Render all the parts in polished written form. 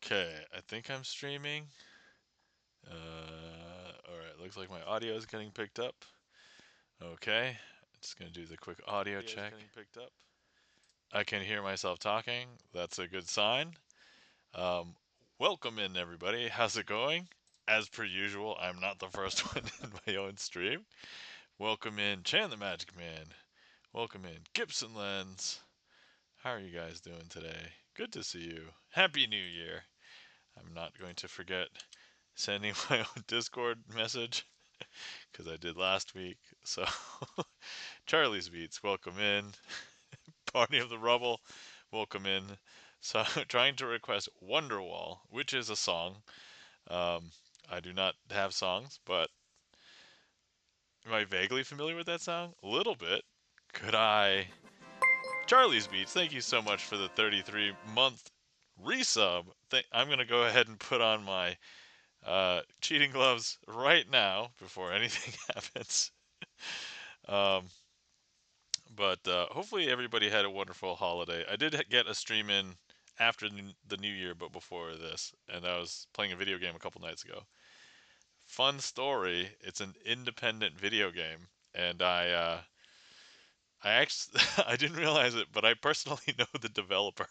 Okay, I think I'm streaming. Alright, looks like my audio is getting picked up. Okay, just gonna do the quick audio check. I can hear myself talking. That's a good sign. Um, Welcome in, everybody. How's it going? As per usual, I'm not the first one in my own stream. Welcome in, Chan the Magic Man. Welcome in, GipsonLens. How are you guys doing today? Good to see you. Happy New Year. I'm not going to forget sending my own Discord message because I did last week. So, Charlie's Beats, welcome in. Party of the Rubble, welcome in. So, I'm trying to request Wonderwall, which is a song. Um, I do not have songs, but am I vaguely familiar with that song? A little bit. Could I? Charlie's Beats, thank you so much for the 33-month resub. I'm going to go ahead and put on my cheating gloves right now before anything happens. Um, but hopefully everybody had a wonderful holiday. I did get a stream in after the new year, but before this, and I was playing a video game a couple nights ago. Fun story. It's an independent video game, and I actually I didn't realize it, but I personally know the developer.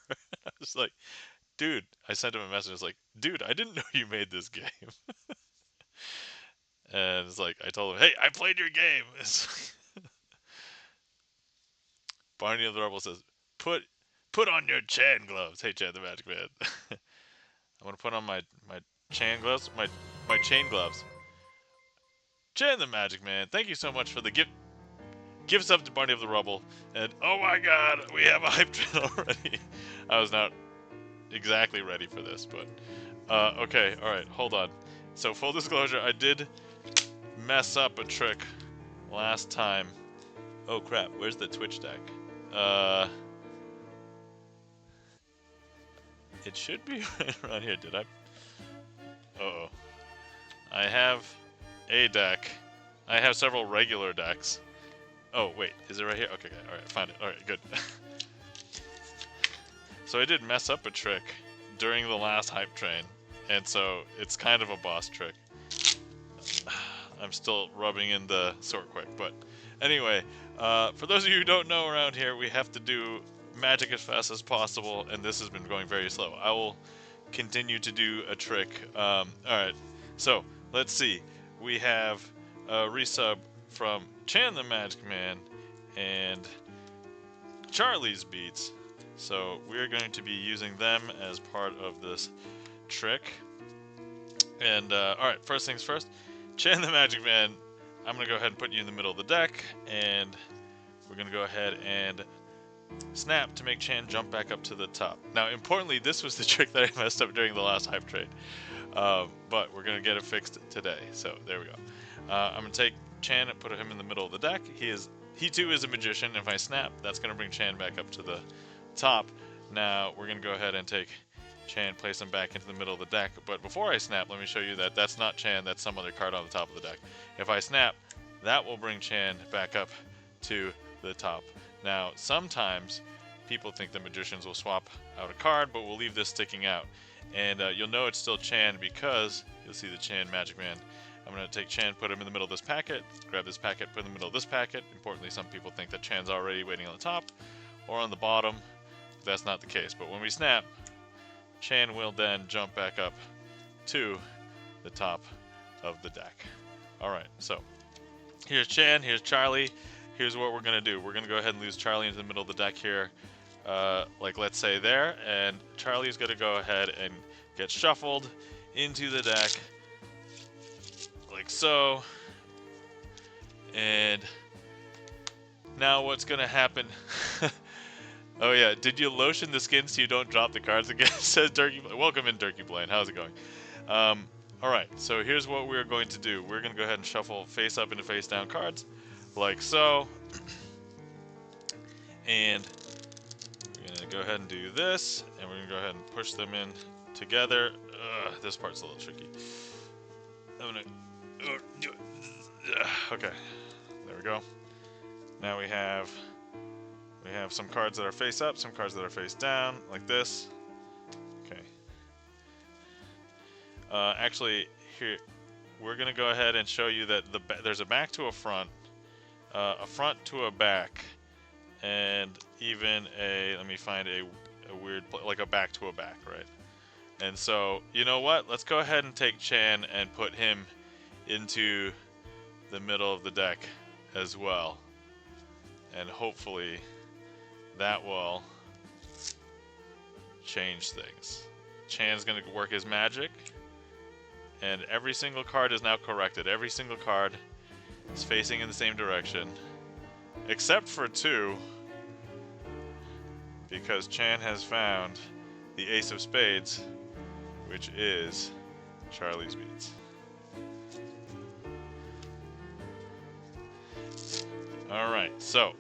I was like, dude, I sent him a message. I was like, dude, I didn't know you made this game. And it's like I told him, hey, I played your game. Barney of the Rebel says, put on your Chan gloves. Hey, Chan the Magic Man. I'm gonna put on my Chan gloves, my chain gloves. Chan the Magic Man, thank you so much for the gifts up to Barney of the Rubble. And oh my God, we have a hype train already. I was not exactly ready for this, but okay, all right, hold on. So full disclosure, I did mess up a trick last time. Oh crap, where's the Twitch deck? Uh, it should be right around here. Did I? Uh-oh. I have a deck. I have several regular decks. Oh, wait. Is it right here? Okay, alright, found it. Alright, good. So I did mess up a trick during the last hype train, and so it's kind of a boss trick. I'm still rubbing in the sort quick, but anyway, for those of you who don't know around here, we have to do magic as fast as possible, and this has been going very slow. I will continue to do a trick. Alright, so let's see. We have a resub from Chan the Magic Man and Charlie's Beats. So we're going to be using them as part of this trick. And alright, first things first. Chan the Magic Man, I'm going to go ahead and put you in the middle of the deck, and we're going to go ahead and snap to make Chan jump back up to the top. Now, importantly, this was the trick that I messed up during the last hype trade, but we're going to get it fixed today, so there we go. I'm going to take Chan and put him in the middle of the deck. He too is a magician. If I snap, that's going to bring Chan back up to the top. Now, we're going to go ahead and take Chan, place him back into the middle of the deck, but before I snap, let me show you that that's not Chan, that's some other card on the top of the deck. If I snap, that will bring Chan back up to the top. Now, sometimes people think the magicians will swap out a card, but we'll leave this sticking out. And you'll know it's still Chan because you'll see the Chan Magic Man. I'm going to take Chan, put him in the middle of this packet, grab this packet, put him in the middle of this packet. Importantly, some people think that Chan's already waiting on the top or on the bottom. That's not the case. But when we snap, Chan will then jump back up to the top of the deck. Alright, so here's Chan, here's Charlie. Here's what we're going to do. We're going to go ahead and lose Charlie into the middle of the deck here, like let's say there, and Charlie's going to go ahead and get shuffled into the deck, like so. And now what's going to happen? Oh yeah, did you lotion the skin so you don't drop the cards again? Says Turkey. Welcome in, Turkey Blaine. How's it going? Alright, so here's what we're going to do. We're going to go ahead and shuffle face up into face down cards, like so. And we're going to go ahead and do this, and we're going to go ahead and push them in together. This part's a little tricky. I'm going to... Okay, there we go. Now we have some cards that are face up, some cards that are face down, like this. Okay. Actually, here we're gonna go ahead and show you that there's a back to a front to a back, and even a, let me find a weird, like a back to a back, right? And so, you know what? Let's go ahead and take Chan and put him into the middle of the deck as well. And hopefully that will change things. Chan's gonna work his magic, and every single card is now corrected. Every single card is facing in the same direction, except for 2, because Chan has found the Ace of Spades, which is Charlie's Beats. Alright, so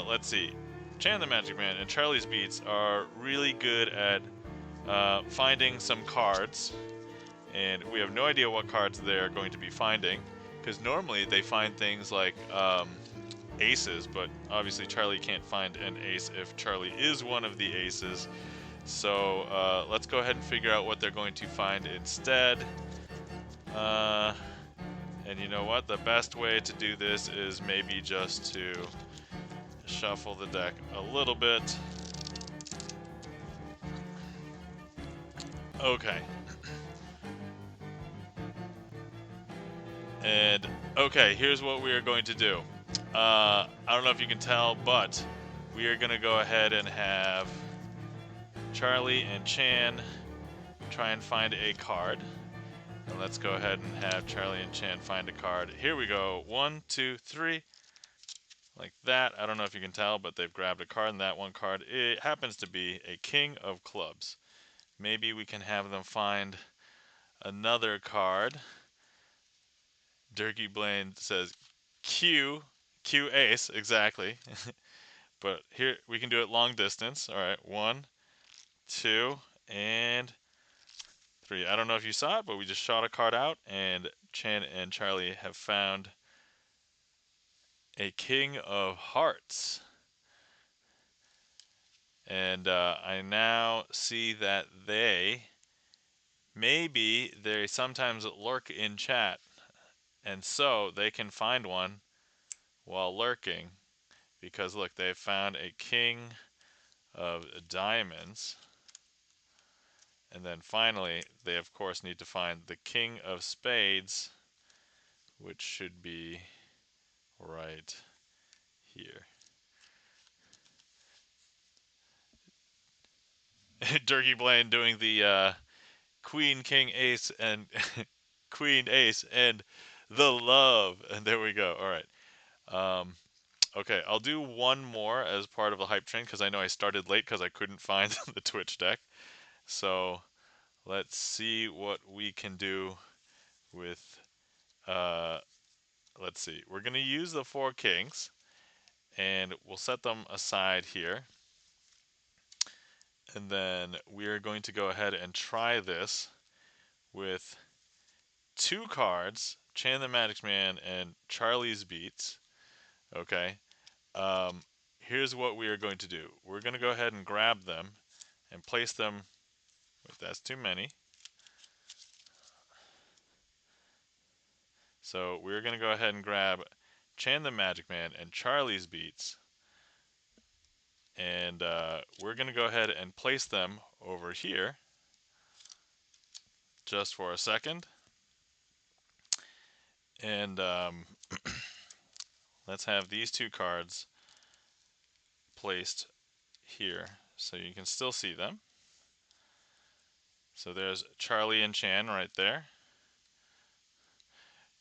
let's see. Chan the Magic Man and Charlie's Beats are really good at finding some cards, and we have no idea what cards they're going to be finding, because normally they find things like aces, but obviously Charlie can't find an ace if Charlie is one of the aces. So let's go ahead and figure out what they're going to find instead. And you know what? The best way to do this is maybe just to shuffle the deck a little bit. Okay. And okay, here's what we are going to do. I don't know if you can tell, but we are going to go ahead and have Charlie and Chan try and find a card. And let's go ahead and have Charlie and Chan find a card. Here we go. 1, 2, 3. Like that. I don't know if you can tell, but they've grabbed a card, and that one card, it happens to be a King of Clubs. Maybe we can have them find another card. Dirky Blaine says Q Ace, exactly. But here we can do it long distance. All right, 1, 2, and 3. I don't know if you saw it, but we just shot a card out, and Chan and Charlie have found a King of Hearts. And I now see that maybe they sometimes lurk in chat, and so they can find one while lurking, because look, they found a King of Diamonds. And then finally, they of course need to find the King of Spades, which should be right here. Dirky Blaine doing the Queen, King, Ace, and Queen, Ace, and the love. And there we go. All right. Okay, I'll do one more as part of the hype train, because I know I started late because I couldn't find the Twitch deck. So let's see what we can do with, let's see. We're going to use the 4 kings, and we'll set them aside here. And then we are going to go ahead and try this with 2 cards, Chan the Magic Man and Charlie's Beats. Okay. Here's what we are going to do. We're going to go ahead and grab them and place them, if that's too many. So we're going to go ahead and grab Chan the Magic Man and Charlie's Beats. And we're going to go ahead and place them over here just for a second. And let's have these 2 cards placed here so you can still see them. So there's Charlie and Chan right there.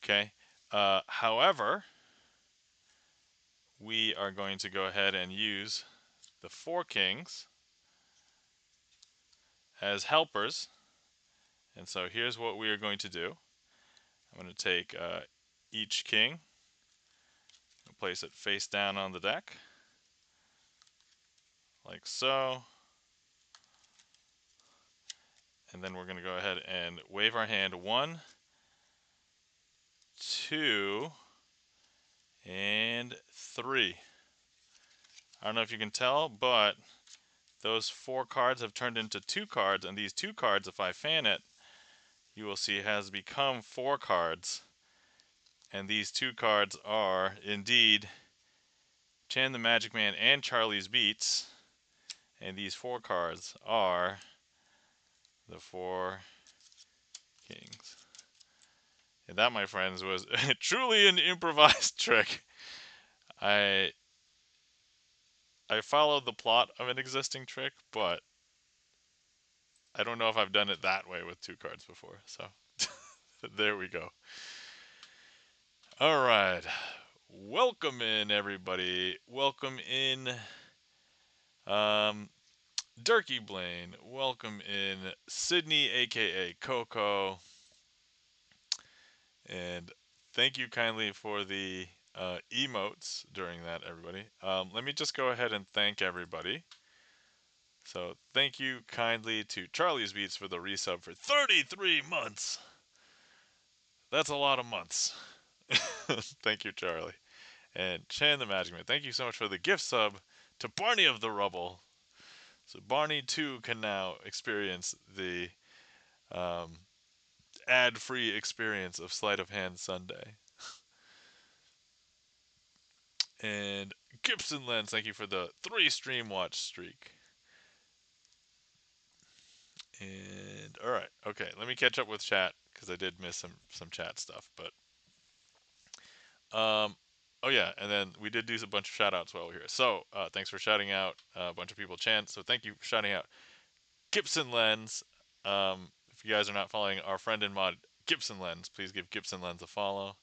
Okay. However, we are going to go ahead and use the 4 kings as helpers. And so here's what we are going to do. I'm going to take each king and place it face down on the deck, like so. And then we're going to go ahead and wave our hand. 1, 2, and 3. I don't know if you can tell, but those 4 cards have turned into 2 cards, and these 2 cards, if I fan it, you will see has become 4 cards. And these 2 cards are indeed Chan the Magic Man and Charlie's Beats. And these 4 cards are the 4 Kings. And that, my friends, was truly an improvised trick. I followed the plot of an existing trick, but I don't know if I've done it that way with 2 cards before. So there we go. All right. Welcome in, everybody. Welcome in, Durkee Blaine. Welcome in, Sydney, a.k.a. Coco. And thank you kindly for the emotes during that, everybody. Let me just go ahead and thank everybody. So thank you kindly to Charlie's Beats for the resub for 33 months. That's a lot of months. Thank you, Charlie. And Chan the Magic Man, thank you so much for the gift sub to Barney of the Rubble. So Barney too can now experience the ad-free experience of Sleight of Hand Sunday. And GipsonLens, thank you for the 3 stream watch streak. And all right, okay, let me catch up with chat because I did miss some chat stuff. But oh yeah, and then we did do a bunch of shout outs while we are here. So thanks for shouting out a bunch of people. Chan, so thank you for shouting out GipsonLens. If you guys are not following our friend and mod GipsonLens, please give GipsonLens a follow.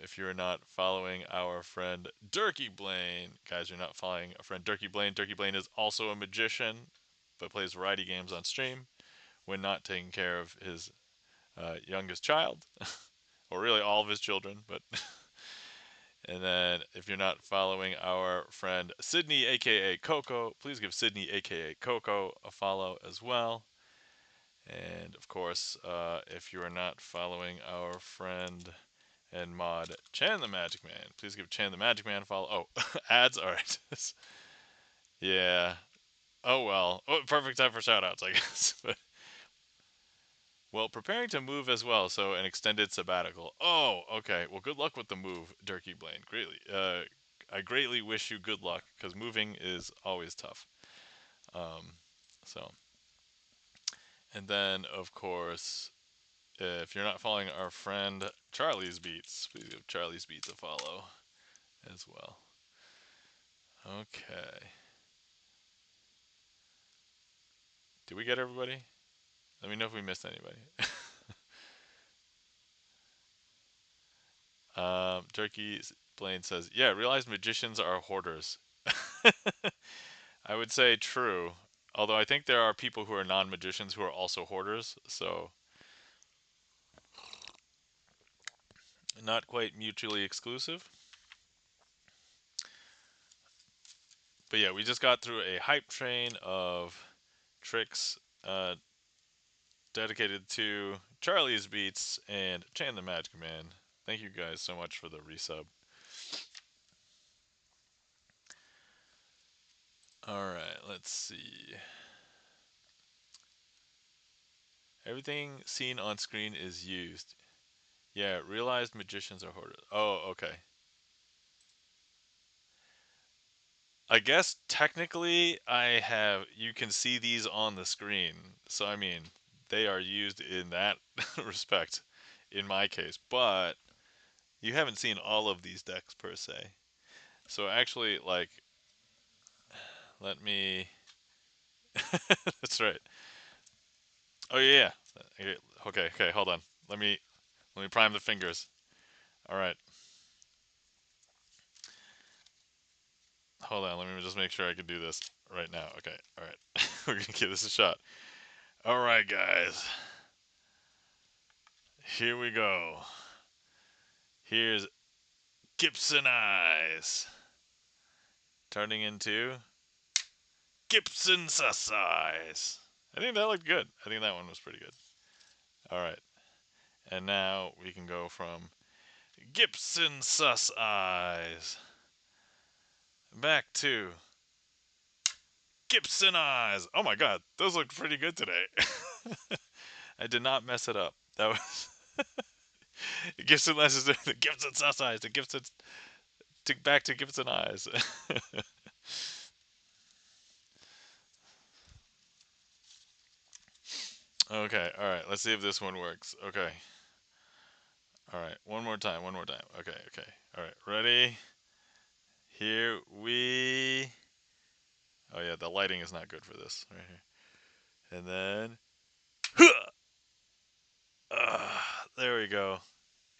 If you're not following our friend Durkee Blaine, guys, you're not following our friend Durkee Blaine. Durkee Blaine is also a magician, but plays variety games on stream when not taking care of his youngest child, or really all of his children. But and then if you're not following our friend Sydney, a.k.a. Coco, please give Sydney, a.k.a. Coco, a follow as well. And of course, if you are not following our friend and mod Chan the Magic Man, please give Chan the Magic Man a follow. Oh, ads? Alright. Yeah. Oh well. Oh, perfect time for shoutouts, I guess. But, well, preparing to move as well, so an extended sabbatical. Oh, okay. Well, good luck with the move, Durkee Blaine. Greatly. I greatly wish you good luck, because moving is always tough. So. And then, of course, if you're not following our friend Charlie's Beats, please give Charlie's Beats a follow as well. Okay. Did we get everybody? Let me know if we missed anybody. Turkey Blaine says, yeah, realized magicians are hoarders. I would say true. Although I think there are people who are non-magicians who are also hoarders, so not quite mutually exclusive. But yeah, we just got through a hype train of tricks dedicated to Charlie's Beats and Chan the Magic Man. Thank you guys so much for the resub. Alright, let's see. Everything seen on screen is used. Yeah, realized magicians are hoarders. Oh, okay. I guess technically you can see these on the screen. So, I mean, they are used in that respect in my case. But you haven't seen all of these decks per se. So, actually, like, let me. That's right. Oh, yeah. Okay, okay, hold on. Let me prime the fingers. All right. Hold on, let me just make sure I can do this right now. Okay, all right. We're going to give this a shot. All right, guys. Here we go. Here's Gibson Eyes turning into Gibson Sus Eyes. I think that looked good. I think that one was pretty good. All right. And now we can go from Gibson Sus Eyes back to Gibson Eyes. Oh my god, those look pretty good today. I did not mess it up. That was GipsonLens is the Gibson sus eyes. The Gibson back to Gibson eyes. Okay, all right. Let's see if this one works. Okay. All right. One more time. One more time. Okay. Okay. All right. Ready? Here we. Oh yeah, the lighting is not good for this. Right here. And then. There we go.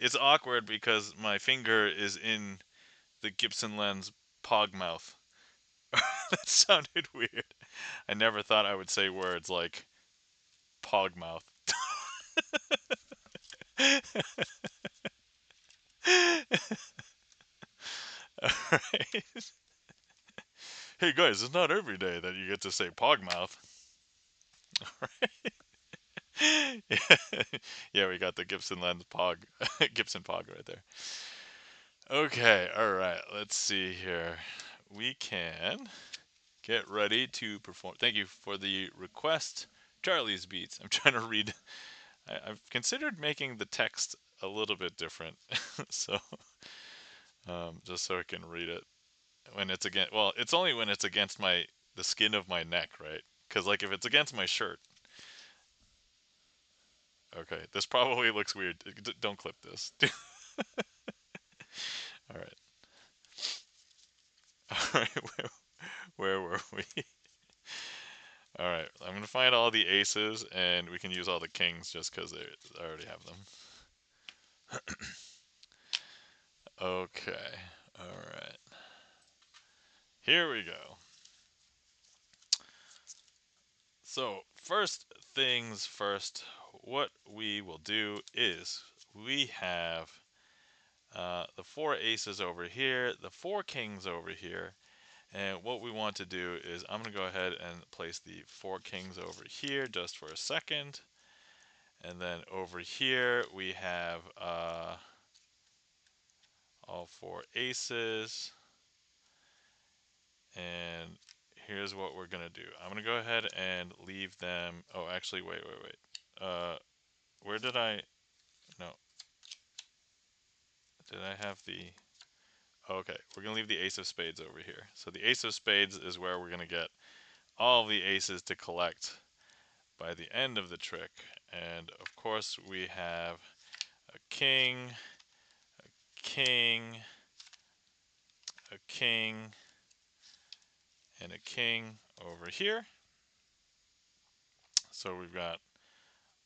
It's awkward because my finger is in the Gibson lens pog mouth. That sounded weird. I never thought I would say words like pog mouth. Alright. Hey guys, it's not every day that you get to say pog mouth. Yeah. Yeah, we got the Gibson lens pog Gibson pog right there. Okay, alright, let's see here. We can get ready to perform. Thank you for the request. Charlie's Beats. I'm trying to read. I've considered making the text a little bit different, so just so I can read it when it's against. Well, it's only when it's against the skin of my neck, right? Because like if it's against my shirt, okay, this probably looks weird. Don't clip this. All right, all right. Where were we? All right, I'm gonna find all the aces, and we can use all the kings just because I already have them. Okay, all right. Here we go. So, first things first, what we will do is we have the four aces over here, the four kings over here, and what we want to do is I'm going to go ahead and place the four kings over here just for a second, and then over here we have all four aces, and here's what we're going to do. I'm going to go ahead and leave them. Oh, actually, wait. Where did I? No. Did I have the... Okay, we're going to leave the ace of spades over here. So the ace of spades is where we're going to get all the aces to collect by the end of the trick. And of course we have a king, king, a king, and a king over here. So we've got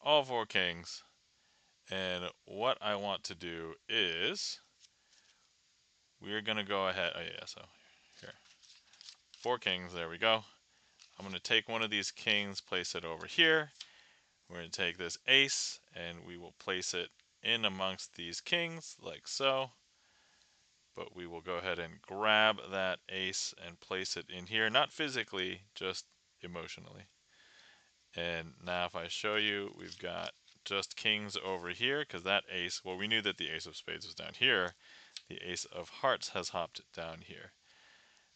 all four kings. And what I want to do is we're going to go ahead. Oh yeah, so here. Four kings, there we go. I'm going to take one of these kings, place it over here. We're going to take this ace and we will place it in amongst these kings like so. But we will go ahead and grab that ace and place it in here, not physically, just emotionally. And now if I show you, we've got just kings over here because that ace, well, we knew that the ace of spades was down here. The ace of hearts has hopped down here.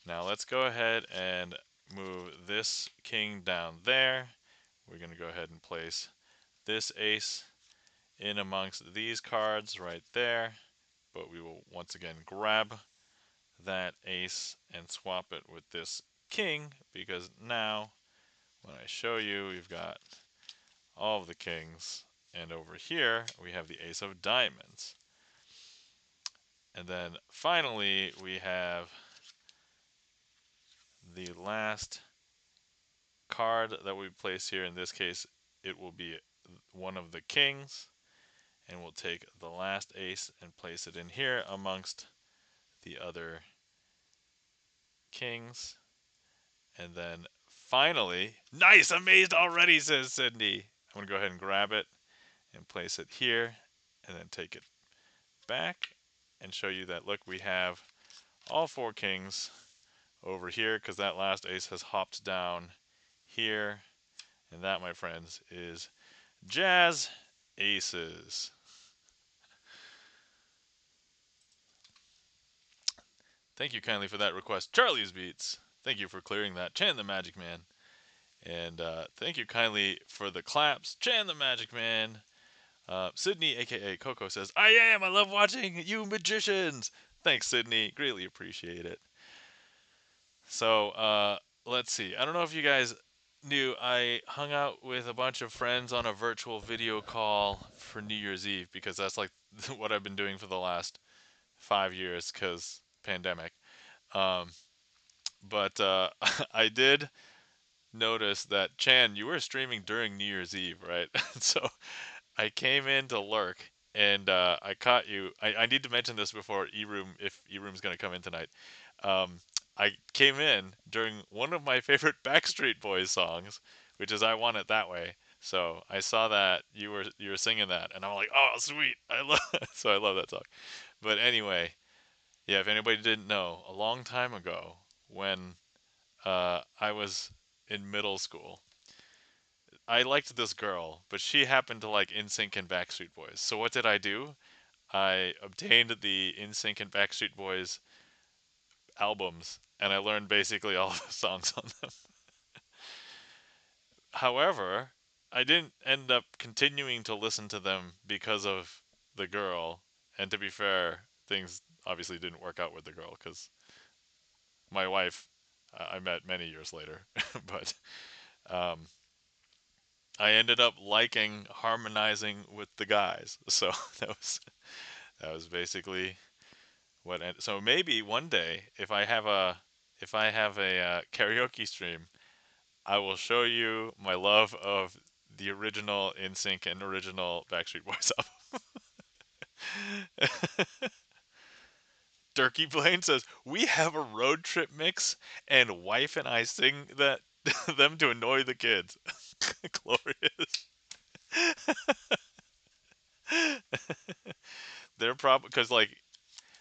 Now let's go ahead and move this king down there. We're going to go ahead and place this ace in amongst these cards right there, but we will once again grab that ace and swap it with this king, because now when I show you, we've got all of the kings, and over here we have the ace of diamonds. And then finally we have the last card that we place here. In this case, it will be one of the kings, and we'll take the last ace and place it in here amongst the other kings. And then finally, nice, amazed already, says Sydney. I'm going to go ahead and grab it and place it here, and then take it back and show you that, look, we have all four kings over here because that last ace has hopped down here. And that, my friends, is Jazz Aces. Thank you kindly for that request. Charlie's Beats. Thank you for clearing that. Chan the Magic Man And thank you kindly for the claps. Chan the Magic Man. Sydney, a.k.a. Coco, says, I love watching you magicians. Thanks, Sydney. Greatly appreciate it. So, let's see. I don't know if you guys knew, I hung out with a bunch of friends on a virtual video call for New Year's Eve because that's like what I've been doing for the last 5 years because pandemic. Um, but I did notice that, Chan, you were streaming during New Year's Eve, right? So I came in to lurk and I caught you. I need to mention this before E-Room, if E-Room's going to come in tonight. Um, I came in during one of my favorite Backstreet Boys songs, which is "I Want It That Way." So I saw that you were singing that, and I'm like, oh, sweet! I love so I love that song. But anyway, yeah, if anybody didn't know, a long time ago, when I was in middle school, I liked this girl, but she happened to like NSYNC and Backstreet Boys. So what did I do? I obtained the NSYNC and Backstreet Boys albums, and I learned basically all the songs on them. However, I didn't end up continuing to listen to them because of the girl. And to be fair, things obviously didn't work out with the girl because my wife I met many years later. But um, I ended up liking harmonizing with the guys. So that was basically what. So maybe one day, if I have a karaoke stream, I will show you my love of the original NSYNC and original Backstreet Boys album. Durkee Blaine says we have a road trip mix, and wife and I sing that them to annoy the kids. Glorious. They're probably because like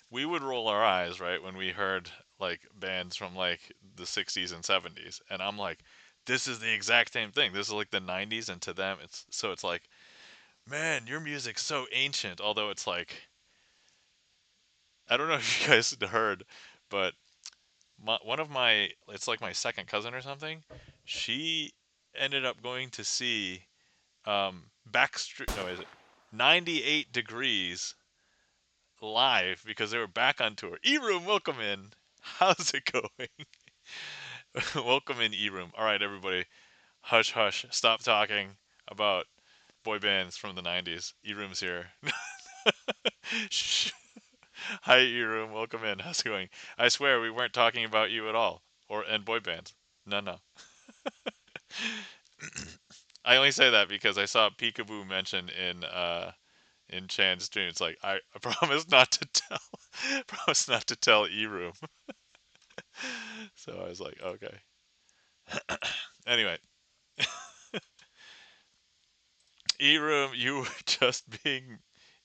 we would roll our eyes right when we heard like bands from like the 60s and 70s, and I'm like, this is the exact same thing. This is like the 90s, and to them it's like, man, your music's so ancient. Although it's like, I don't know if you guys heard, but one of my, it's like my second cousin or something. She ended up going to see Backstreet. No, is it 98 Degrees live because they were back on tour. E-Room, welcome in. How's it going? Welcome in, E-Room. All right, everybody, hush, hush. Stop talking about boy bands from the 90s. E-Room's here. Shh. Hi, E-Room. Welcome in. How's it going? I swear we weren't talking about you at all, or and boy bands. No, no. I only say that because I saw Peekaboo mentioned in Chan's stream. It's like, I promise not to tell. Promise not to tell E-Room. So I was like, okay. Anyway, E-Room, you were just being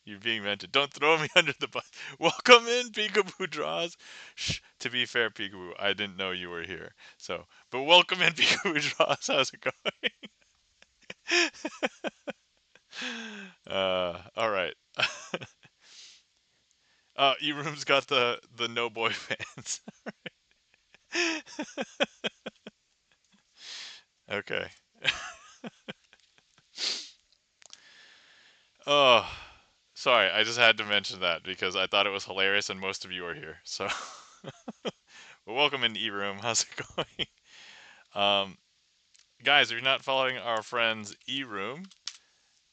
mentioned. Don't throw me under the bus. Welcome in, Peekaboo Draws. Shh. To be fair, Peekaboo, I didn't know you were here. So, but welcome in, Peekaboo Draws. How's it going? All right. E-Room's got the no boy fans. Okay. Oh, sorry. I just had to mention that because I thought it was hilarious and most of you are here. So, well, welcome in E-Room. How's it going? Um, guys, if you're not following our friends E-Room,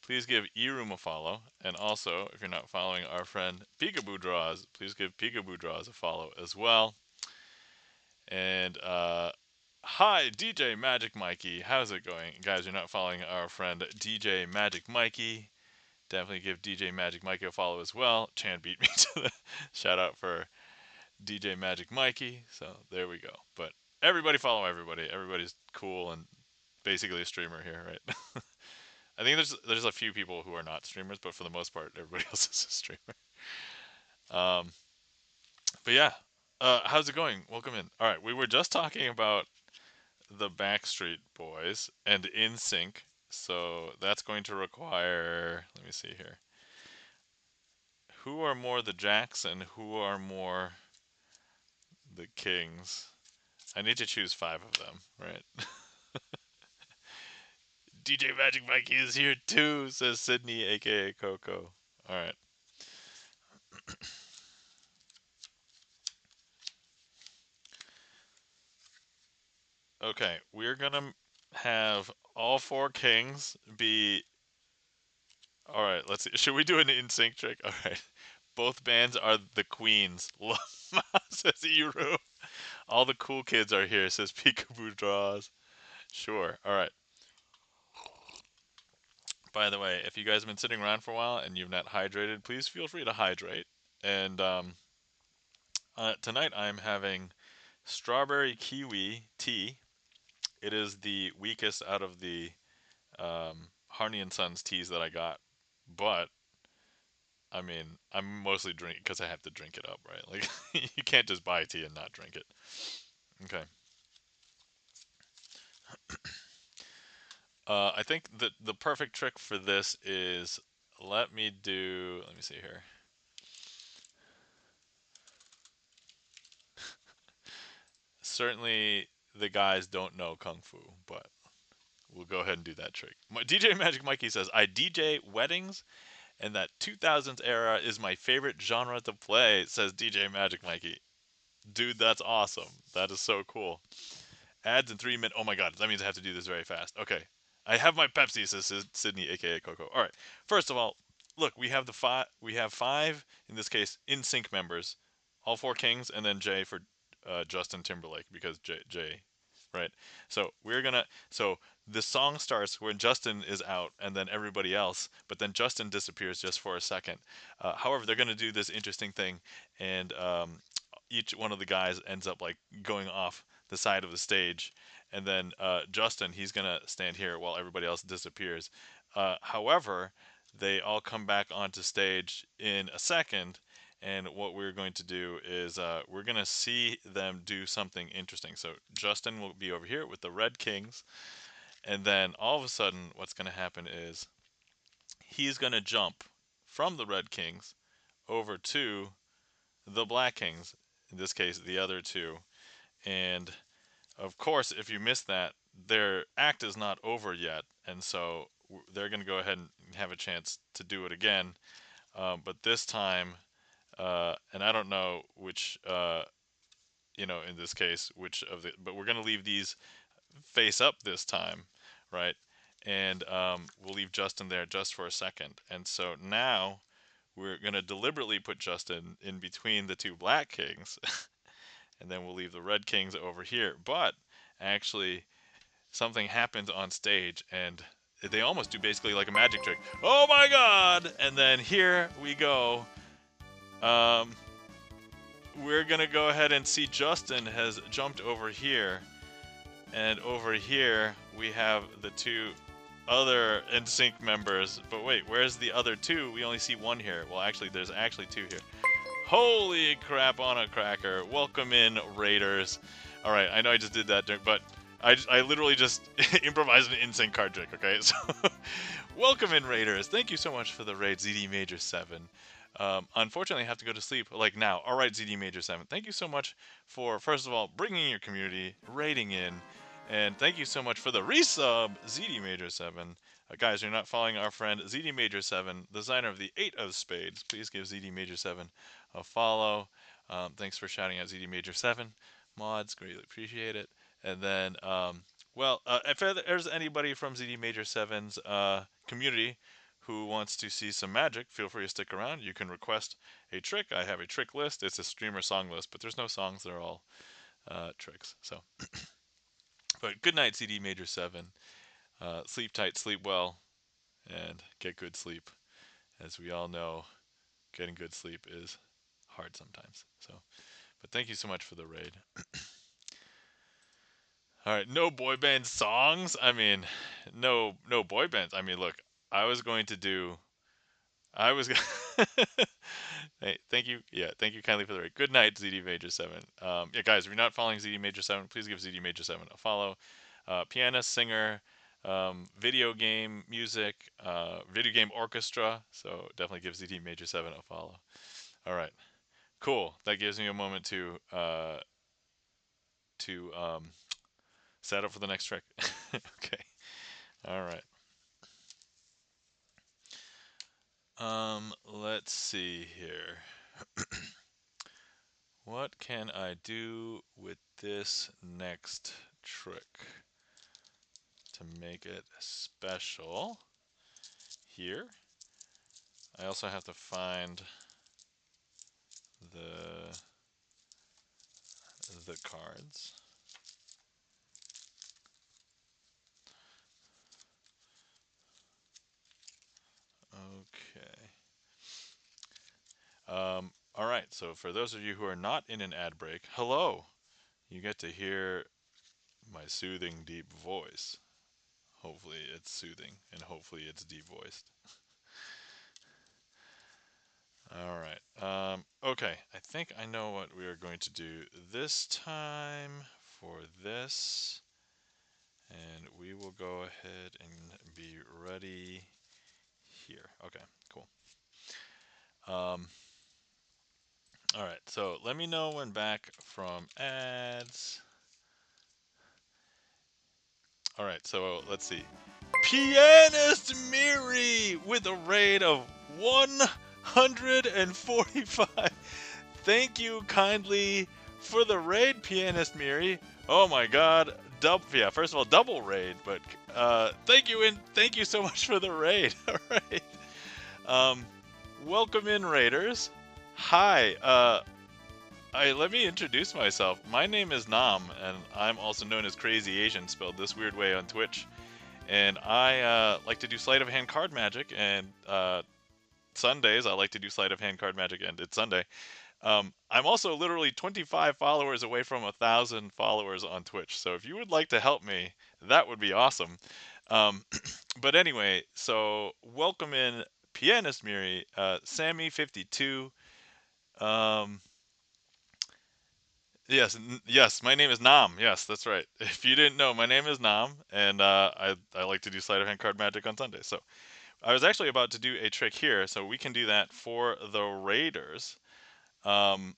please give E-Room a follow. And also, if you're not following our friend Peekaboo Draws, please give Peekaboo Draws a follow as well. And hi, DJ Magic Mikey. How's it going? Guys, you're not following our friend DJ Magic Mikey. Definitely give DJ Magic Mikey a follow as well. Chan beat me to the shout out for DJ Magic Mikey. So there we go. But everybody follow everybody. Everybody's cool and basically a streamer here, right? I think there's a few people who are not streamers, but for the most part, everybody else is a streamer. Um, but yeah, how's it going? Welcome in. All right, we were just talking about the Backstreet Boys and NSYNC, so that's going to require. Let me see here. Who are more the Jacks and who are more the Kings? I need to choose five of them, right? DJ Magic Mikey is here too, says Sydney, a.k.a. Coco. All right. Okay, we're gonna have all four kings be. All right, let's see. Should we do an in sync trick? All right. Both bands are the queens. Says Eru. All the cool kids are here, says Peekaboo Draws. Sure. All right. By the way, if you guys have been sitting around for a while and you've not hydrated, please feel free to hydrate. And tonight I'm having strawberry kiwi tea. It is the weakest out of the Harney and Sons teas that I got, but I mean, I'm mostly drinking because I have to drink it up, right? Like, you can't just buy tea and not drink it. Okay. I think that the perfect trick for this is let me see here. Certainly, the guys don't know Kung Fu, but we'll go ahead and do that trick. DJ Magic Mikey says, I DJ weddings, and that 2000s era is my favorite genre to play, says DJ Magic Mikey. Dude, that's awesome. That is so cool. Ads in 3 minutes. Oh my god, that means I have to do this very fast. Okay. I have my Pepsi, says Sydney, aka Coco. All right. First of all, look, we have five in this case in sync members, all four kings, and then Jay for Justin Timberlake because Jay, right? So the song starts when Justin is out, and then everybody else, but then Justin disappears just for a second. However, they're gonna do this interesting thing, and each one of the guys ends up like going off the side of the stage, and then Justin, he's gonna stand here while everybody else disappears. However, they all come back onto stage in a second, and what we're going to do is we're gonna see them do something interesting. So Justin will be over here with the Red Kings, and then all of a sudden, what's gonna happen is he's gonna jump from the Red Kings over to the Black Kings. In this case, the other two, and of course, if you miss that, their act is not over yet, and so they're going to go ahead and have a chance to do it again. But this time, and I don't know which, in this case, which of the, but we're going to leave these face up this time, right? And we'll leave Justin there just for a second. And so now we're going to deliberately put Justin in between the two Black Kings, and then we'll leave the Red Kings over here. But actually, something happens on stage, and they almost do basically like a magic trick. Oh my god! And then here we go. Um, we're gonna go ahead and see Justin has jumped over here, and over here we have the two other NSYNC members. But wait, where's the other two? We only see one here. Well, actually, there's actually two here. Holy crap on a cracker. Welcome in, Raiders. Alright, I know I just did that, but I literally just improvised an NSYNC card trick, okay? So, welcome in, Raiders. Thank you so much for the raid, ZD Major 7. Unfortunately, I have to go to sleep, like now. Alright, ZD Major 7. Thank you so much for, first of all, bringing your community, raiding in, and thank you so much for the resub, ZD Major 7. Guys, you're not following our friend ZD Major 7, designer of the 8 of Spades. Please give ZD Major 7 a follow. Thanks for shouting out ZD Major 7. Mods, greatly appreciate it. And then, if there's anybody from ZD Major 7's community who wants to see some magic, feel free to stick around. You can request a trick. I have a trick list. It's a streamer song list, but there's no songs. They're all tricks. So, but good night, ZD Major 7. Sleep tight, sleep well, and get good sleep. As we all know, getting good sleep is hard sometimes. So, but thank you so much for the raid. All right, no boy band songs. I mean, no boy bands. I mean, look, I was going to do. I was. Hey, thank you. Yeah, thank you kindly for the raid. Good night, ZD Major 7. Yeah, guys, if you're not following ZD Major 7, please give ZD Major 7 a follow. Pianist, singer, video game music, video game orchestra. So definitely give ZD Major 7 a follow. All right, cool. That gives me a moment to set up for the next trick. Okay. All right. Let's see here. What can I do with this next trick to make it special? Here, I also have to find the cards. Okay. All right. So for those of you who are not in an ad break, hello. You get to hear my soothing, deep voice. Hopefully it's soothing, and hopefully it's deep voiced. All right. Okay. I think I know what we are going to do this time for this. And we will go ahead and be ready here. Okay, cool. Um, all right, so let me know when back from ads. All right, so let's see. Pianist Miri with a rate of 145. Thank you kindly for the raid, Pianist Miri. Oh my god. Yeah, first of all, double raid, but thank you and thank you so much for the raid. All right. Um, welcome in, raiders. Hi. Let me introduce myself. My name is Nam, and I'm also known as Crazy Asian, spelled this weird way on Twitch. And I like to do sleight of hand card magic, and Sundays I like to do sleight of hand card magic, and it's Sunday. I'm also literally 25 followers away from 1,000 followers on Twitch. So if you would like to help me, that would be awesome. Um, but anyway, so welcome in Pianist Miri, Sammy52. Um, yes, my name is Nam. Yes, that's right. If you didn't know, my name is Nam, and I like to do sleight of hand card magic on Sundays. So I was actually about to do a trick here, so we can do that for the Raiders. Um,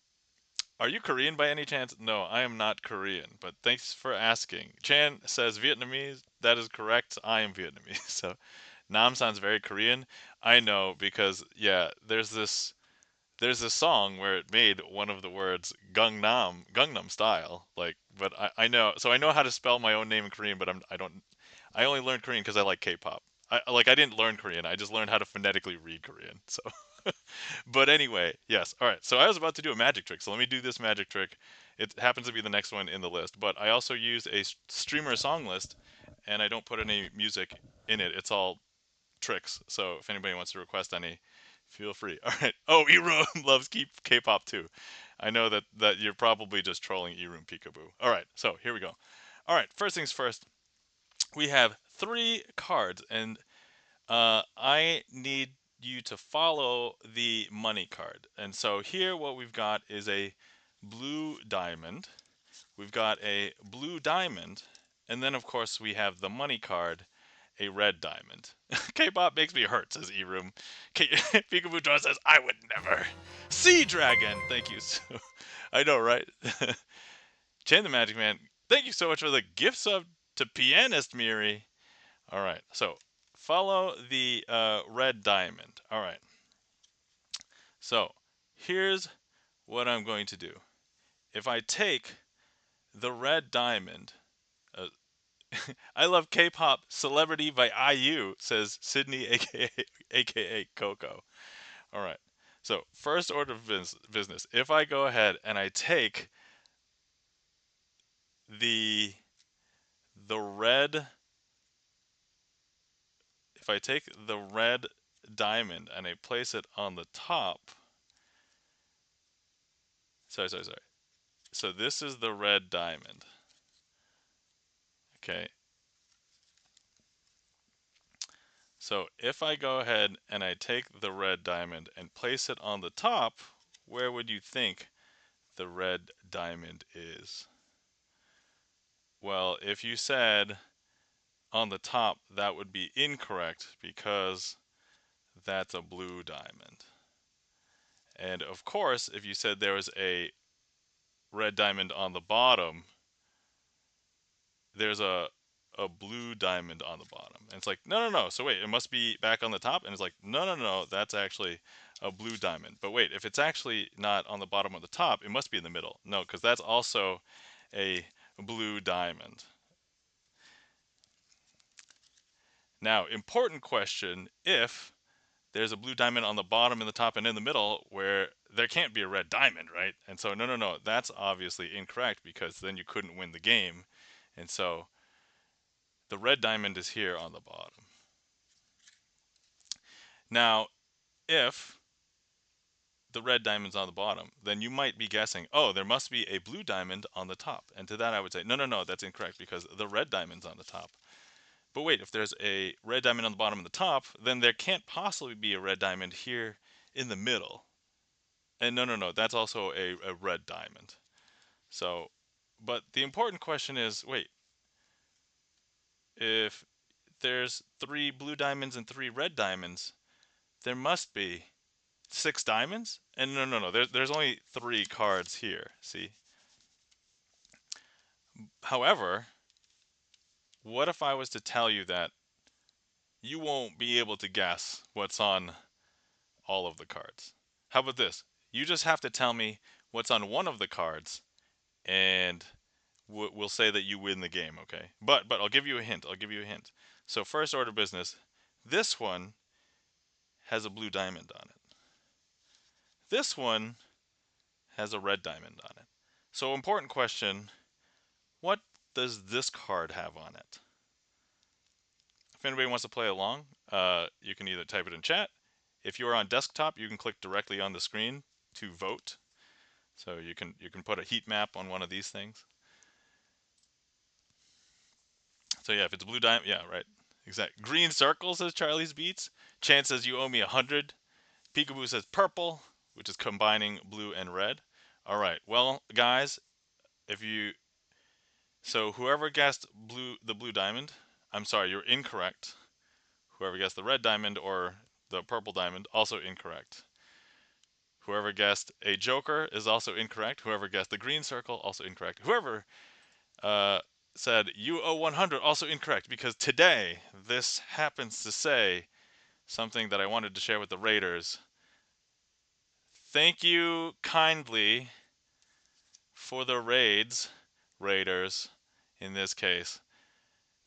Are you Korean by any chance? No, I am not Korean, but thanks for asking. Chan says Vietnamese. That is correct. I am Vietnamese. So Nam sounds very Korean. I know because yeah, there's this song where it made one of the words Gangnam style. Like, but I know, so I know how to spell my own name in Korean, but I only learned Korean because I like K-pop. I didn't learn Korean. I just learned how to phonetically read Korean. So but anyway, yes. All right. So I was about to do a magic trick. So let me do this magic trick. It happens to be the next one in the list, but I also use a streamer song list, and I don't put any music in it. It's all tricks. So if anybody wants to request any, feel free. All right. Oh, Eroom loves K-pop too. I know that you're probably just trolling Eroom Peekaboo. All right. So here we go. All right. First things first. We have 3 cards, and I need you to follow the money card. And so here what we've got is a blue diamond. We've got a blue diamond. And then, of course, we have the money card, a red diamond. K-pop makes me hurt, says Eroom. Peekaboo Draw says, I would never. Sea Dragon! Thank you. I know, right? Chain the Magic Man, thank you so much for the gift sub to Pianist Miri. All right, so follow the red diamond. All right, so here's what I'm going to do. If I take the red diamond, uh, I love K-pop Celebrity by IU, says Sydney, a.k.a. Coco. All right, so first order of business. If I go ahead and I take the red, if I take the red diamond and I place it on the top, sorry. So this is the red diamond. Okay. So if I go ahead and I take the red diamond and place it on the top, where would you think the red diamond is? Well, if you said on the top, that would be incorrect because that's a blue diamond. And of course, if you said there was a red diamond on the bottom, there's a a blue diamond on the bottom. And it's like, no. So wait, it must be back on the top. And it's like, no. That's actually a blue diamond. But wait, if it's actually not on the bottom or the top, it must be in the middle. No, because that's also a blue diamond. Now, important question, if there's a blue diamond on the bottom and the top and in the middle, where there can't be a red diamond, right? And so, no, that's obviously incorrect, because then you couldn't win the game. And so the red diamond is here on the bottom. Now, if the red diamond's on the bottom, then you might be guessing, oh, there must be a blue diamond on the top. And to that I would say, no, that's incorrect, because the red diamond's on the top. But wait, if there's a red diamond on the bottom and the top, then there can't possibly be a red diamond here in the middle. And no, that's also a red diamond. So, but the important question is, wait, if there's 3 blue diamonds and 3 red diamonds, there must be 6 diamonds? And no, there's only 3 cards here, see? However, what if I was to tell you that you won't be able to guess what's on all of the cards? How about this? You just have to tell me what's on one of the cards, and we'll say that you win the game, okay? But I'll give you a hint. So first order of business, this one has a blue diamond on it. This one has a red diamond on it. So important question, what does this card have on it? If anybody wants to play along, you can either type it in chat. If you're on desktop, you can click directly on the screen to vote. So you can put a heat map on one of these things. So yeah, if it's blue diamond, yeah, right. Exact. Green circle, says Charlie's Beats. Chan says you owe me 100. Peekaboo says purple, which is combining blue and red. All right. Well, guys, so whoever guessed the blue diamond, I'm sorry, you're incorrect. Whoever guessed the red diamond or the purple diamond, also incorrect. Whoever guessed a joker is also incorrect. Whoever guessed the green circle, also incorrect. Whoever said you owe 100, also incorrect, because today this happens to say something that I wanted to share with the Raiders. Thank you kindly for the Raiders, in this case.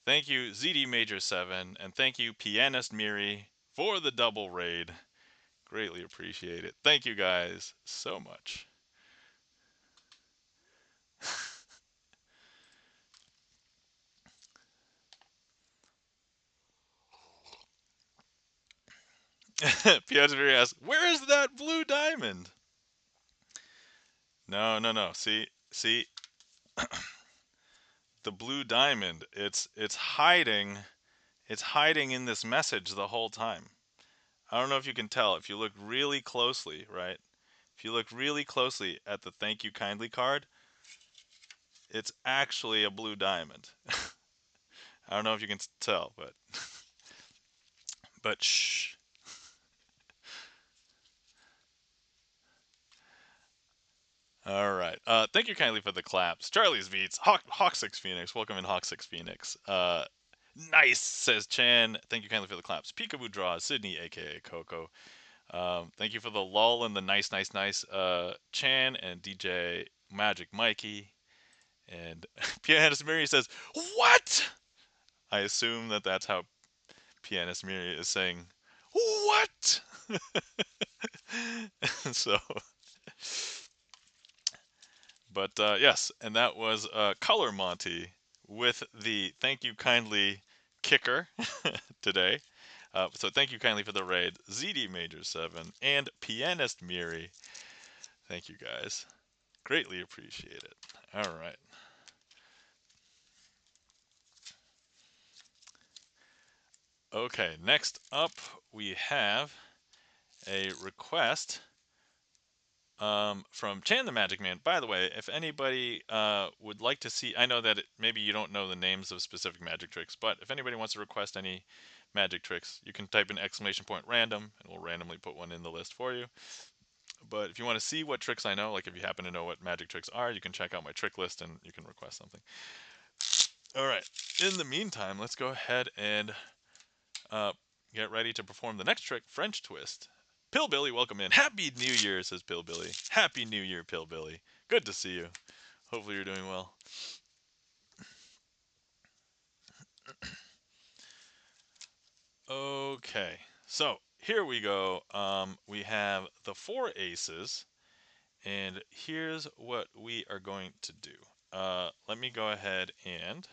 Thank you ZD Major 7, and thank you Pianist Miri for the double raid. Greatly appreciate it. Thank you guys so much. Pianist Miri asks, where is that blue diamond? No. See, the blue diamond. It's hiding. It's hiding in this message the whole time. I don't know if you can tell. If you look really closely, right? If you look really closely at the thank you kindly card, it's actually a blue diamond. I don't know if you can tell, but shh. All right. Thank you kindly for the claps. Charlie's Beats. Hawk6 Phoenix. Welcome in, Hawk6 Phoenix. Nice, says Chan. Thank you kindly for the claps. Peekaboo Draws. Sydney, a.k.a. Coco. Thank you for the lull and the nice. Chan and DJ Magic Mikey. And Pianist Miri says, what? I assume that that's how Pianist Miri is saying, what? So, but yes, and that was Color Monty with the thank you kindly kicker today. So thank you kindly for the raid, ZD Major 7 and Pianist Miri. Thank you guys. Greatly appreciate it. All right. Okay, next up we have a request from Chan the Magic Man. By the way, if anybody would like to see, I know that maybe you don't know the names of specific magic tricks, but if anybody wants to request any magic tricks, you can type in !random, and we'll randomly put one in the list for you. But if you want to see what tricks I know, like if you happen to know what magic tricks are, you can check out my trick list and you can request something. All right. In the meantime, let's go ahead and get ready to perform the next trick, French twist. Pillbilly, welcome in. Happy New Year, says Pillbilly. Happy New Year, Pillbilly. Good to see you. Hopefully you're doing well. Okay, so here we go. We have the 4 aces, and here's what we are going to do. Let me go ahead and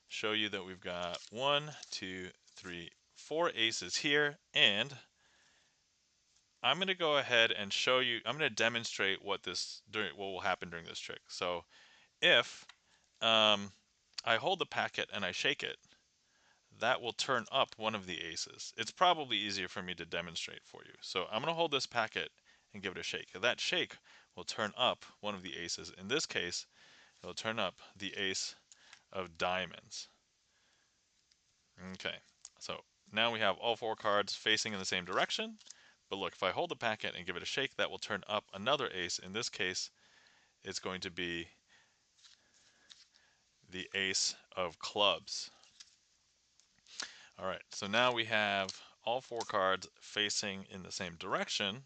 show you that we've got 1, 2, 3, 4 aces here, and I'm going to go ahead and show you. I'm going to demonstrate what will happen during this trick. So if I hold the packet and I shake it, that will turn up one of the aces. It's probably easier for me to demonstrate for you. So I'm going to hold this packet and give it a shake. That shake will turn up one of the aces. In this case, it will turn up the ace of diamonds. Okay, so now we have all 4 cards facing in the same direction. But look, if I hold the packet and give it a shake, that will turn up another ace. In this case, it's going to be the ace of clubs. All right, so now we have all 4 cards facing in the same direction,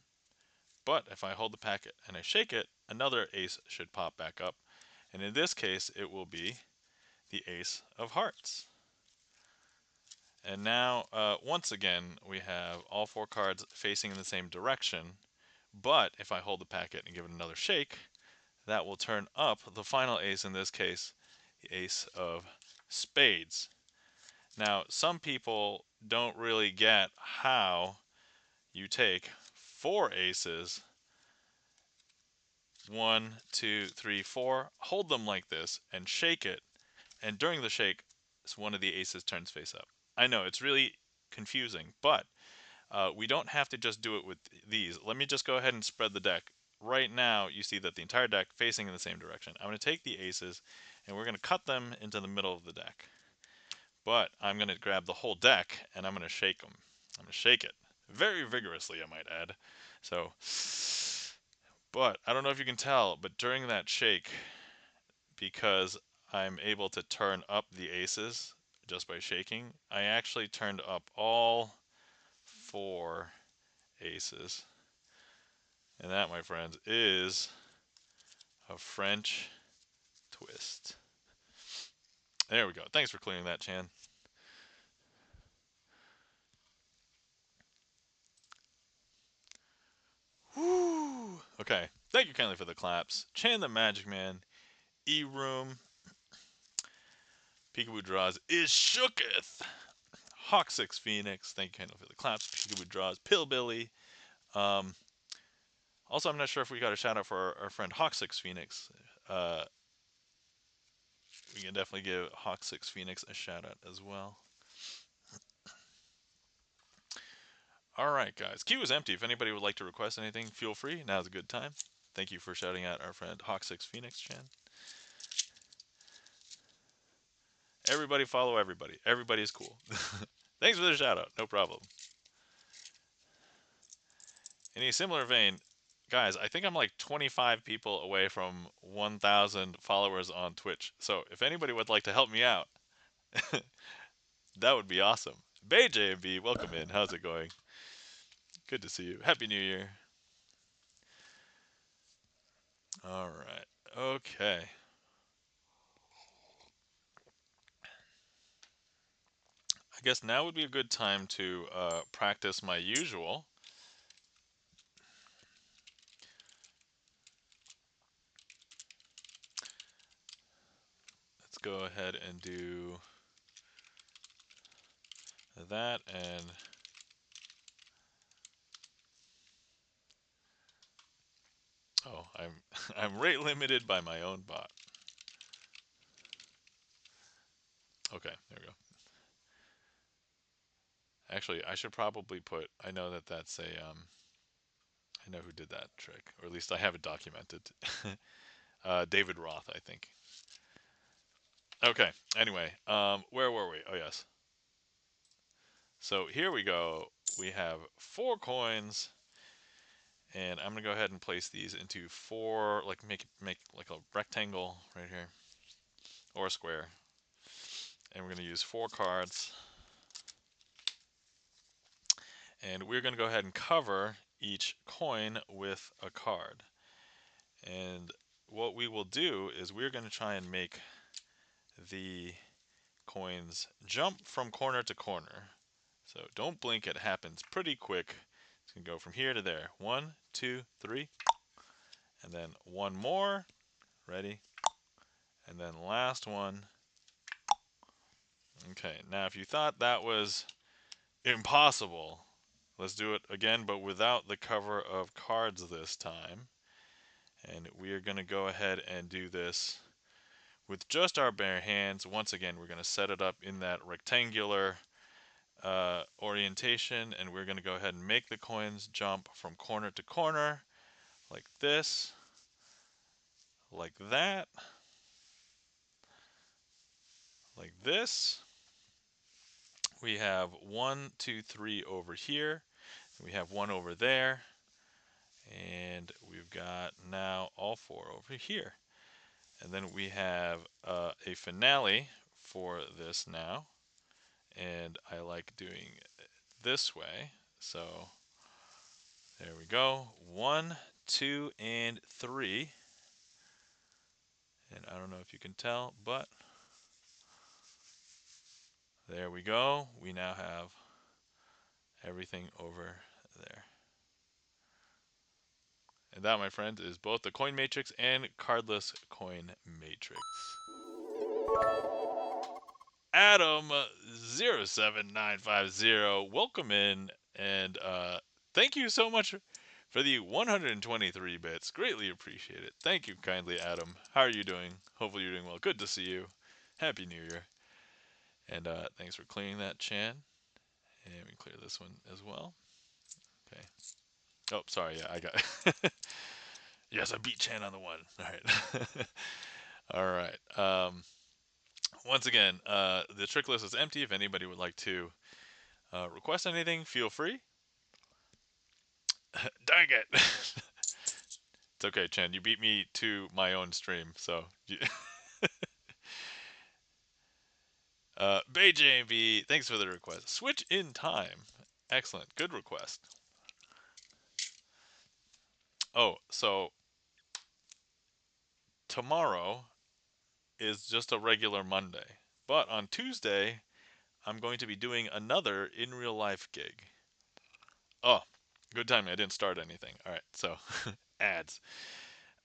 but if I hold the packet and I shake it, another ace should pop back up. And in this case, it will be the ace of hearts. And now, once again, we have all 4 cards facing in the same direction, but if I hold the packet and give it another shake, that will turn up the final ace, in this case, the ace of spades. Now, some people don't really get how you take 4 aces, 1, 2, 3, 4, hold them like this and shake it, and during the shake, one of the aces turns face up. I know, it's really confusing, but we don't have to just do it with these. Let me just go ahead and spread the deck. Right now, you see that the entire deck facing in the same direction. I'm going to take the aces, and we're going to cut them into the middle of the deck. But I'm going to grab the whole deck, and I'm going to shake them. I'm going to shake it. Very vigorously, I might add. So, but I don't know if you can tell, but during that shake, because I'm able to turn up the aces just by shaking, I actually turned up all 4 aces. And that, my friends, is a French twist. There we go. Thanks for clearing that, Chan. Woo! Okay. Thank you kindly for the claps. Chan the Magic Man, E-Room, Peekaboo Draws is shooketh. Hawk6 Phoenix, thank you kindly for the claps. Peekaboo Draws, Pillbilly. Um, Also, I'm not sure if we got a shout out for our friend Hawk6 Phoenix. We can definitely give Hawk6 Phoenix a shout out as well. All right, guys. Queue is empty. If anybody would like to request anything, feel free. Now's a good time. Thank you for shouting out our friend Hawk6 Phoenix Chan. Everybody follow everybody. Everybody is cool. Thanks for the shout out. No problem. In a similar vein, guys, I think I'm like 25 people away from 1,000 followers on Twitch. So if anybody would like to help me out, that would be awesome. Bay JMB, welcome in. How's it going? Good to see you. Happy New Year. All right. Okay. I guess now would be a good time to practice my usual. Let's go ahead and do that, and oh, I'm I'm rate limited by my own bot. Okay, there we go. Actually, I should probably put. I know that that's a. I know who did that trick, or at least I have it documented. David Roth, I think. Okay. Anyway, where were we? Oh yes. So here we go. We have 4 coins, and I'm gonna go ahead and place these into 4. Like make like a rectangle right here, or a square. and we're going to use 4 cards. And we're going to go ahead and cover each coin with a card. And what we will do is we're going to try and make the coins jump from corner to corner. So don't blink, it happens pretty quick. It's going to go from here to there. 1, 2, 3. And then one more. Ready? And then last one. Okay, now if you thought that was impossible, let's do it again, but without the cover of cards this time. And we are going to go ahead and do this with just our bare hands. Once again, we're going to set it up in that rectangular orientation, and we're going to go ahead and make the coins jump from corner to corner like this, like that, like this. We have 1, 2, 3 over here. We have 1 over there. And we've got now all 4 over here. And then we have a finale for this now. And I like doing it this way. So there we go. 1, 2, and 3. And I don't know if you can tell, but there we go. We now have everything over there. And that, my friend, is both the coin matrix and cardless coin matrix. Adam07950, welcome in, and thank you so much for the 123 bits. Greatly appreciate it. Thank you kindly, Adam. How are you doing? Hopefully you're doing well. Good to see you. Happy New Year. And thanks for clearing that, Chan. And we clear this one as well. Okay. Oh, sorry. Yeah, I got it. Yes, I beat Chan on the one. All right. All right. Once again, the trick list is empty. If anybody would like to request anything, feel free. Dang it! It's okay, Chan. You beat me to my own stream, so. Bay JMB, thanks for the request. Switch in time. Excellent. Good request. Oh, so tomorrow is just a regular Monday. But on Tuesday, I'm going to be doing another in real life gig. Oh, good timing. I didn't start anything. All right, so ads.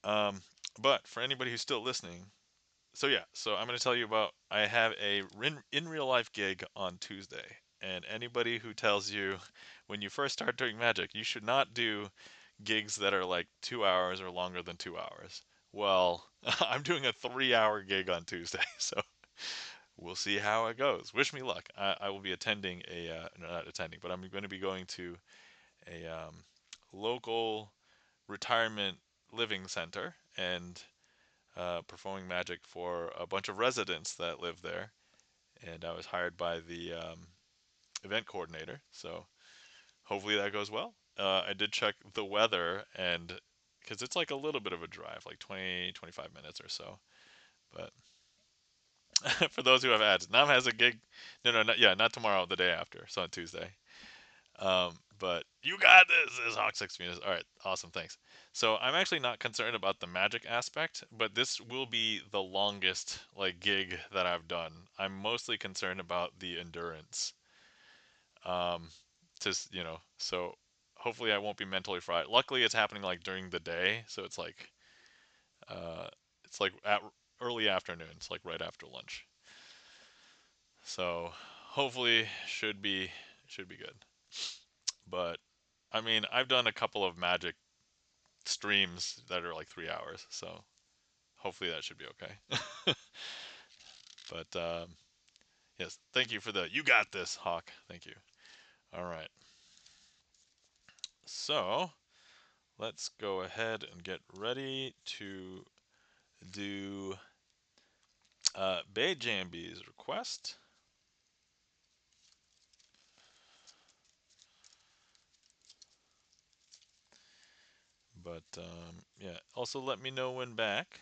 But for anybody who's still listening, so yeah, so I'm going to tell you about, I have a in real life gig on Tuesday. And anybody who tells you when you first start doing magic, you should not do gigs that are like 2 hours or longer than 2 hours. Well, I'm doing a 3-hour gig on Tuesday, so we'll see how it goes. Wish me luck. I will be attending no, not attending, but I'm going to be going to a local retirement living center and performing magic for a bunch of residents that live there. And I was hired by the event coordinator, so hopefully that goes well. I did check the weather, and because it's like a little bit of a drive, like 20, 25 minutes or so. But for those who have ads, Nam has a gig. No, no, not, yeah, not tomorrow, the day after, so on Tuesday. But you got this, is Hawk 6 Venus. All right, awesome, thanks. So I'm actually not concerned about the magic aspect, but this will be the longest like gig that I've done. I'm mostly concerned about the endurance. Just so hopefully I won't be mentally fried. Luckily, it's happening like during the day, so uh, it's like at early afternoon. It's like right after lunch. So hopefully should be good. But I mean, I've done a couple of magic streams that are like 3 hours, so hopefully that should be okay. But yes, thank you for the you got this, Hawk. Thank you. All right. So let's go ahead and get ready to do Bay Jambi's request. But yeah, also let me know when back,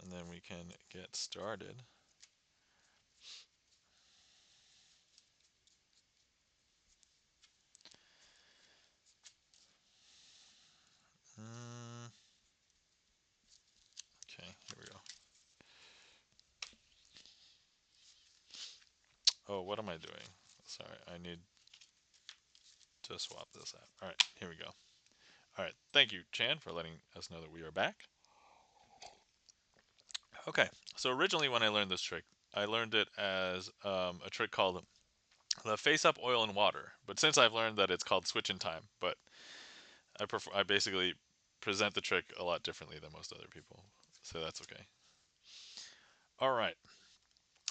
and then we can get started. Oh, what am I doing? Sorry, I need to swap this out. All right, here we go. All right, thank you, Chan, for letting us know that we are back. Okay, so originally when I learned this trick, I learned it as a trick called the face up oil and water. But since I've learned that it's called switch in time, but I basically present the trick a lot differently than most other people, so that's okay. All right,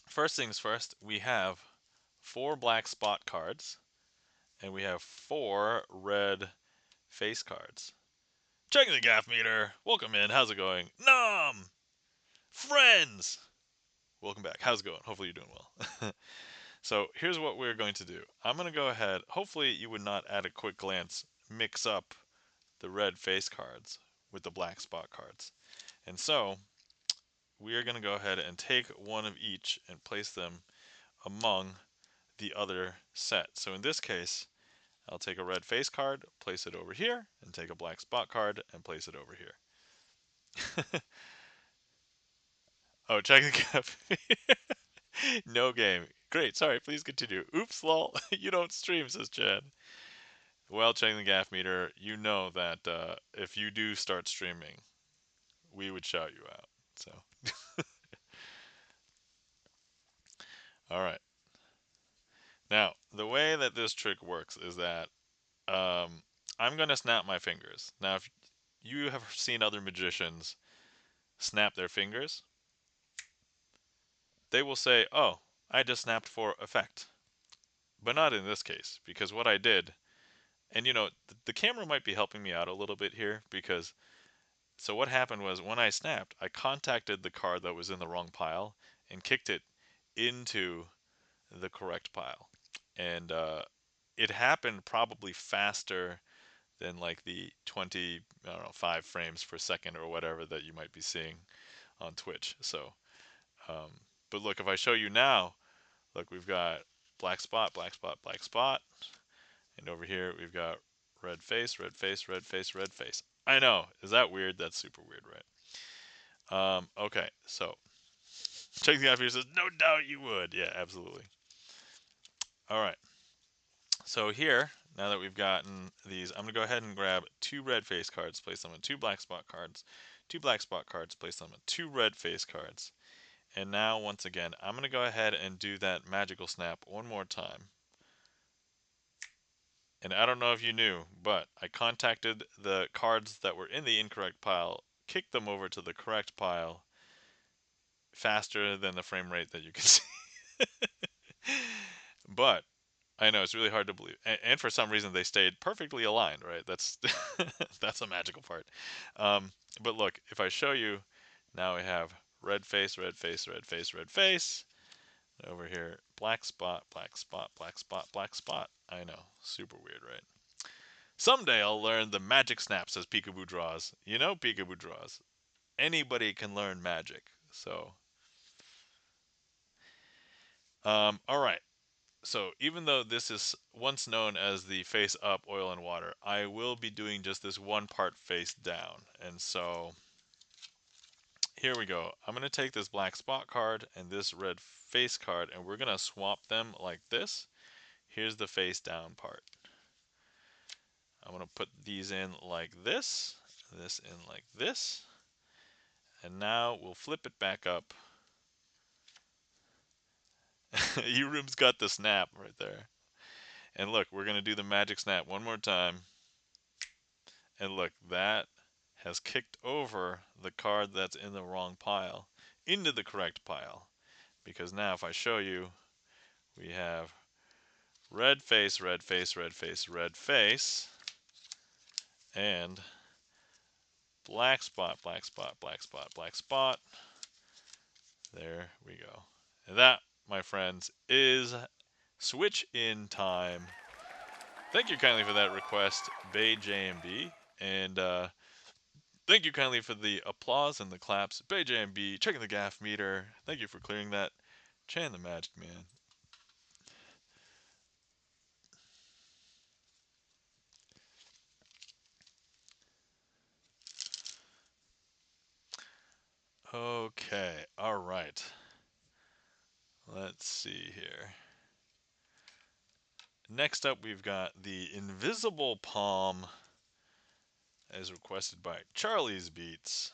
first things first, we have 4 black spot cards, and we have 4 red face cards. Checking the gaff meter. Welcome in. How's it going? Nom! Friends! Welcome back. How's it going? Hopefully you're doing well. So here's what we're going to do. I'm going to go ahead. Hopefully you would not at a quick glance mix up the red face cards with the black spot cards. And so we are going to go ahead and take one of each and place them among the other set. So in this case, I'll take a red face card, place it over here, and take a black spot card and place it over here. Oh, check the cap. No game. Great, sorry, please continue. Oops, lol. You don't stream, says Chad. Well, checking the gaff meter, you know that if you do start streaming, we would shout you out. So, all right. Now, the way that this trick works is that I'm going to snap my fingers. Now, if you have seen other magicians snap their fingers, they will say, oh, I just snapped for effect. But not in this case, because what I did, and the camera might be helping me out a little bit here, because so what happened was when I snapped, I contacted the card that was in the wrong pile and kicked it into the correct pile. And it happened probably faster than like the 20, I don't know, 5 frames per second or whatever that you might be seeing on Twitch. So, um, but look, if I show you now, look, we've got black spot, black spot, black spot. And over here, we've got red face, red face, red face, red face. I know. Is that weird? That's super weird, right? Okay, so check the out says, no doubt you would. Yeah, absolutely. All right. So here, now that we've gotten these, I'm going to go ahead and grab 2 red face cards, place them on 2 black spot cards, 2 black spot cards, place them on 2 red face cards. And now, once again, I'm going to go ahead and do that magical snap one more time. And I don't know if you knew, but I contacted the cards that were in the incorrect pile, kicked them over to the correct pile faster than the frame rate that you can see. But I know it's really hard to believe, and for some reason they stayed perfectly aligned, right? That's that's a magical part. But look, if I show you, now we have red face, red face, red face, red face. Over here, black spot, black spot, black spot, black spot. I know, super weird, right? Someday I'll learn the magic snaps as Peekaboo draws. You know Peekaboo draws. Anybody can learn magic. So, all right. So even though this is once known as the face up oil and water, I will be doing just this one part face down. And so here we go. I'm going to take this black spot card and this red face card, and we're going to swap them like this. Here's the face down part. I'm going to put these in like this in like this, and now we'll flip it back up. U-Room's got the snap right there. And look, we're going to do the magic snap one more time. And look, that has kicked over the card that's in the wrong pile into the correct pile. Because now if I show you, we have red face, red face, red face, red face, and black spot, black spot, black spot, black spot. There we go. And that, my friends, is switch in time. Thank you kindly for that request, Bay JMB. And thank you kindly for the applause and the claps. Bay JMB, checking the gaff meter. Thank you for clearing that. Chan the Magic Man. Okay, all right. Let's see here. next up, we've got the Invisible Palm, as requested by Charlie's Beats.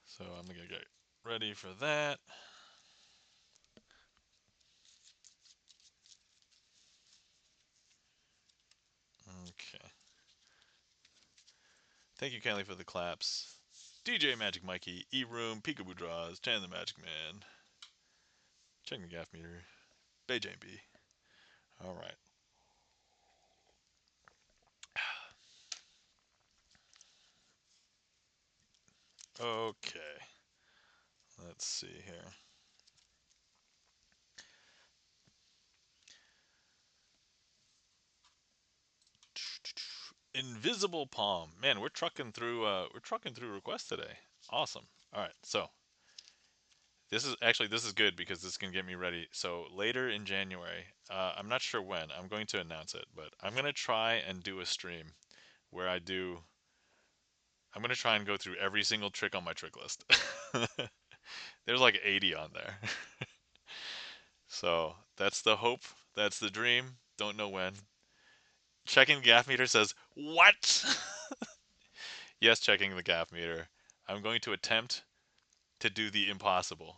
So I'm going to get ready for that. Okay. Thank you, Kelly, for the claps. DJ Magic Mikey, E-Room, Peekaboo Draws, Chan the Magic Man. Checking the gaff meter. Beijing B. Alright. Okay. Let's see here. Invisible Palm. Man, we're trucking through requests today. Awesome. All right. So, this is good because this can get me ready. So, later in January, I'm not sure when. I'm going to announce it, but I'm going to try and do a stream where I'm going to try and go through every single trick on my trick list. There's like 80 on there. So, that's the hope, that's the dream. Don't know when. Checking gaff meter says, "What?" Yes, checking the gaff meter. I'm going to attempt to do the impossible.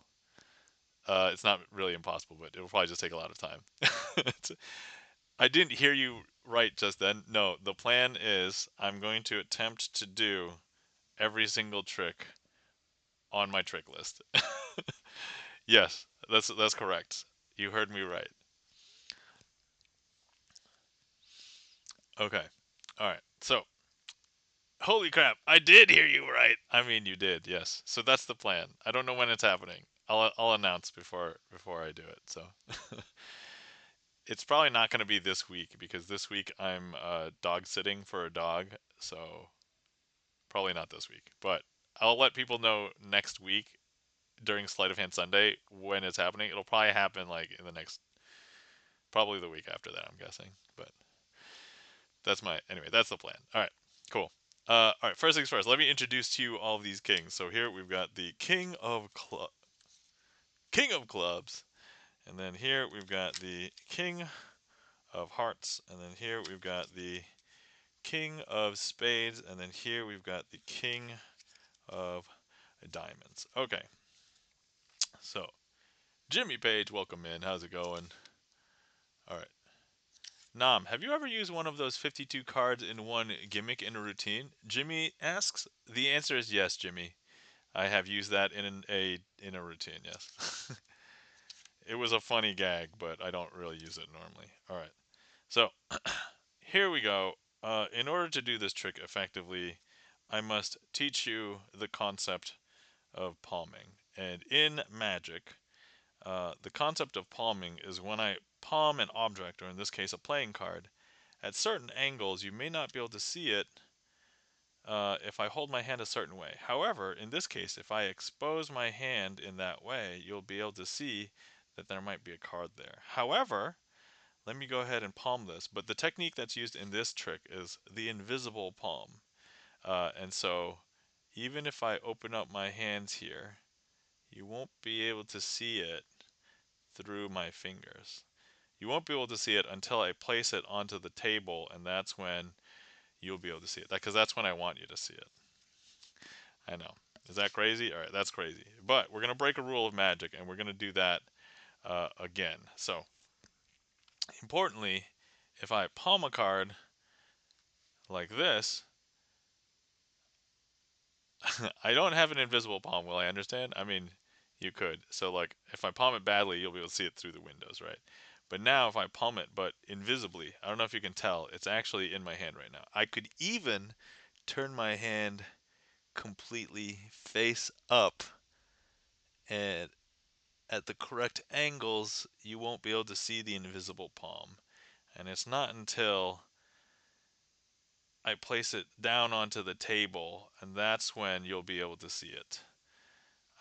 It's not really impossible, but it'll probably just take a lot of time. I didn't hear you right just then. No, the plan is I'm going to attempt to do every single trick on my trick list. Yes, that's correct. You heard me right. Okay. All right. So, holy crap, I did hear you right. I mean, you did. Yes. So that's the plan. I don't know when it's happening. I'll announce before I do it. So it's probably not going to be this week because this week I'm dog sitting for a dog, so probably not this week. But I'll let people know next week during Sleight of Hand Sunday when it's happening. It'll probably happen like in the next, probably the week after that, I'm guessing. But that's the plan. All right, cool. All right, first things first. Let me introduce to you all of these kings. So here we've got the King of Clubs, and then here we've got the King of Hearts, and then here we've got the King of Spades, and then here we've got the King of Diamonds. Okay, so Jimmy Page, welcome in. How's it going? All right. Nam, have you ever used one of those 52 cards in one gimmick in a routine? Jimmy asks. The answer is yes, Jimmy. I have used that in a routine, yes. It was a funny gag, but I don't really use it normally. All right. So, here we go. In order to do this trick effectively, I must teach you the concept of palming. And in Magic, the concept of palming is when I palm an object, or in this case a playing card, at certain angles you may not be able to see it if I hold my hand a certain way. However, in this case, if I expose my hand in that way, you'll be able to see that there might be a card there. However, let me go ahead and palm this. But the technique that's used in this trick is the invisible palm. And so even if I open up my hands here, you won't be able to see it through my fingers. You won't be able to see it until I place it onto the table, and that's when you'll be able to see it. Because that's when I want you to see it. I know. Is that crazy? All right, that's crazy. But we're going to break a rule of magic, and we're going to do that again. So, importantly, if I palm a card like this, I don't have an invisible palm, will I understand? I mean, you could. So, like, if I palm it badly, you'll be able to see it through the windows, right? But now, if I palm it, but invisibly, I don't know if you can tell, it's actually in my hand right now. I could even turn my hand completely face up, and at the correct angles, you won't be able to see the invisible palm. And it's not until I place it down onto the table, and that's when you'll be able to see it.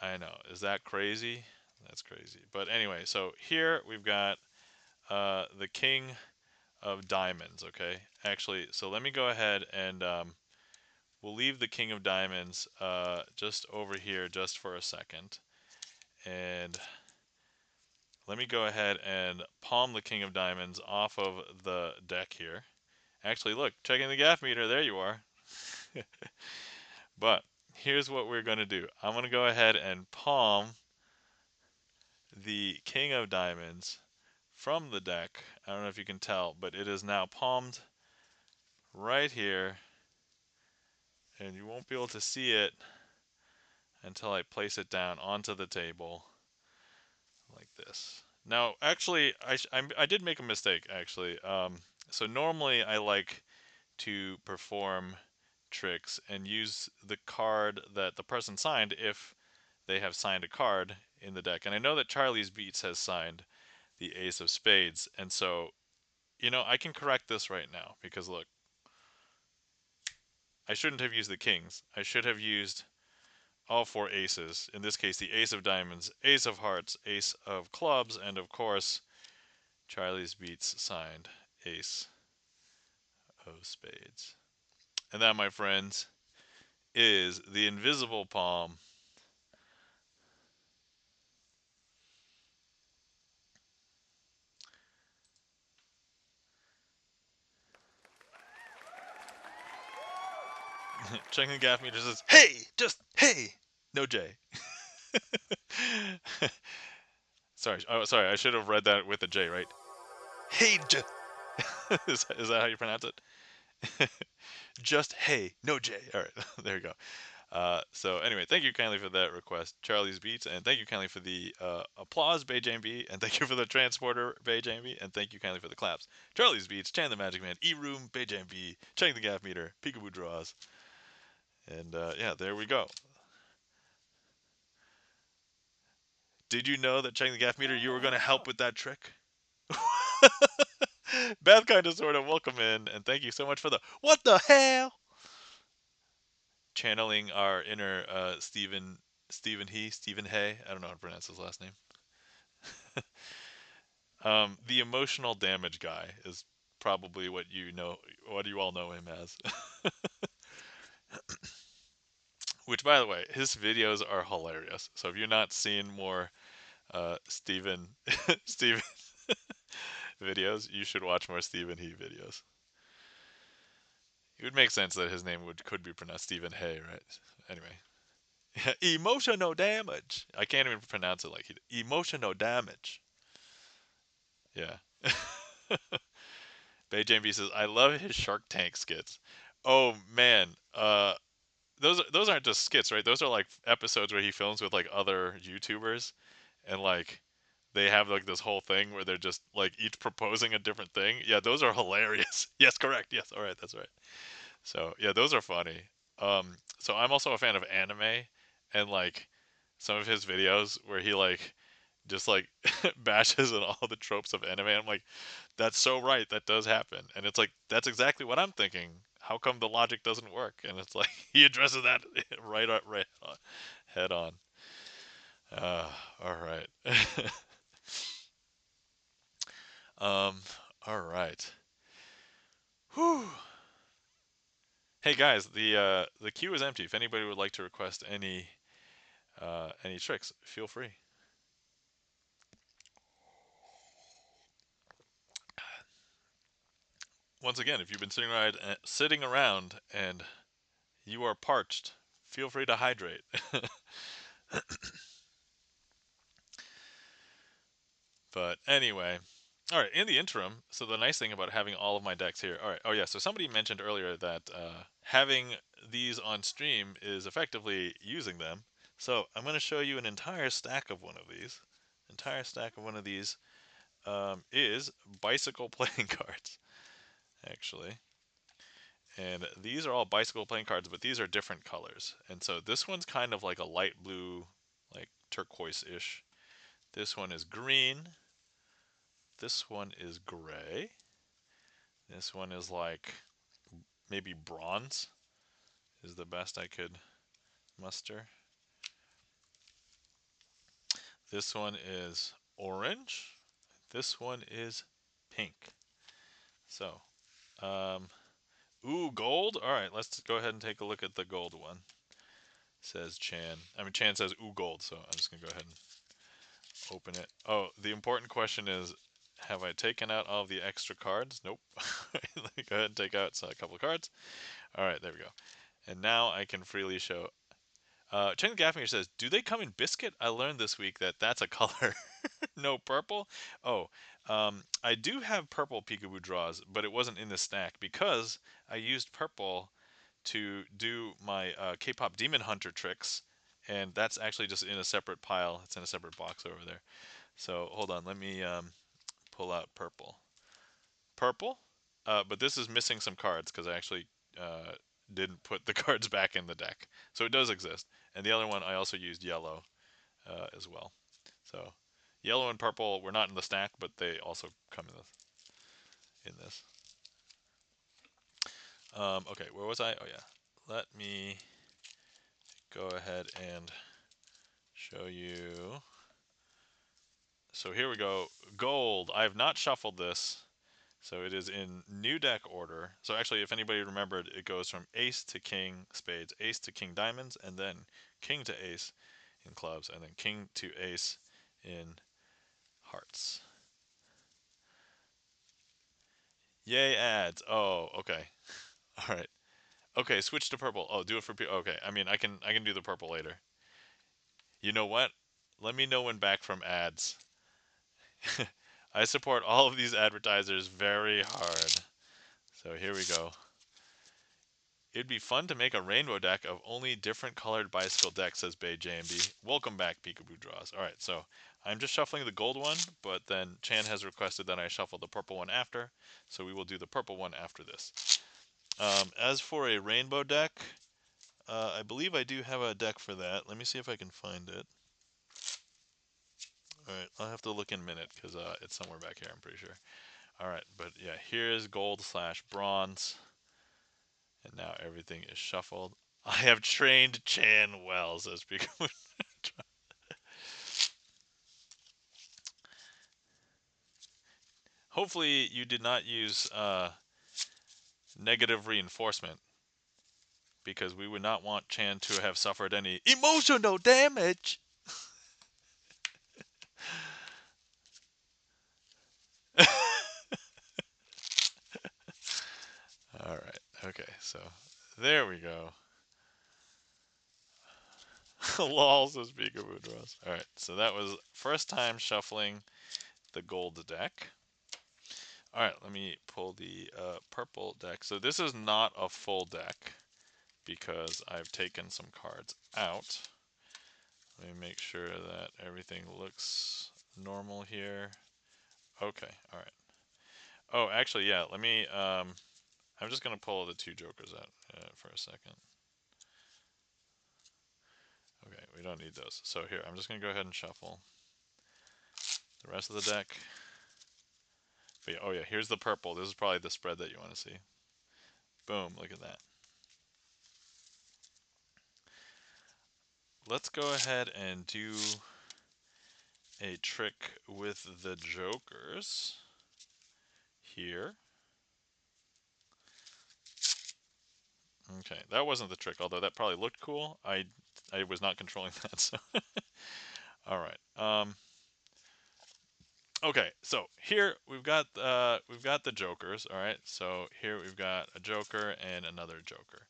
I know. Is that crazy? That's crazy. But anyway, so here we've got the King of Diamonds, okay? Actually, so let me go ahead and we'll leave the King of Diamonds just over here just for a second. And let me go ahead and palm the King of Diamonds off of the deck here. Actually, look, checking the gaff meter, there you are. But here's what we're going to do. I'm going to go ahead and palm the King of Diamonds from the deck. I don't know if you can tell, but it is now palmed right here, and you won't be able to see it until I place it down onto the table like this. Now, actually, I did make a mistake, actually. So normally I like to perform tricks and use the card that the person signed if they have signed a card in the deck. And I know that Charlie's Beats has signed the Ace of Spades, and so, I can correct this right now, because look, I shouldn't have used the kings. I should have used all four aces. In this case, the Ace of Diamonds, Ace of Hearts, Ace of Clubs, and of course, Charlie's Beats signed Ace of Spades. And that, my friends, is the invisible palm. Checking the gaff meter says, "Hey, just hey, no J." Sorry, sorry, I should have read that with a J, right? Hey, J. Is that how you pronounce it? Just hey, no J. All right, there you go. So anyway, thank you kindly for that request, Charlie's Beats, and thank you kindly for the applause, Bay B, and thank you for the transporter, Bay B, and thank you kindly for the claps, Charlie's Beats, Chan the Magic Man, E-Room, Bay B, checking the gaff meter, Peekaboo Draws, and yeah, there we go. Did you know that checking the gaff meter, you were going to help with that trick? Beth kind of sort of welcome in, and thank you so much for the what the hell, channeling our inner Stephen Hay. I don't know how to pronounce his last name. The emotional damage guy is probably what you all know him as. Which, by the way, his videos are hilarious. So if you're not seeing more Stephen Stephen videos, you should watch more Stephen He videos. It would make sense that his name could be pronounced Stephen Hay, right? Anyway, emotional damage. I can't even pronounce it like he did. Emotional damage. Yeah. Bay JB says, "I love his Shark Tank skits." Oh man, those aren't just skits, right? Those are like episodes where he films with like other YouTubers, and like they have like this whole thing where they're just like each proposing a different thing. Yeah, those are hilarious. Yes, correct. Yes, all right, that's right. So yeah, those are funny. So I'm also a fan of anime, and like some of his videos where he like just like bashes on all the tropes of anime. I'm like, that's so right. That does happen, and it's like that's exactly what I'm thinking. How come the logic doesn't work? And it's like he addresses that right on, head on. All right. um, all right. Whew. Hey guys, the queue is empty. If anybody would like to request any tricks, feel free. Once again, if you've been sitting around and you are parched, feel free to hydrate. But anyway, all right. In the interim, so the nice thing about having all of my decks here. All right. Oh yeah. So somebody mentioned earlier that having these on stream is effectively using them. So I'm going to show you an entire stack of one of these. Entire stack of one of these is bicycle playing cards, actually. And these are all bicycle playing cards, but these are different colors. And so this one's kind of like a light blue, like turquoise-ish. This one is green. This one is gray. This one is like maybe bronze is the best I could muster. This one is orange. This one is pink. So, ooh, gold. All right, let's go ahead and take a look at the gold one. Says Chan. I mean, Chan says ooh, gold. So I'm just gonna go ahead and open it. Oh, the important question is, have I taken out all the extra cards? Nope. Let me go ahead and take out a couple of cards. All right, there we go. And now I can freely show. Chen Gaffinger says, do they come in biscuit? I learned this week that that's a color. No purple? Oh, I do have purple peekaboo draws, but it wasn't in the stack because I used purple to do my K-pop Demon Hunter tricks, and that's actually just in a separate pile. It's in a separate box over there. So hold on, let me pull out purple. Purple, but this is missing some cards because I actually uh, didn't put the cards back in the deck. So it does exist. And the other one I also used yellow as well. So yellow and purple were not in the stack, but they also come in this. Okay, where was I? Oh yeah. Let me go ahead and show you. So here we go. Gold. I have not shuffled this. So it is in new deck order. So actually, if anybody remembered, it goes from ace to king spades, ace to king diamonds, and then king to ace in clubs, and then king to ace in hearts. Yay, ads. Oh, okay. All right. Okay, switch to purple. Oh, do it for okay. I mean, I can do the purple later. You know what? Let me know when back from ads. I support all of these advertisers very hard. So here we go. It'd be fun to make a rainbow deck of only different colored bicycle decks, says Bay JMB. Welcome back, Peekaboo Draws. All right, so I'm just shuffling the gold one, but then Chan has requested that I shuffle the purple one after, so we will do the purple one after this. As for a rainbow deck, I believe I do have a deck for that. Let me see if I can find it. All right, I'll have to look in a minute because it's somewhere back here, I'm pretty sure. All right, but yeah, here's gold slash bronze. And now everything is shuffled. I have trained Chan well, says Peekaboo. Hopefully you did not use negative reinforcement, because we would not want Chan to have suffered any emotional damage. All right. Okay. So there we go. Lol, says Peekaboo Draws. All right. So that was first time shuffling the gold deck. All right. Let me pull the purple deck. So this is not a full deck because I've taken some cards out. Let me make sure that everything looks normal here. Okay. All right. Oh, actually, yeah. Let me. I'm just gonna pull the two jokers out for a second. Okay, we don't need those. So here, I'm just gonna go ahead and shuffle the rest of the deck. But yeah, oh yeah, here's the purple. This is probably the spread that you want to see. Boom! Look at that. Let's go ahead and do a trick with the jokers here. Okay, that wasn't the trick, although that probably looked cool. I was not controlling that, so. All right. Okay, so here we've got the jokers. All right, so here we've got a joker and another joker.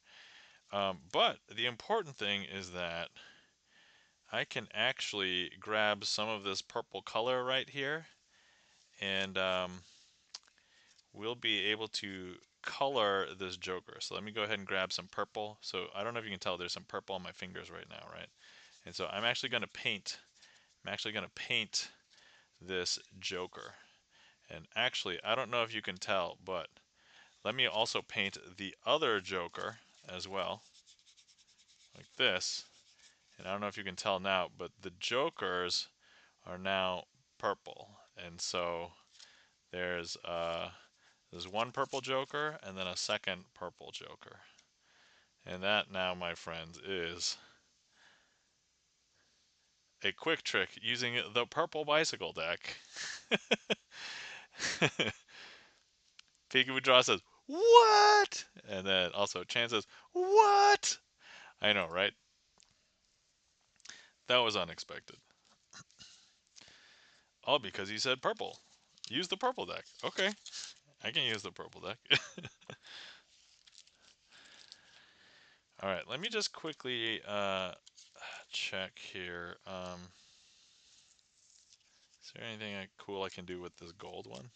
But the important thing is that I can actually grab some of this purple color right here, and we'll be able to color this joker. So let me go ahead and grab some purple. So I don't know if you can tell, there's some purple on my fingers right now, right? And so I'm actually going to paint. This joker. And actually, I don't know if you can tell, but let me also paint the other joker as well, like this. And I don't know if you can tell now, but the jokers are now purple. And so there's one purple joker and then a second purple joker. And that now, my friends, is a quick trick using the purple bicycle deck. Peekaboo Draw says, "What?" And then also Chan says, "What?" I know, right? That was unexpected. All because he said purple. Use the purple deck. Okay, I can use the purple deck. All right, let me just quickly check here. Is there anything cool I can do with this gold one?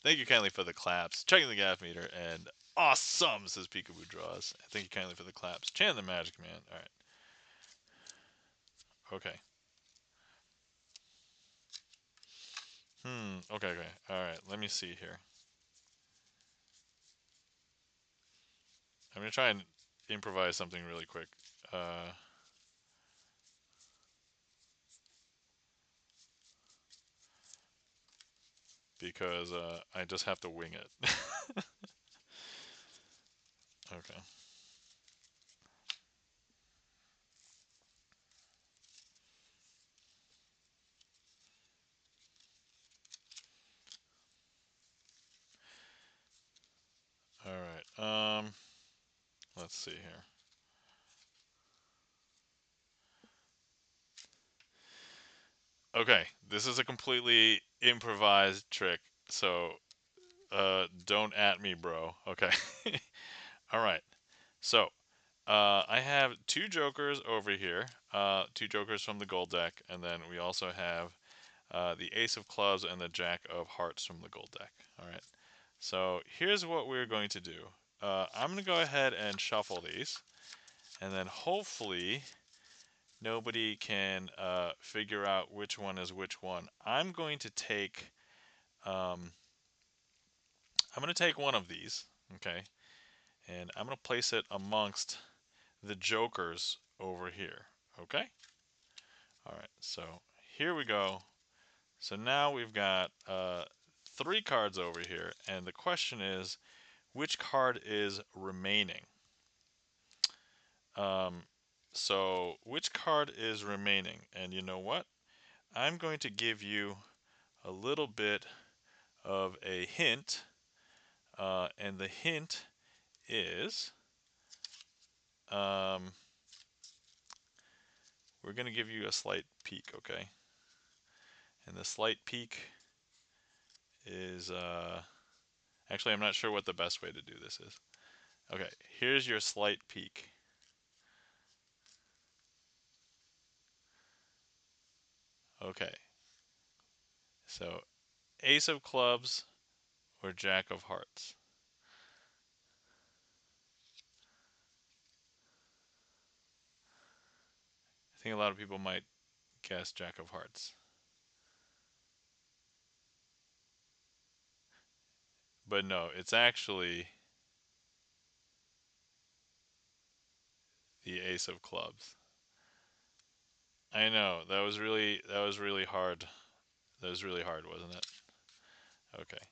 Thank you kindly for the claps. Checking the gaff meter and awesome, says Peekaboo Draws. Thank you kindly for the claps. Chan the Magic Man. All right. Okay. Okay, okay. All right, let me see here. I'm going to try and improvise something really quick. Because I just have to wing it. Okay. All right. Let's see here. Okay, this is a completely improvised trick, so don't at me, bro. Okay. All right. So, I have two jokers over here, two jokers from the gold deck, and then we also have the ace of clubs and the jack of hearts from the gold deck. All right. So here's what we're going to do. I'm going to go ahead and shuffle these, and then hopefully nobody can figure out which one is which one. I'm going to take one of these, okay, and I'm going to place it amongst the jokers over here, okay? All right, so here we go. So now we've got three cards over here, and the question is, which card is remaining? Um, so which card is remaining? And you know what? I'm going to give you a little bit of a hint, and the hint is um, we're going to give you a slight peek, okay? And the slight peek is actually, I'm not sure what the best way to do this is. Okay, here's your slight peek. Okay, so ace of clubs or jack of hearts. I think a lot of people might guess jack of hearts. But no, it's actually the ace of clubs. I know, that was really hard. That was really hard, wasn't it? Okay.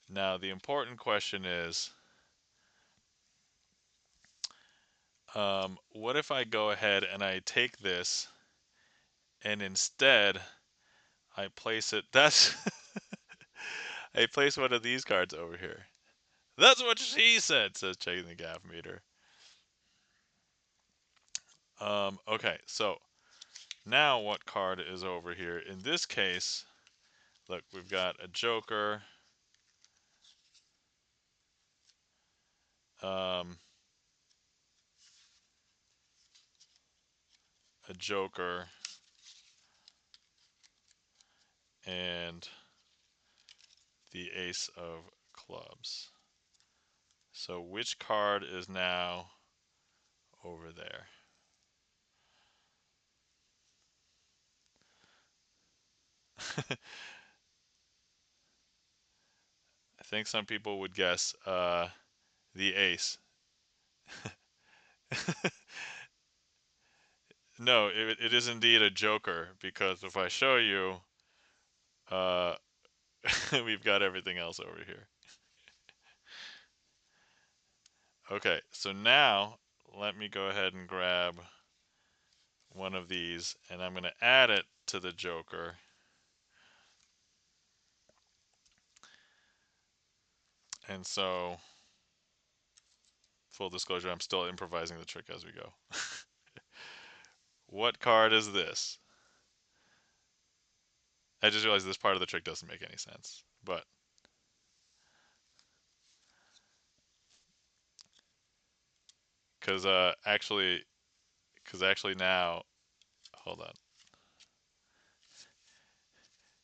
Now the important question is, what if I go ahead and I take this and instead I place it that's I place one of these cards over here. That's what she said, says checking the gaff meter. Okay, so now what card is over here? In this case, look, we've got a joker, um, a joker, and the ace of clubs. So which card is now over there? I think some people would guess the ace. No, it is indeed a joker because if I show you, uh, we've got everything else over here. Okay, so now let me go ahead and grab one of these and I'm going to add it to the joker. And so, full disclosure, I'm still improvising the trick as we go. What card is this? I just realized this part of the trick doesn't make any sense, but because actually now, hold on,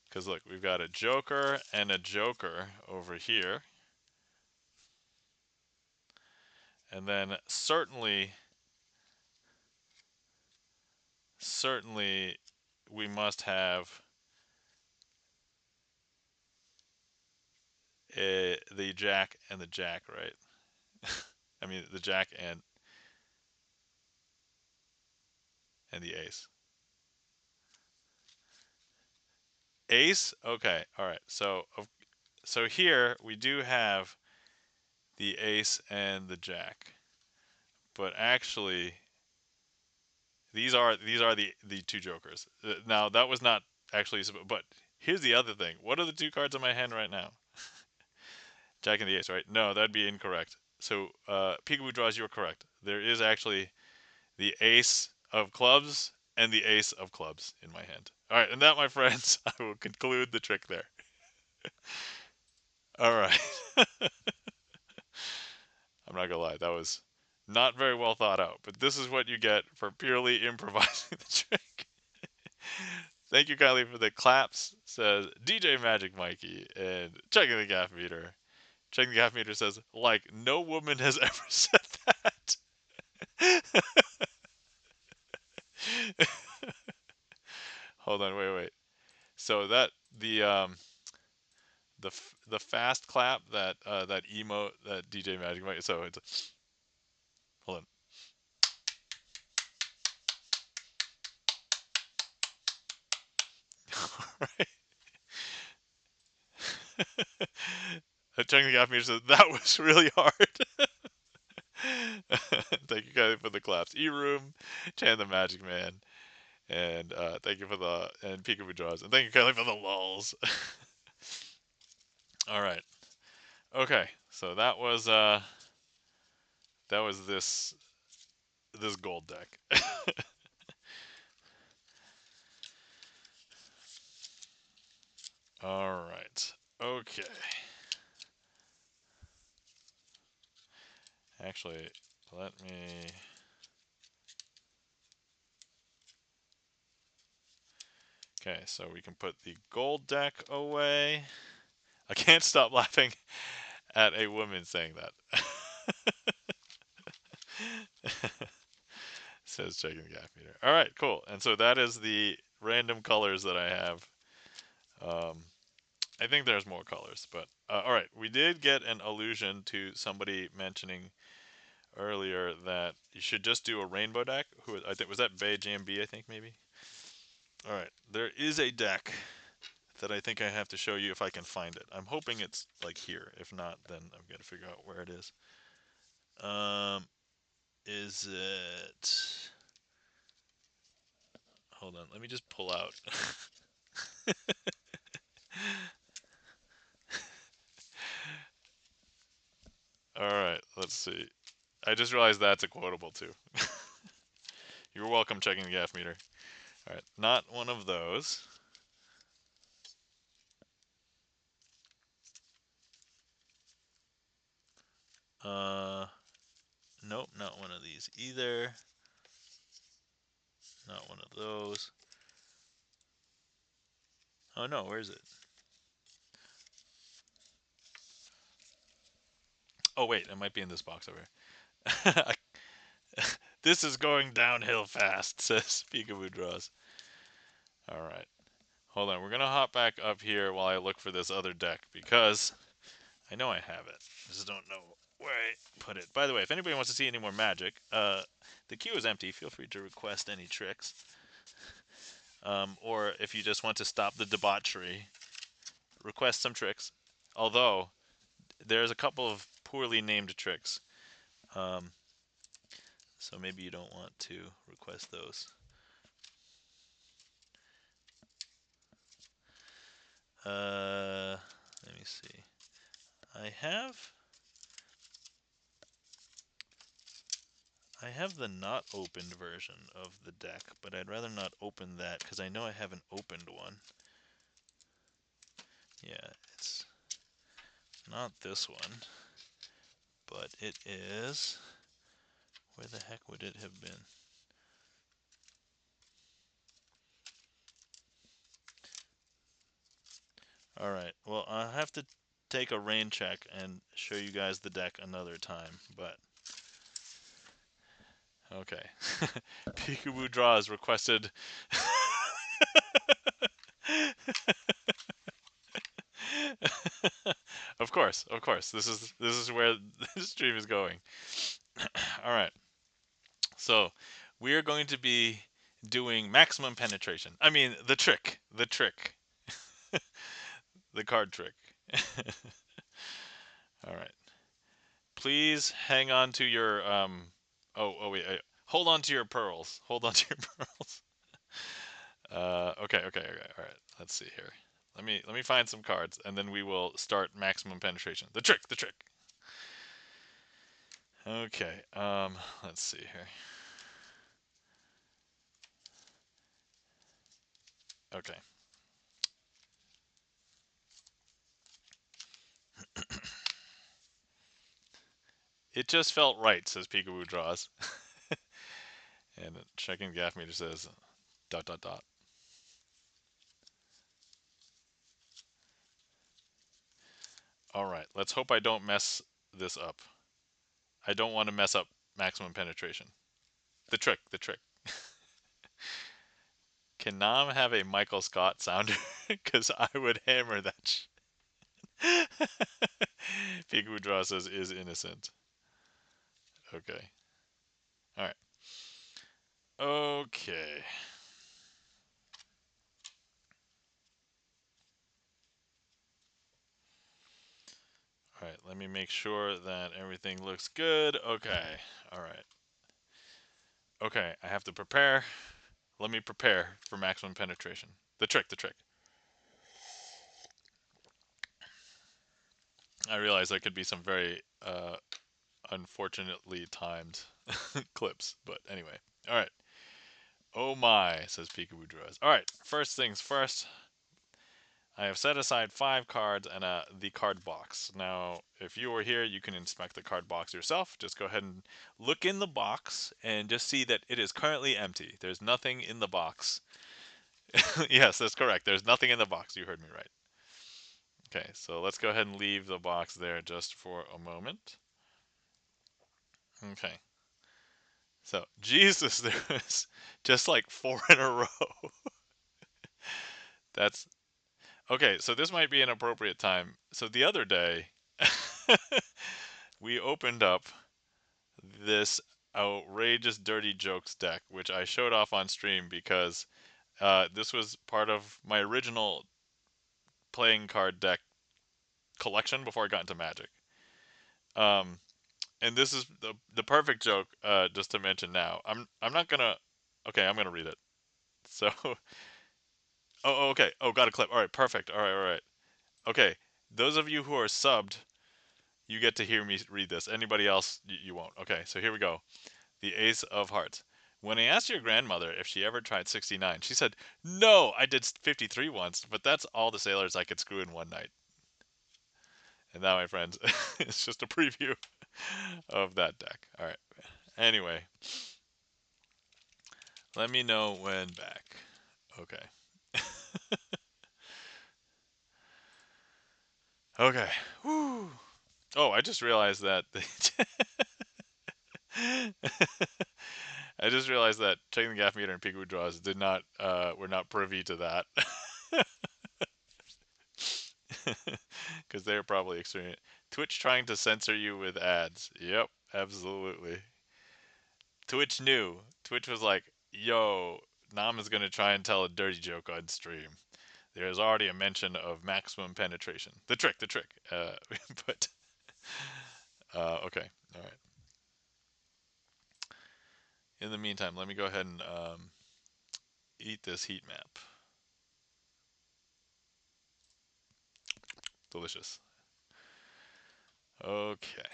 because look, we've got a joker and a joker over here, and then certainly we must have the jack and the jack, right? I mean the jack and the ace. Ace? Okay, all right. So here we do have the ace and the jack, but actually these are the two jokers. Now that was not actually, but here's the other thing. What are the two cards in my hand right now? Jack and the ace, right? No, that'd be incorrect. So Peekaboo Draws, you're correct. There is actually the ace of clubs and the ace of clubs in my hand. All right, and that, my friends, I will conclude the trick there. All right. I'm not gonna lie, that was not very well thought out, but this is what you get for purely improvising the trick. Thank you kindly for the claps, says DJ Magic Mikey, and checking the gaff meter. Checking the gaff meter says, like, no woman has ever said that. Hold on, wait. So that the fast clap that emote that DJ Magic Mikey. So it's hold on. Right. Checking the gaff meter says that was really hard. Thank you guys for the claps. E-Room, Chan the Magic Man, and thank you for the and Peekaboo Draws, and thank you Kelly for the lulls. All right, okay, so that was this gold deck. All right, okay. Actually, let me. Okay, so we can put the gold deck away. I can't stop laughing at a woman saying that. Says checking the gap meter. All right, cool. And so that is the random colors that I have. Um, I think there's more colors, but all right. We did get an allusion to somebody mentioning earlier that you should just do a rainbow deck. Who I think was that Bay JMB, I think maybe. All right, there is a deck that I think I have to show you if I can find it. I'm hoping it's like here. If not, then I've got to figure out where it is. Is it? Hold on, let me just pull out. All right, let's see. I just realized that's a quotable too. You're welcome checking the gaff meter. All right, not one of those. Nope, not one of these either. Not one of those. Oh no, where is it? Oh wait, it might be in this box over here. This is going downhill fast, says Peekaboo Draws. All right. Hold on, we're going to hop back up here while I look for this other deck because I know I have it. I just don't know where I put it. By the way, if anybody wants to see any more magic, the queue is empty. Feel free to request any tricks. Or if you just want to stop the debauchery, request some tricks. Although, there's a couple of poorly named tricks. So maybe you don't want to request those. Let me see. I have I have the not opened version of the deck, but I'd rather not open that because I know I haven't opened one. Yeah, it's not this one, but it is. Where the heck would it have been? Alright, well, I'll have to take a rain check and show you guys the deck another time, but... Okay. Peekaboo Draws requested... Of course, of course. This is where this stream is going. Alright. So, we are going to be doing maximum penetration. I mean, the trick. The trick. The card trick. Alright. Please hang on to your oh wait, hold on to your pearls. Hold on to your pearls. Okay, all right. Let's see here. Let me find some cards, and then we will start maximum penetration. The trick, the trick. Okay, let's see here. Okay. It just felt right, says Peekaboo Draws. And checking gaff meter says dot dot dot. All right, let's hope I don't mess this up. I don't want to mess up maximum penetration. The trick, the trick. Can Nam have a Michael Scott sounder? Because I would hammer that shit. Peekaboo Draw says is innocent. Okay. Alright. Okay. Alright, let me make sure that everything looks good. Okay. Alright. Okay, I have to prepare. Let me prepare for maximum penetration. The trick, the trick. I realize there could be some very unfortunately timed clips, but anyway. Alright. Oh my, says Peekaboo Draws. Alright, first things first. I have set aside 5 cards and the card box. Now, if you were here, you can inspect the card box yourself. Just go ahead and look in the box and just see that it is currently empty. There's nothing in the box. Yes, that's correct. There's nothing in the box. You heard me right. Okay, so let's go ahead and leave the box there just for a moment. Okay. So, Jesus, there was just like 4 in a row. That's okay. So this might be an appropriate time. So the other day, we opened up this outrageous dirty jokes deck, which I showed off on stream because this was part of my original playing card deck collection before I got into Magic. Um, and this is the perfect joke. Just to mention now, I'm not gonna. Okay, I'm gonna read it. So, okay. Oh, got a clip. All right, perfect. All right. Okay, those of you who are subbed, you get to hear me read this. Anybody else, you won't. Okay, so here we go. The Ace of Hearts. When I asked your grandmother if she ever tried 69, she said, "No, I did 53 once, but that's all the sailors I could screw in one night." And that, my friends, is just a preview of that deck. All right. Anyway, let me know when back. Okay. Okay. Woo. Oh, I just realized that. I just realized that checking the gaff meter and peekaboo draws did not. We're not privy to that. Because they're probably experiencing Twitch trying to censor you with ads. Yep, absolutely. Twitch knew. Twitch was like, "Yo, Nam is gonna try and tell a dirty joke on stream." There's already a mention of maximum penetration. The trick, the trick. But okay, all right. In the meantime, let me go ahead and eat this heat map. Delicious. Okay.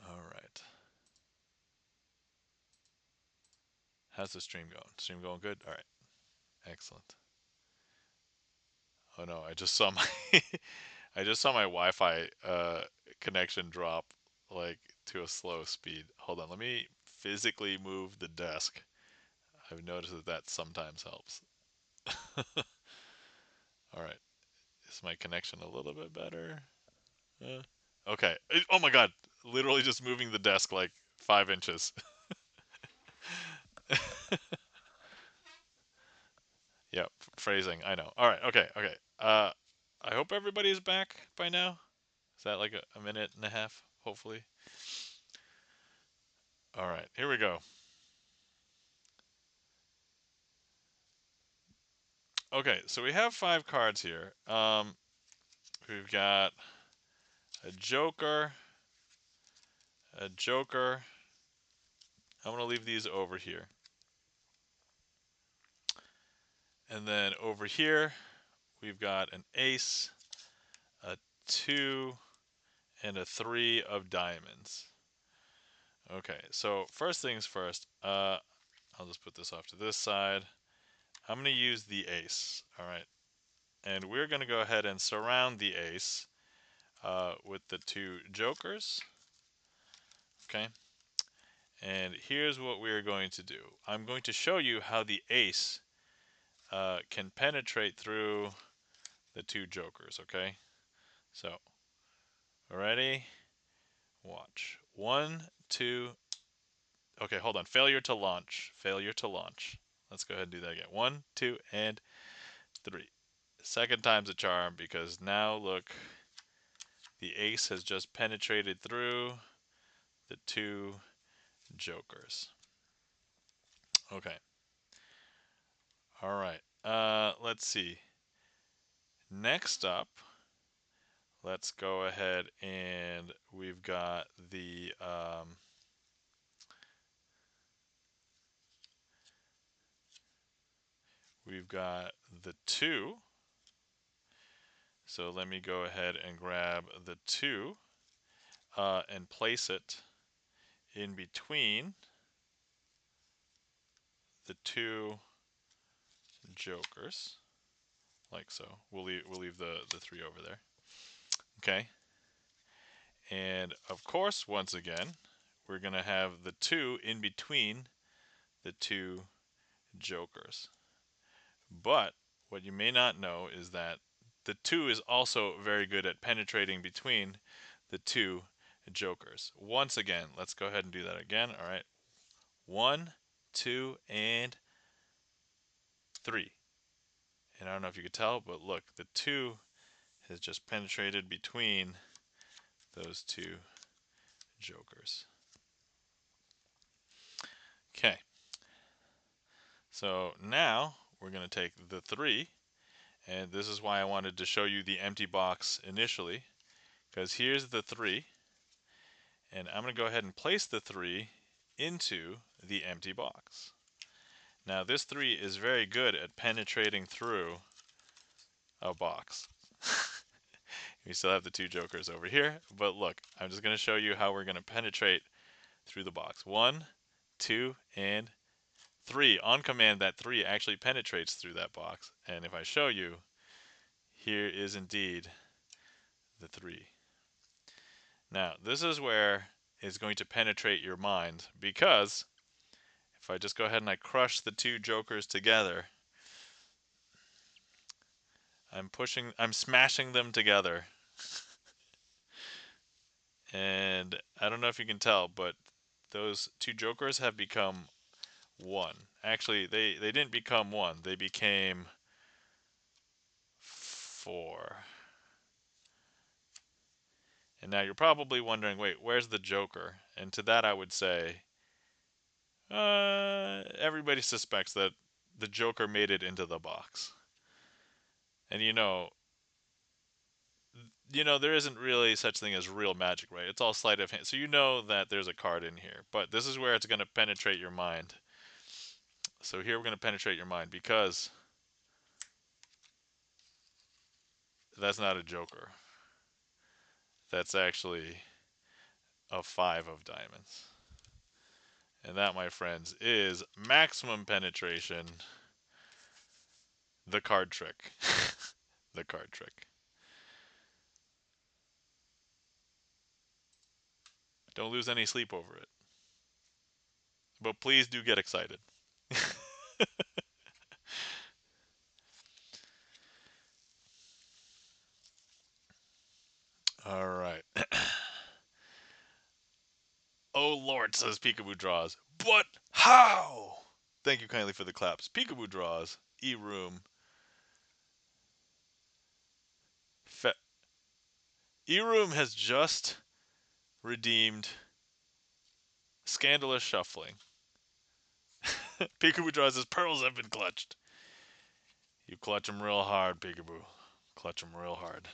All right. How's the stream going? Stream going good? All right. Excellent. Oh no, I just saw my I just saw my Wi-Fi connection drop like to a slow speed. Hold on, let me physically move the desk. I've noticed that that sometimes helps. All right. Is my connection a little bit better? Uh, okay. Oh my God. Literally just moving the desk like 5 inches. Yeah, phrasing. I know. All right. Okay. Okay. I hope everybody's back by now. Is that like a minute and a half? Hopefully. All right. Here we go. Okay. So we have 5 cards here. We've got a Joker, a Joker. I'm gonna leave these over here, and then over here we've got an Ace, a 2, and a 3 of diamonds. Okay, so first things first, I'll just put this off to this side. I'm going to use the ace, all right? And we're going to go ahead and surround the ace with the 2 jokers, okay? And here's what we're going to do. I'm going to show you how the ace can penetrate through the 2 jokers, okay? So, ready? Watch. 1, 2, okay, hold on. Failure to launch. Failure to launch. Let's go ahead and do that again. 1, 2, and 3. Second time's a charm because now look, the ace has just penetrated through the 2 jokers. Okay. All right. Let's see. Next up, let's go ahead and we've got the we've got the 2. So let me go ahead and grab the 2 and place it in between the 2 jokers, like so. We'll leave the 3 over there. Okay. And of course, once again, we're going to have the 2 in between the 2 jokers. But what you may not know is that the 2 is also very good at penetrating between the 2 jokers. Once again, let's go ahead and do that again. All right. 1, 2, and 3. And I don't know if you could tell, but look, the 2 has just penetrated between those 2 jokers. Okay. So now we're going to take the 3, and this is why I wanted to show you the empty box initially, because here's the 3, and I'm going to go ahead and place the 3 into the empty box. Now this 3 is very good at penetrating through a box. We still have the 2 jokers over here, but look, I'm just going to show you how we're going to penetrate through the box. 1, 2, and 3. On command, that 3 actually penetrates through that box. And if I show you, here is indeed the 3. Now, this is where it's going to penetrate your mind, because if I just go ahead and I crush the 2 jokers together, I'm smashing them together. And I don't know if you can tell, but those 2 jokers have become 1. Actually, they didn't become 1. They became 4. And now you're probably wondering, wait, where's the Joker? And to that I would say, everybody suspects that the Joker made it into the box. And there isn't really such thing as real magic, right? It's all sleight of hand. So you know that there's a card in here. But this is where it's going to penetrate your mind. So here we're going to penetrate your mind because that's not a Joker. That's actually a 5 of diamonds. And that, my friends, is maximum penetration, the card trick. The card trick. Don't lose any sleep over it. But please do get excited. All right. Oh Lord, says Peekaboo Draws. But how? Thank you kindly for the claps. Peekaboo Draws. E-Room. E-Room has just redeemed Scandalous Shuffling. Peekaboo Draws says pearls have been clutched. You clutch them real hard, Peekaboo. Clutch them real hard.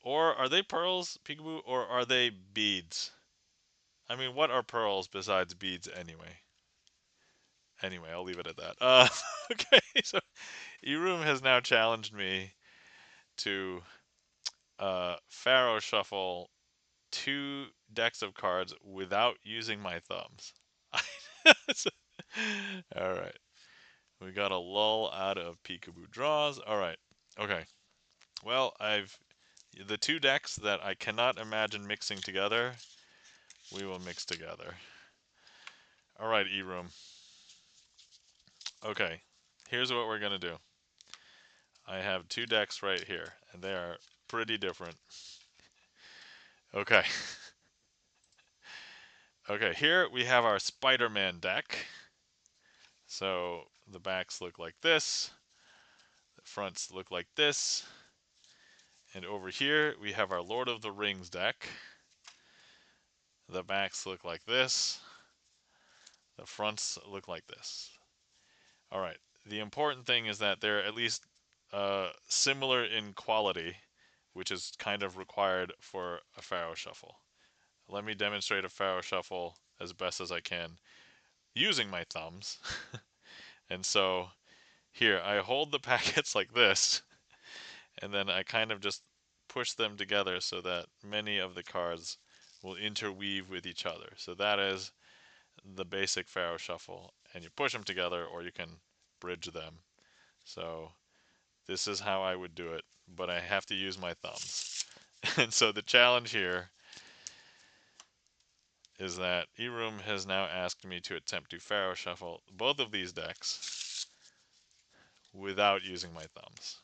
Or are they pearls, Peekaboo, or are they beads? I mean, what are pearls besides beads anyway? Anyway, I'll leave it at that. Okay, so E-Room has now challenged me to Pharaoh Shuffle 2 decks of cards without using my thumbs. Alright. We got a lull out of Peekaboo Draws. Alright. Okay. Well, the 2 decks that I cannot imagine mixing together, we will mix together. Alright, E-Room. Okay. Here's what we're going to do. I have 2 decks right here, and they are pretty different. Okay. Okay, here we have our Spider-Man deck. So the backs look like this. The fronts look like this. And over here we have our Lord of the Rings deck. The backs look like this. The fronts look like this. Alright, the important thing is that they're at least similar in quality, which is kind of required for a Pharaoh Shuffle. Let me demonstrate a Pharaoh Shuffle as best as I can using my thumbs. And so here, I hold the packets like this, and then I kind of just push them together so that many of the cards will interweave with each other. So that is the basic Pharaoh Shuffle, and you push them together or you can bridge them. So this is how I would do it, but I have to use my thumbs. And so the challenge here is that E-Room has now asked me to attempt to Pharaoh Shuffle both of these decks without using my thumbs.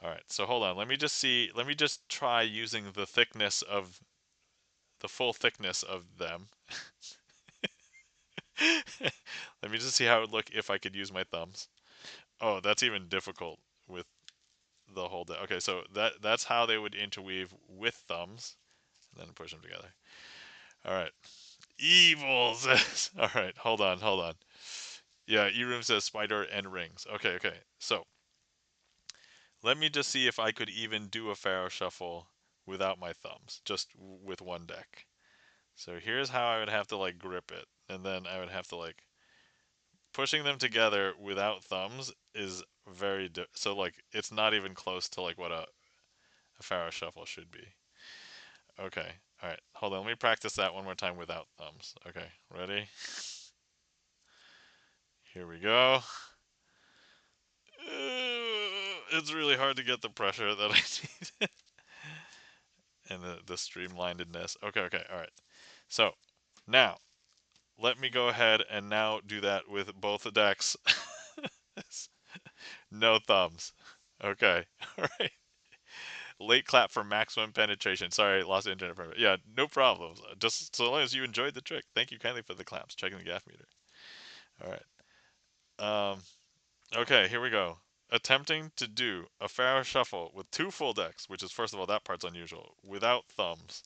Alright, so hold on, let me just try using the full thickness of them. Let me just see how it would look if I could use my thumbs. Oh, that's even difficult with the whole deck. Okay, so that's how they would interweave with thumbs, and then push them together. Alright. Evil says. Alright, hold on. Yeah, E-Room says spider and rings. Okay. So let me just see if I could even do a Pharaoh Shuffle without my thumbs, just with one deck. So here's how I would have to like grip it, and then I would have to like pushing them together without thumbs is so like it's not even close to like what a Pharaoh Shuffle should be. Okay, all right, hold on. Let me practice that one more time without thumbs. Okay, ready? Here we go. It's really hard to get the pressure that I need and the streamlinedness. Okay, all right. So now let me go ahead and now do that with both the decks. No thumbs. Okay, all right. Late clap for maximum penetration. Sorry, lost internet for a minute. Yeah, no problems. Just so long as you enjoyed the trick. Thank you kindly for the claps. Checking the gaff meter. All right. Okay, here we go. Attempting to do a Pharaoh Shuffle with 2 full decks, which is, first of all, that part's unusual, without thumbs.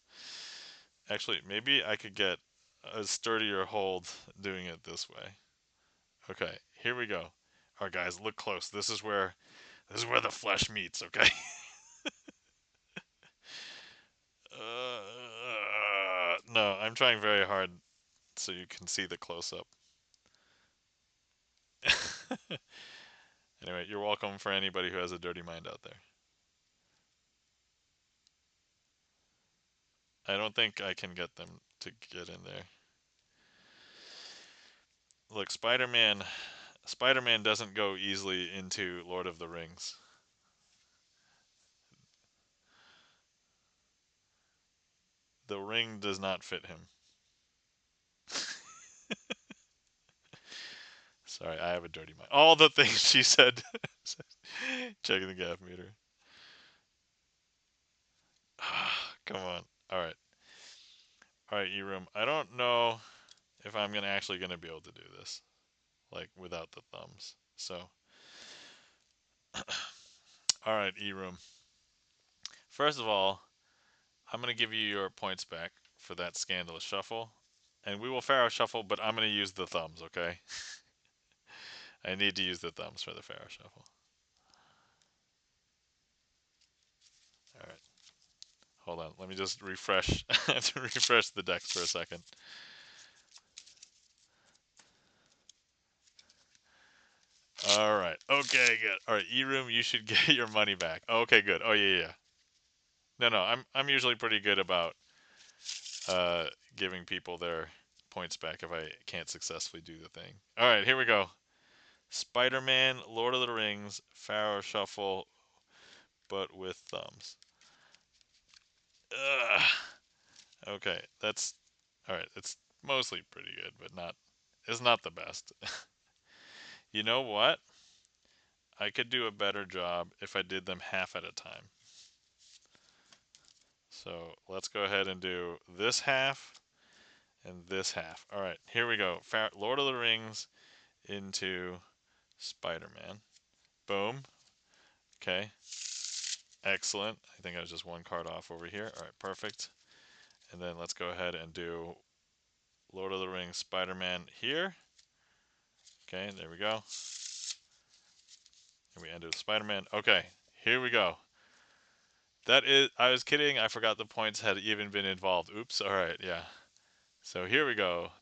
Actually, maybe I could get a sturdier hold doing it this way. Okay, here we go. All right, guys, look close. This is where the flesh meets. Okay. No, I'm trying very hard so you can see the close up. Anyway, you're welcome for anybody who has a dirty mind out there. I don't think I can get them to get in there. Look, Spider-Man doesn't go easily into Lord of the Rings. The ring does not fit him. Sorry, I have a dirty mind. All the things she said. Checking the gap meter. Come on. All right. All right, E-Room. I don't know if I'm actually gonna be able to do this, like without the thumbs. So, all right, E-Room. First of all, I'm gonna give you your points back for that scandalous shuffle, and we will Pharaoh shuffle, but I'm gonna use the thumbs. Okay? I need to use the thumbs for the Pharaoh shuffle. All right. Hold on. Let me just refresh. I have to refresh the decks for a second. All right. Okay, good. All right, E-Room, you should get your money back. Okay, good. Oh yeah, yeah. No, I'm usually pretty good about uh giving people their points back if I can't successfully do the thing. All right, here we go. Spider-Man, Lord of the Rings, Pharaoh Shuffle, but with thumbs. Ugh. Okay, that's all right. It's mostly pretty good, but not. It's not the best. You know what? I could do a better job if I did them half at a time. So let's go ahead and do this half and this half. All right, here we go. Lord of the Rings into Spider-Man. Boom. Okay. Excellent. I think I was just one card off over here. All right, perfect. And then let's go ahead and do Lord of the Rings Spider-Man here. Okay, there we go. And we ended with Spider-Man. Okay, here we go. That is, I was kidding. I forgot the points had even been involved. Oops. All right, yeah. So here we go.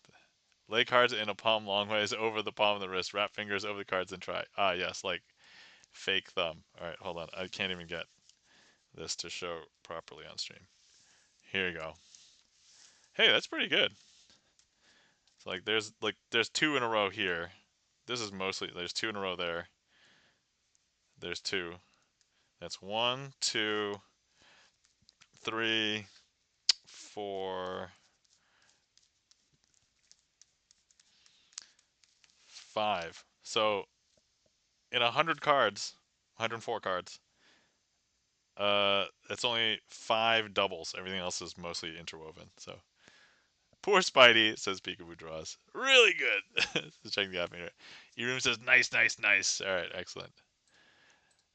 Lay cards in a palm long ways over the palm of the wrist. Wrap fingers over the cards and try. Ah, yes, like fake thumb. All right, hold on. I can't even get this to show properly on stream. Here you go. Hey, that's pretty good. So there's two in a row here. This is mostly there's two in a row there. There's two. That's 1, 2, 3, 4, 5. So in 100 cards, 104 cards, it's only 5 doubles. Everything else is mostly interwoven. So poor Spidey, says Peekaboo Draws. Really good. Checking the app meter. E-Room says nice, nice, nice. All right, excellent.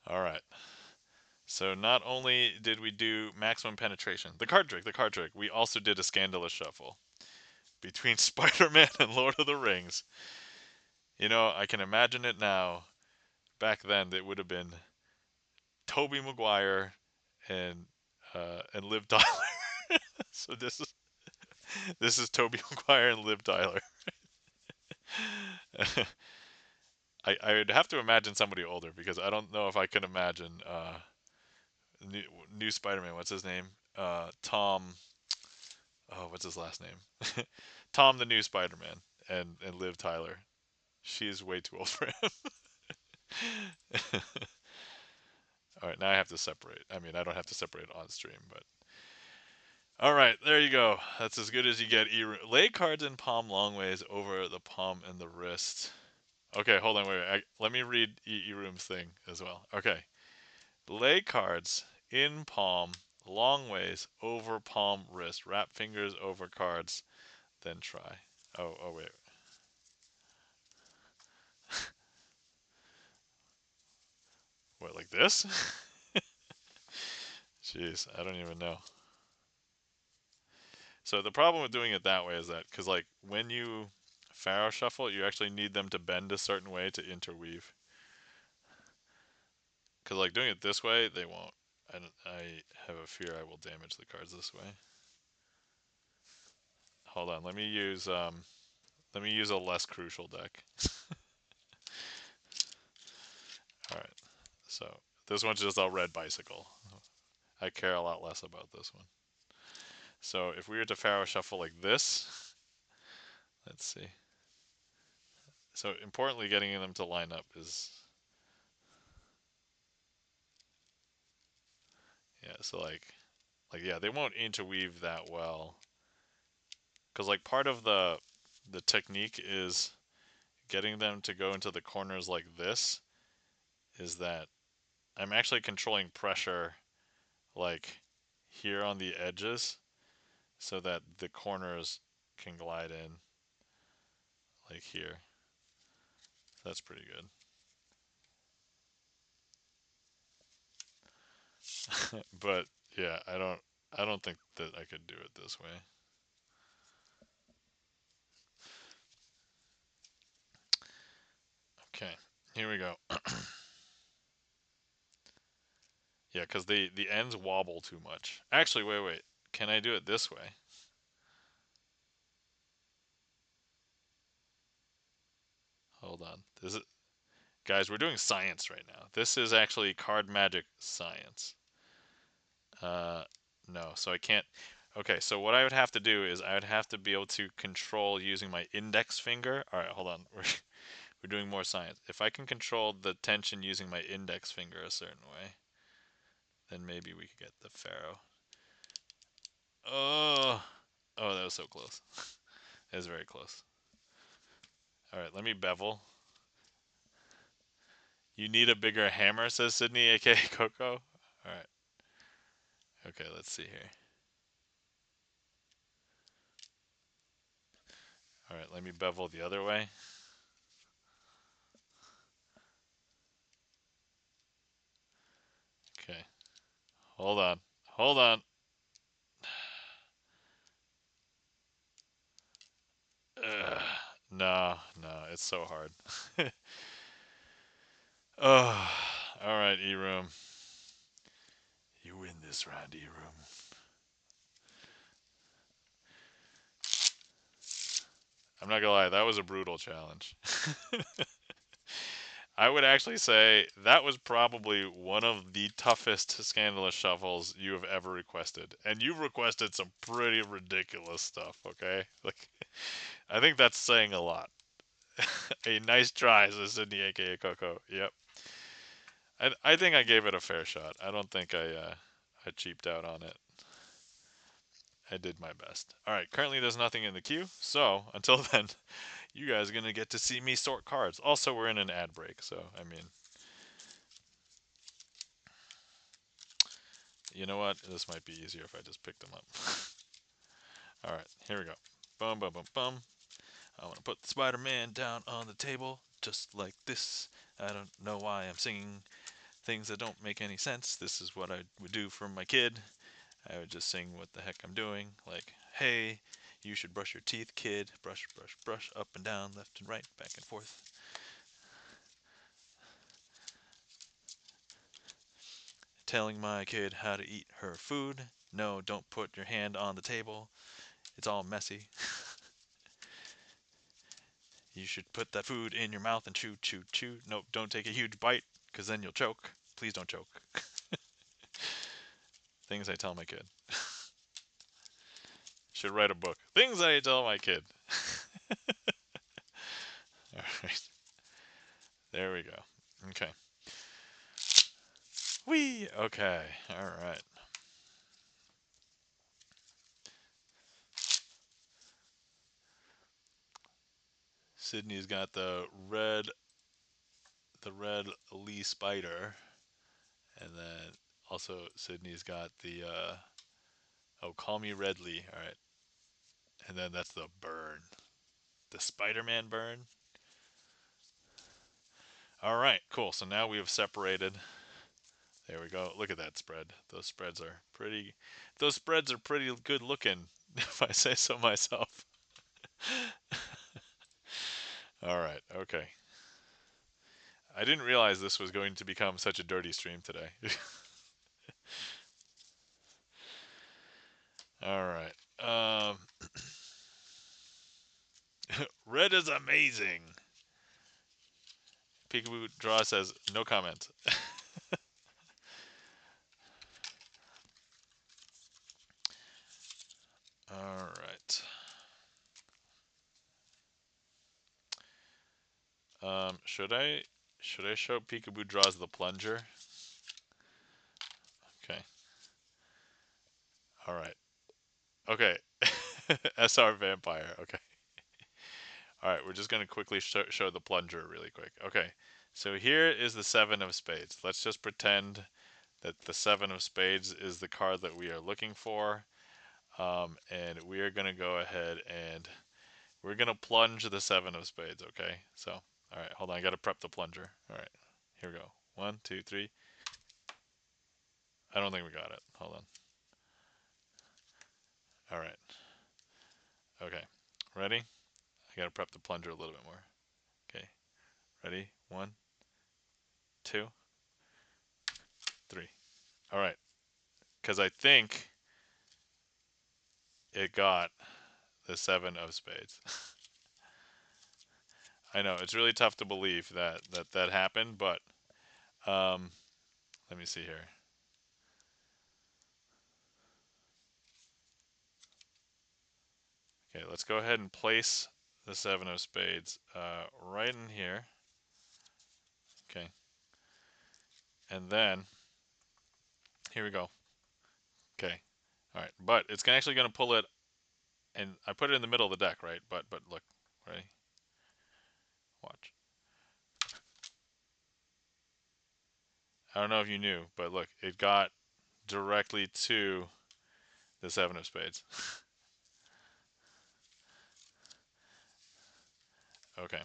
All right. So not only did we do maximum penetration, the card trick, we also did a scandalous shuffle between Spider-Man and Lord of the Rings. You know, I can imagine it now. Back then, it would have been Tobey Maguire and Liv Tyler. So this is Tobey Maguire and Liv Tyler. I would have to imagine somebody older because I don't know if I can imagine new Spider-Man. What's his name? Tom. Oh, what's his last name? Tom, the new Spider-Man, and Liv Tyler. She is way too old for him. All right, now I have to separate. I mean, I don't have to separate on stream, but all right, there you go. That's as good as you get. Lay cards in palm long ways over the palm and the wrist. Okay, hold on, wait. Let me read E-Room's thing as well. Okay. Lay cards in palm long ways over palm wrist. Wrap fingers over cards, then try. Oh wait. What, like this? Jeez, I don't even know. So the problem with doing it that way is that, because like when you Pharaoh shuffle, you actually need them to bend a certain way to interweave. Because like doing it this way, they won't. I have a fear I will damage the cards this way. Hold on, let me use a less crucial deck. All right, so this one's just a red bicycle. I care a lot less about this one. So if we were to Pharaoh shuffle like this, let's see. So importantly, getting them to line up is, yeah. So like yeah, they won't interweave that well, because like part of the technique is getting them to go into the corners like this. Is that I'm actually controlling pressure like here on the edges so that the corners can glide in like here. That's pretty good. But yeah, I don't think that I could do it this way. Okay, here we go. Yeah, because the ends wobble too much. Actually, wait. Can I do it this way? Hold on. This is, guys, we're doing science right now. This is actually card magic science. Uh, no, so I can't. Okay, so what I would have to do is I would have to be able to control using my index finger. All right, hold on. We're doing more science. If I can control the tension using my index finger a certain way, then maybe we could get the Pharaoh. Oh, oh, that was so close. It was very close. All right, let me bevel. You need a bigger hammer, says Sydney, a.k.a. Coco. All right. Okay, let's see here. All right, let me bevel the other way. Okay. Hold on. Hold on. Ugh. No, it's so hard. Oh, all right, E-Room. You win this round, E-Room. I'm not gonna lie, that was a brutal challenge. I would actually say that was probably one of the toughest scandalous shuffles you have ever requested. And you've requested some pretty ridiculous stuff, okay? Like, I think that's saying a lot. A nice try, says Sydney, aka Coco. Yep. I think I gave it a fair shot. I don't think I cheaped out on it. I did my best. All right, currently there's nothing in the queue, so until then, you guys are gonna get to see me sort cards. Also, we're in an ad break, so I mean, you know what? This might be easier if I just pick them up. All right, here we go. Bum bum bum bum. I want to put the Spider-Man down on the table, just like this. I don't know why I'm singing things that don't make any sense. This is what I would do for my kid. I would just sing what the heck I'm doing, like, hey, you should brush your teeth, kid. Brush, brush, brush, up and down, left and right, back and forth. Telling my kid how to eat her food. No, don't put your hand on the table. It's all messy. You should put that food in your mouth and chew, chew, chew. Nope, don't take a huge bite, because then you'll choke. Please don't choke. Things I tell my kid. Should write a book. Things I tell my kid. All right. There we go. Okay. Whee! Okay. All right. Sydney's got the red Lee Spider, and then also Sydney's got the oh, call me Redley. All right, and then that's the burn, the Spider-Man burn. All right, cool. So now we have separated. There we go. Look at that spread. Those spreads are pretty. Those spreads are pretty good looking, if I say so myself. All right. Okay. I didn't realize this was going to become such a dirty stream today. All right. Red is amazing. Peekaboo Draw says no comment. Should I show Peekaboo Draws the plunger? Okay. All right. Okay. SR Vampire. Okay. All right, we're just going to quickly show the plunger really quick. Okay. So here is the 7 of spades. Let's just pretend that the 7 of spades is the card that we are looking for. And we are going to go ahead and we're going to plunge the 7 of spades, okay? So, all right, hold on. I got to prep the plunger. All right, here we go. 1, 2, 3. I don't think we got it. Hold on. All right. Okay. Ready? I got to prep the plunger a little bit more. Okay. Ready? 1, 2, 3. All right. Because I think it got the 7 of spades. I know it's really tough to believe that happened, but let me see here. Okay, let's go ahead and place the 7 of spades right in here. Okay, and then here we go. Okay, all right, but it's actually going to pull it, and I put it in the middle of the deck, right? But look, ready? Watch. I don't know if you knew, but look, it got directly to the 7 of spades. Okay.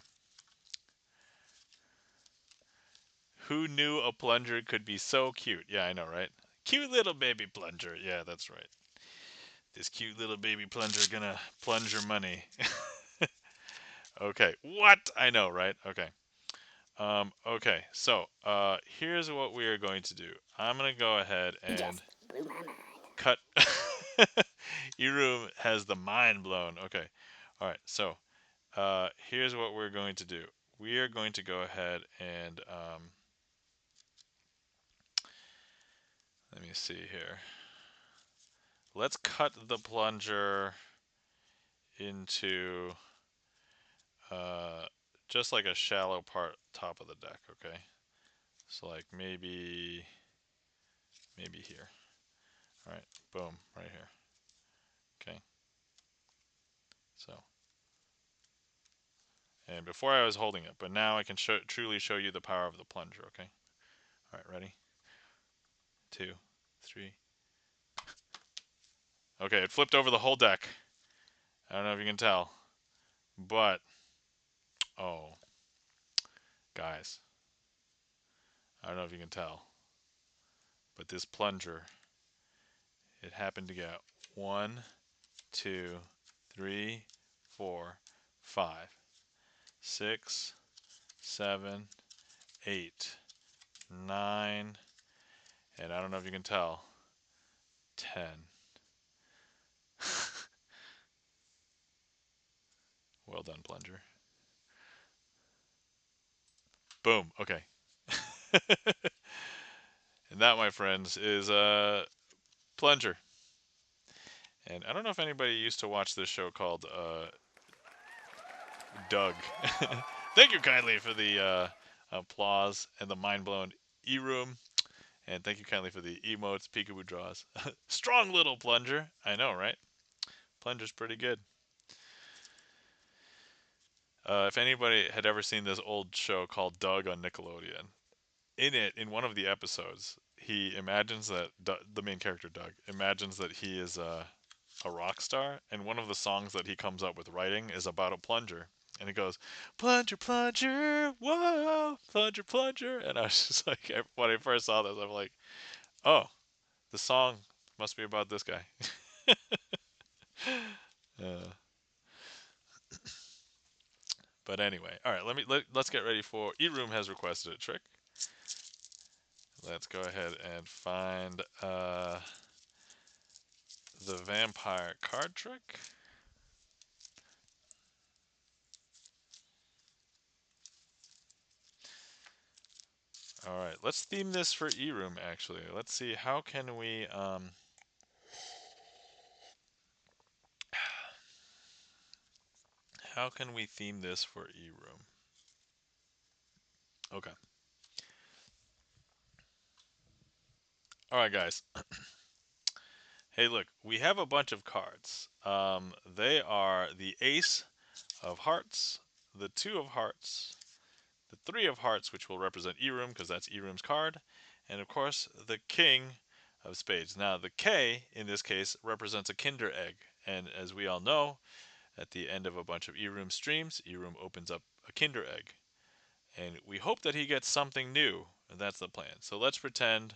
Who knew a plunger could be so cute? Yeah, I know, right? Cute little baby plunger. Yeah, that's right. This cute little baby plunger gonna plunge your money. Okay. What? I know, right? Okay. Okay. So, here's what we are going to do. I'm gonna go ahead and cut. Eroom has the mind blown. Okay. All right. So, here's what we're going to do. We are going to go ahead and let me see here. Let's cut the plunger into just like a shallow part top of the deck, okay? So like maybe here. All right, boom, right here. Okay. So, and before I was holding it, but now I can truly show you the power of the plunger, okay? All right, ready? 2, 3. Okay, it flipped over the whole deck. I don't know if you can tell, but oh, guys, I don't know if you can tell, but this plunger, it happened to get 1, 2, 3, 4, 5, 6, 7, 8, 9, and I don't know if you can tell, 10. Well done, plunger. Boom. Okay. And that, my friends, is a plunger. And I don't know if anybody used to watch this show called Doug. Thank you kindly for the applause and the mind-blown e-room. And thank you kindly for the emotes, peekaboo draws. Strong little plunger. I know, right? Plunger's pretty good. If anybody had ever seen this old show called Doug on Nickelodeon, in one of the episodes, he imagines that the main character Doug imagines that he is a rock star, and one of the songs that he comes up with writing is about a plunger, and he goes, "Plunger, plunger, whoa, plunger, plunger," and I was just like, when I first saw this, I'm like, oh, the song must be about this guy. uh, but anyway, all right, let's get ready for E-Room has requested a trick. Let's go ahead and find the vampire card trick. All right, let's theme this for E-Room, actually. Let's see, how can we theme this for E-Room? Okay. All right, guys. Hey, look, we have a bunch of cards. They are the Ace of Hearts, the Two of Hearts, the Three of Hearts, which will represent Eroom because that's Eroom's card, and of course the King of Spades. Now, the K in this case represents a Kinder Egg, and as we all know, at the end of a bunch of Eroom streams, Eroom opens up a Kinder Egg, and we hope that he gets something new. And that's the plan. So let's pretend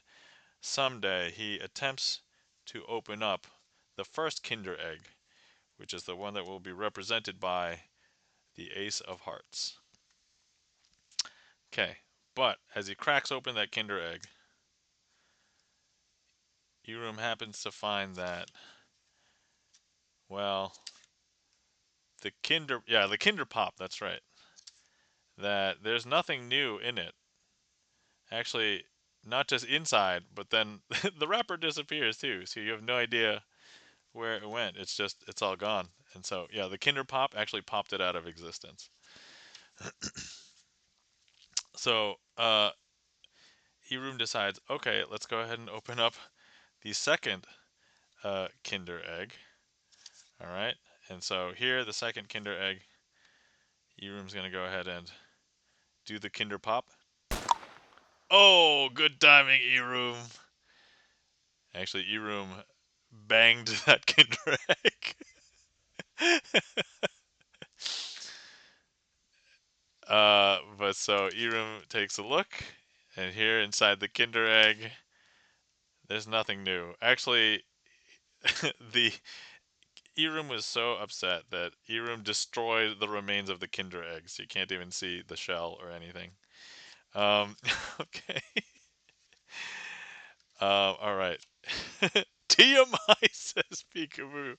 someday he attempts to open up the first Kinder Egg, which is the one that will be represented by the Ace of Hearts. Okay, but as he cracks open that Kinder Egg, Eroom happens to find that, well, the Kinder Pop, that's right, that there's nothing new in it. Actually, not just inside, but then the wrapper disappears too, so you have no idea where it went. It's all gone. And so, yeah, the Kinder Pop actually popped it out of existence. So, Eroom decides, okay, let's go ahead and open up the second Kinder Egg. All right. And so here, the second Kinder Egg, Eroom's going to go ahead and do the Kinder Pop. Oh, good timing, Eroom. Actually, Eroom banged that Kinder Egg. But so Eroom takes a look, and here inside the Kinder Egg, there's nothing new. Actually, the Eroom was so upset that Eroom destroyed the remains of the Kinder Egg, so you can't even see the shell or anything. Okay. All right. TMI says Peekaboo.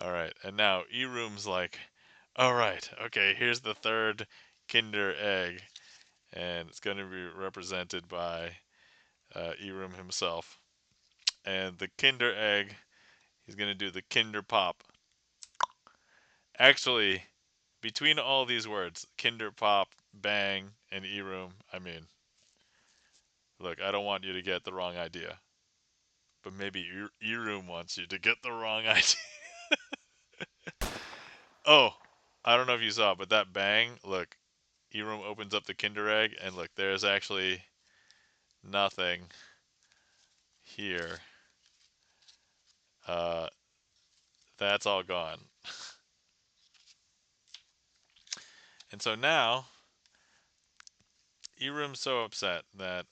All right, and now Eroom's like, all right, okay, here's the third Kinder Egg, and it's going to be represented by Eroom himself. And the Kinder Egg, he's going to do the Kinder Pop. Actually, between all these words, Kinder Pop, Bang, and Eroom, I mean, look, I don't want you to get the wrong idea, but maybe Eroom wants you to get the wrong idea. Oh, I don't know if you saw, but that Bang, look, Eroom opens up the Kinder Egg, and look, there's actually nothing here. Uh, that's all gone. And so now, Eroom's so upset that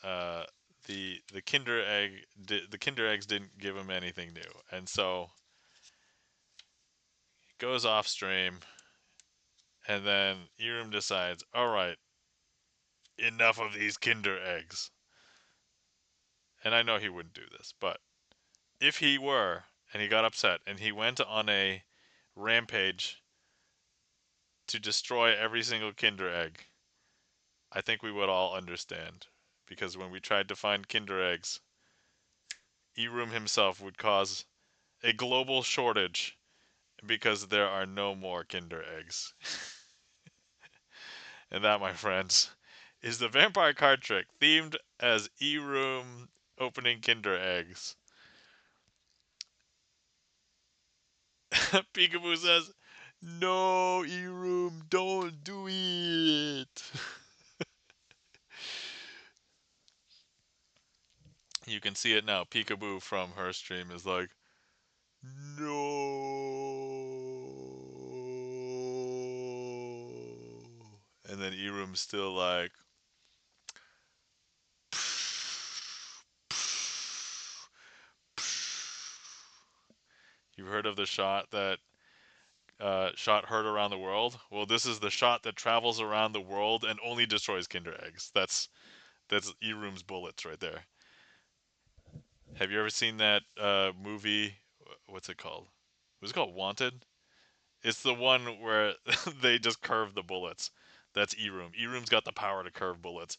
the the Kinder Eggs didn't give him anything new, and so he goes off stream, and then Eroom decides, all right, enough of these Kinder Eggs. And I know he wouldn't do this, but if he were, and he got upset, and he went on a rampage to destroy every single Kinder Egg, I think we would all understand. Because when we tried to find Kinder Eggs, Eroom himself would cause a global shortage because there are no more Kinder Eggs. And that, my friends, is the vampire card trick themed as Eroom opening Kinder Eggs. Peekaboo says, no, Eroom, don't do it. You can see it now. Peekaboo from her stream is like, no. And then Eroom's still like, you've heard of the shot that shot heard around the world? Well, this is the shot that travels around the world and only destroys Kinder Eggs. That's Eroom's bullets right there. Have you ever seen that movie? What's it called? Was it called Wanted? It's the one where they just curve the bullets. That's Eroom. Eroom's got the power to curve bullets,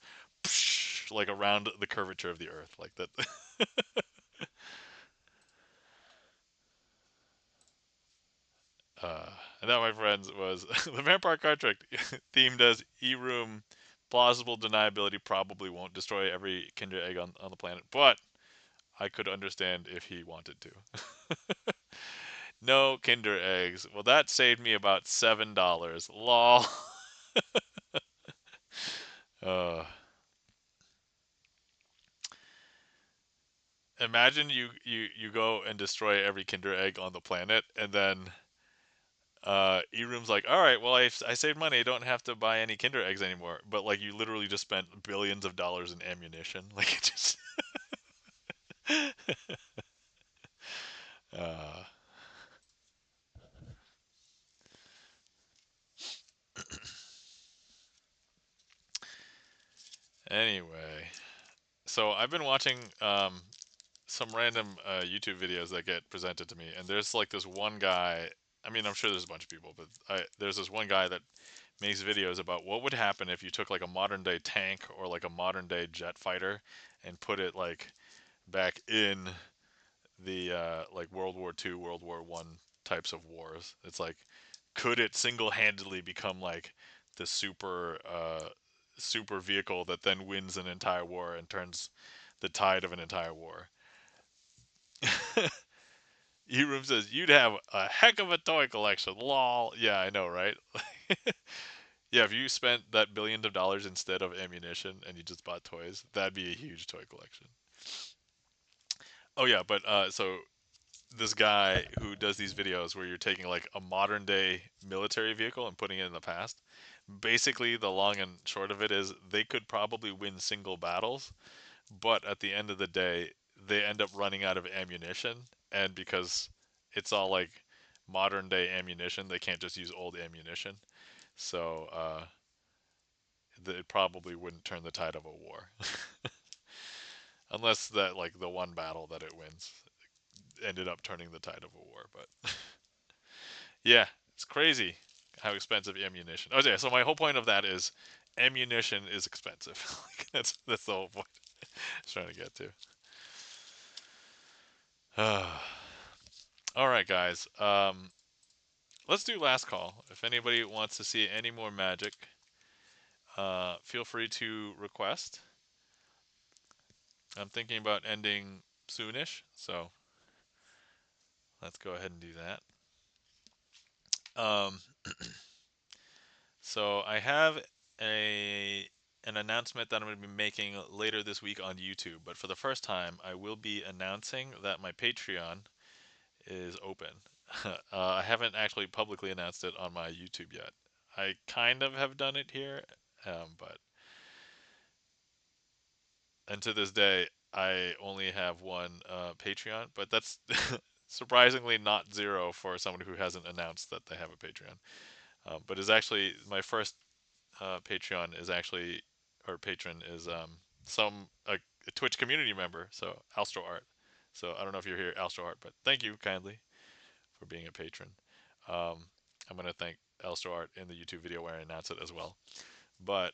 like around the curvature of the Earth, like that. Uh, and that, my friends, was the Vampire card trick themed as Eroom plausible deniability probably won't destroy every Kinder Egg on the planet, but I could understand if he wanted to. No Kinder Eggs. Well, that saved me about $7. Lol. uh, Imagine you go and destroy every Kinder Egg on the planet, and then E-Room's like, all right, well, I saved money. I don't have to buy any Kinder Eggs anymore. But like, you literally just spent billions of dollars in ammunition. Like, it just. uh, anyway, so I've been watching some random YouTube videos that get presented to me, and there's like this one guy. I mean, I'm sure there's a bunch of people, but there's this one guy that makes videos about what would happen if you took like a modern day tank or like a modern day jet fighter and put it like back in the like World War II, World War One types of wars. It's like, could it single-handedly become like the super vehicle that then wins an entire war and turns the tide of an entire war? E-Room says you'd have a heck of a toy collection. Lol. Yeah, I know, right? Yeah, if you spent that billions of dollars instead of ammunition and you just bought toys, that'd be a huge toy collection. Oh yeah, but so this guy who does these videos where you're taking like a modern day military vehicle and putting it in the past. Basically, the long and short of it is they could probably win single battles, but at the end of the day, they end up running out of ammunition, and because it's all like modern day ammunition, they can't just use old ammunition. So it probably wouldn't turn the tide of a war, unless that like the one battle that it wins ended up turning the tide of a war. But yeah, it's crazy how expensive ammunition. Oh yeah, so my whole point of that is ammunition is expensive. That's the whole point I was trying to get to. All right, guys. Let's do last call. If anybody wants to see any more magic, feel free to request. I'm thinking about ending soonish, so let's go ahead and do that. Um, so I have a an announcement that I'm going to be making later this week on YouTube. But for the first time, I will be announcing that my Patreon is open. I haven't actually publicly announced it on my YouTube yet. I kind of have done it here, but and to this day, I only have one Patreon. But that's surprisingly not zero for someone who hasn't announced that they have a Patreon. But is actually my first Patreon is actually, or patron is some a Twitch community member, so Alstro Art. So I don't know if you're here, Alstro Art, but thank you kindly for being a patron. Um, I'm gonna thank Alstro Art in the YouTube video where I announce it as well. But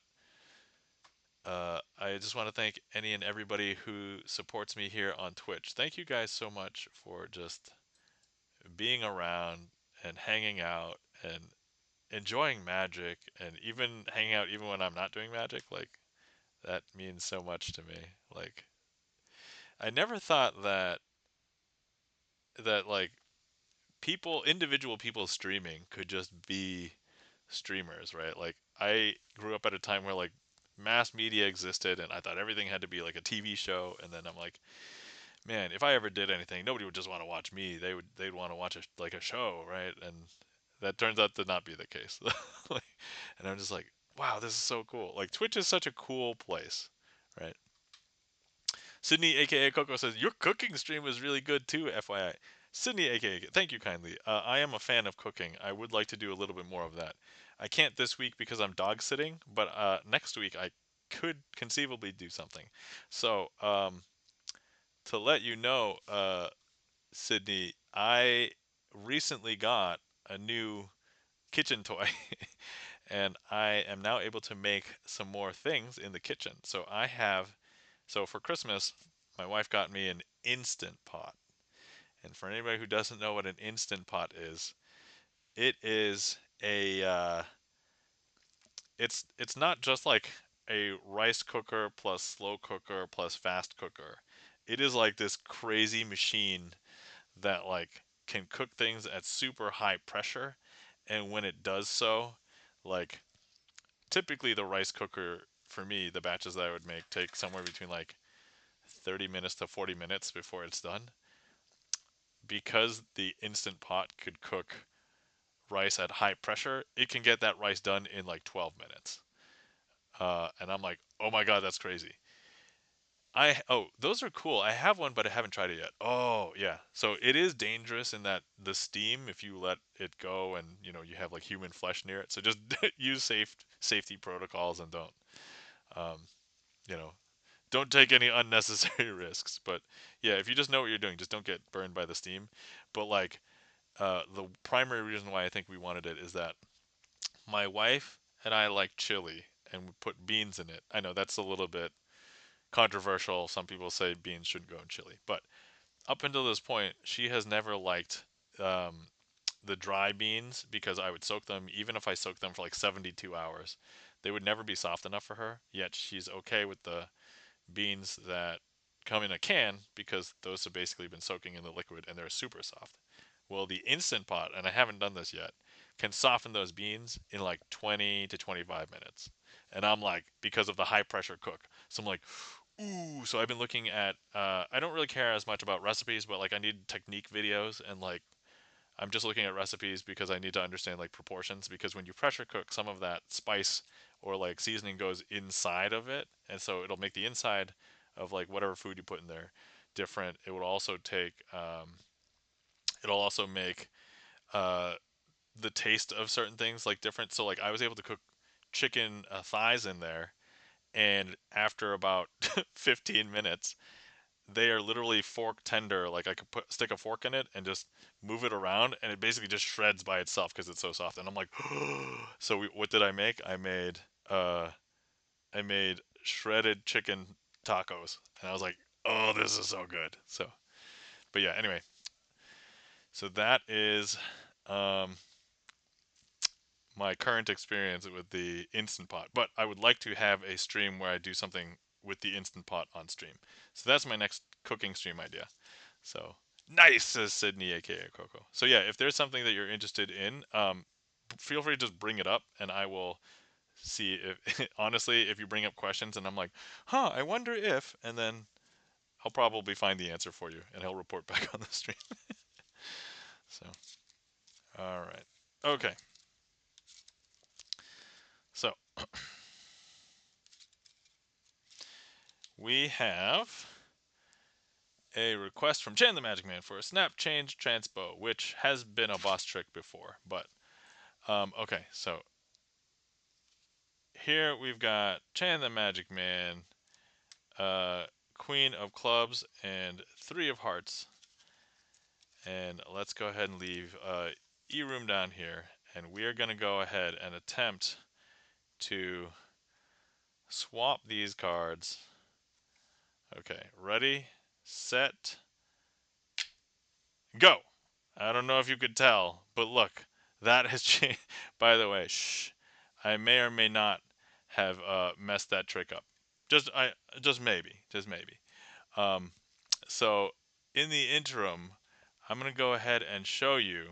I just want to thank any and everybody who supports me here on Twitch. Thank you guys so much for just being around and hanging out and enjoying magic and even hanging out even when I'm not doing magic. Like, that means so much to me. Like, I never thought that like individual people streaming could just be streamers, right? Like, I grew up at a time where like mass media existed and I thought everything had to be like a TV show, and then I'm like, man, if I ever did anything, nobody would just want to watch me. They'd want to watch like a show, right? And that turns out to not be the case. Like, and I'm just like, wow, this is so cool. Like, Twitch is such a cool place, right? Sydney, aka Coco, says your cooking stream was really good too. FYI, Sydney, aka, thank you kindly. I am a fan of cooking. I would like to do a little bit more of that. I can't this week because I'm dog sitting, but next week I could conceivably do something. So to let you know, Sydney, I recently got a new kitchen toy, and I am now able to make some more things in the kitchen. So for Christmas, my wife got me an Instant Pot. And for anybody who doesn't know what an Instant Pot is, it is a it's not just like a rice cooker plus slow cooker plus fast cooker. It is like this crazy machine that like can cook things at super high pressure, and when it does so, like typically the rice cooker for me, the batches that I would make take somewhere between like 30 minutes to 40 minutes before it's done. Because the instant pot could cook rice at high pressure, it can get that rice done in like 12 minutes. And I'm like, oh my god, that's crazy. Those are cool. I have one, but I haven't tried it yet. Oh yeah, so it is dangerous in that the steam, if you let it go, and you have like human flesh near it. So just use safety protocols and um, you know, don't take any unnecessary risks. But yeah, if you just know what you're doing, just don't get burned by the steam. But like the primary reason why I think we wanted it is that my wife and I like chili and we put beans in it. I know that's a little bit controversial. Some people say beans shouldn't go in chili, but up until this point, she has never liked um, the dry beans because I would soak them, even if I soaked them for like 72 hours. They would never be soft enough for her, yet she's okay with the beans that come in a can because those have basically been soaking in the liquid and they're super soft. Well, the Instant Pot, and I haven't done this yet, can soften those beans in like 20 to 25 minutes. And I'm like, because of the high pressure cook. So I'm like, ooh. So I've been looking at, I don't really care as much about recipes, but like I need technique videos and like I'm just looking at recipes because I need to understand like proportions because when you pressure cook, some of that spice or like seasoning goes inside of it, and so it'll make the inside of like whatever food you put in there different. It will also it'll also make uh, the taste of certain things like different. So like I was able to cook chicken thighs in there, and after about 15 minutes, they are literally fork tender. Like I could stick a fork in it and just move it around, and it basically just shreds by itself because it's so soft. And I'm like, so what did I make? Uh, I made shredded chicken tacos, and I was like, oh, this is so good. So, but yeah, anyway, so that is um, my current experience with the Instant Pot. But I would like to have a stream where I do something with the Instant Pot on stream. So that's my next cooking stream idea. So nice, says Sydney, aka Coco. So yeah, if there's something that you're interested in, feel free to just bring it up, and I will see if honestly, if you bring up questions, and I'm like, huh, I wonder if, and then I'll probably find the answer for you, and he'll report back on the stream. So, all right, okay. So we have a request from Chan the Magic Man for a snap change transpo, which has been a boss trick before, but okay. So here we've got Chan the Magic Man, uh, Queen of Clubs, and Three of Hearts. And let's go ahead and leave E-Room down here. And we are going to go ahead and attempt to swap these cards. Okay, ready, set, go! I don't know if you could tell, but look, that has changed. By the way, shh, I may or may not have messed that trick up. Just maybe. Um, So in the interim, I'm going to go ahead and show you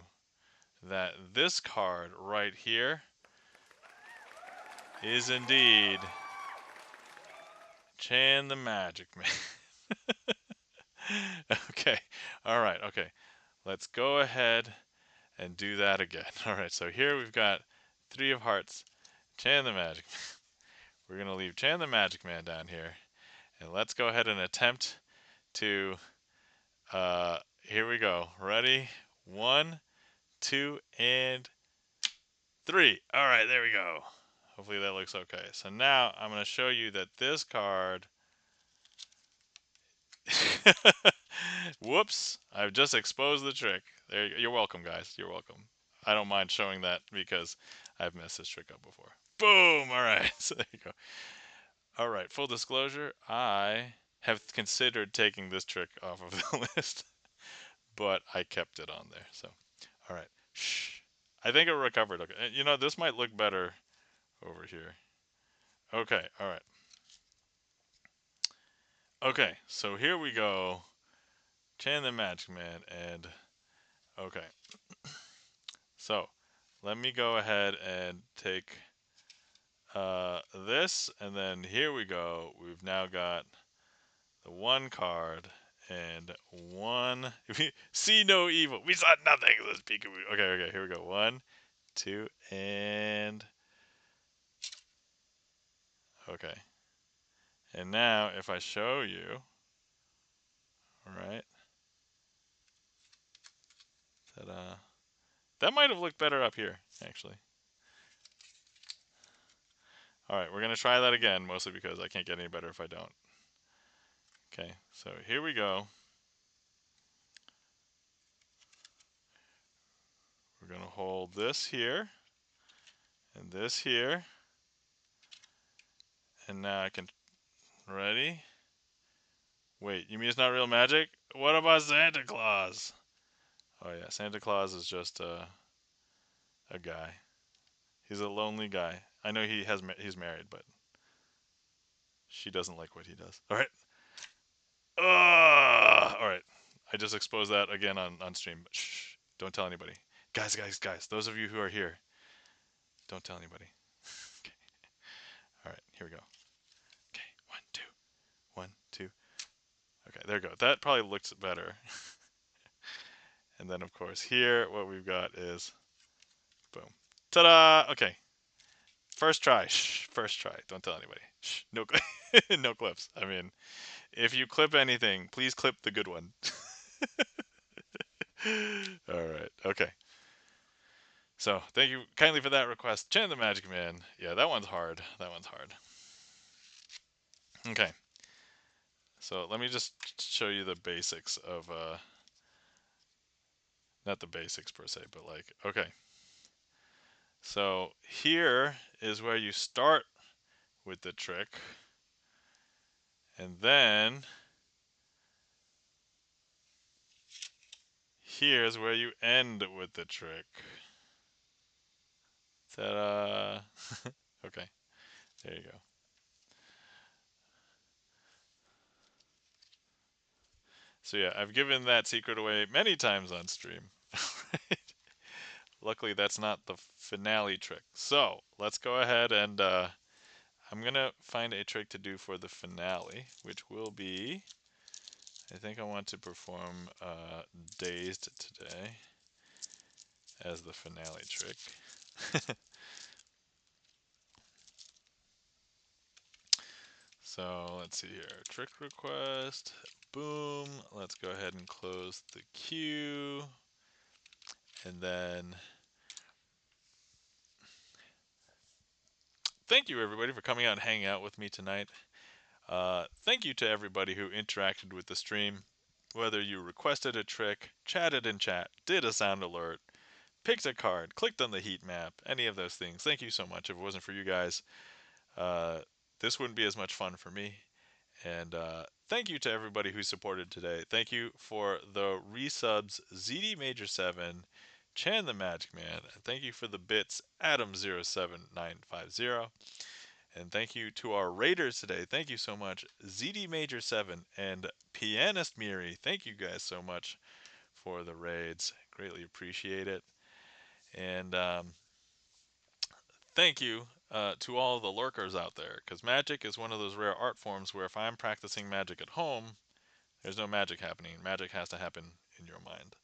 that this card right here is indeed Chan the Magic Man. Okay, all right, okay. Let's go ahead and do that again. All right, so here we've got Three of Hearts, Chan the Magic Man. We're going to leave Chan the Magic Man down here. And let's go ahead and attempt to, here we go. Ready? One, two, and three. All right, there we go. Hopefully that looks okay. So now I'm going to show you that this card. Whoops! I've just exposed the trick. There, you're welcome, guys. You're welcome. I don't mind showing that because I've messed this trick up before. Boom! All right. So there you go. All right. Full disclosure: I have considered taking this trick off of the list, but I kept it on there. So, all right. Shh. I think it recovered. Okay. You know, this might look better over here. Okay, all right. Okay, so here we go. Chan the Magic Man, and okay. So let me go ahead and take this, and then here we go. We've now got the one card and one. See no evil. We saw nothing. Let's peekaboo. Okay, okay. Here we go. One, two, and okay. And now if I show you, all right, ta-da. That might have looked better up here, actually. All right, we're gonna try that again, mostly because I can't get any better if I don't. Okay, so here we go. We're gonna hold this here and this here, and now I can. Ready? Wait, you mean it's not real magic? What about Santa Claus? Oh yeah, Santa Claus is just a guy. He's a lonely guy. I know he's married, but she doesn't like what he does. All right. All right. I just exposed that again on stream. Shh. Don't tell anybody. Guys, guys, guys. Those of you who are here, don't tell anybody. Okay. All right. Here we go. Okay. One, two. One, two. Okay. There we go. That probably looks better. And then of course here, what we've got is boom. Ta-da! Okay. First try. Shh. First try. Don't tell anybody. Shh. No, no clips. I mean, if you clip anything, please clip the good one. All right. Okay. So thank you kindly for that request. Chan the Magic Man. Yeah, that one's hard. That one's hard. Okay. So let me just show you the basics of not the basics per se, but like okay. So here is where you start with the trick. And then here's where you end with the trick. Ta-da! Okay, there you go. So yeah, I've given that secret away many times on stream. Luckily, that's not the finale trick. So let's go ahead and I'm gonna find a trick to do for the finale, which will be. I think I want to perform Dazed today as the finale trick. So let's see here. Trick request. Boom. Let's go ahead and close the queue. And then thank you everybody for coming out and hanging out with me tonight. Thank you to everybody who interacted with the stream. Whether you requested a trick, chatted in chat, did a sound alert, picked a card, clicked on the heat map, any of those things. Thank you so much. If it wasn't for you guys, uh, this wouldn't be as much fun for me. And thank you to everybody who supported today. Thank you for the resubs ZD Major 7, Chan the Magic Man. And thank you for the bits Adam07950. And thank you to our raiders today. Thank you so much, ZD Major 7 and Pianist Miri. Thank you guys so much for the raids. Greatly appreciate it. And thank you to all the lurkers out there, because magic is one of those rare art forms where if I'm practicing magic at home, there's no magic happening. Magic has to happen in your mind.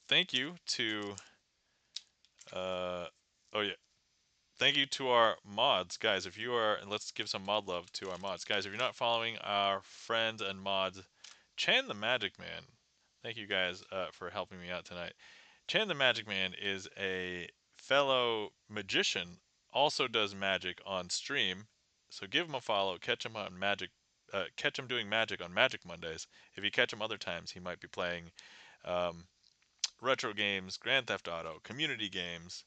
Thank you to, oh yeah, thank you to our mods, guys. If you are, and let's give some mod love to our mods, guys. If you're not following our friends and mods, Chan the Magic Man. Thank you guys for helping me out tonight. Chan the Magic Man is a fellow magician, also does magic on stream. So give him a follow. Catch him on magic. Catch him doing magic on Magic Mondays. If you catch him other times, he might be playing um, retro games, Grand Theft Auto, community games,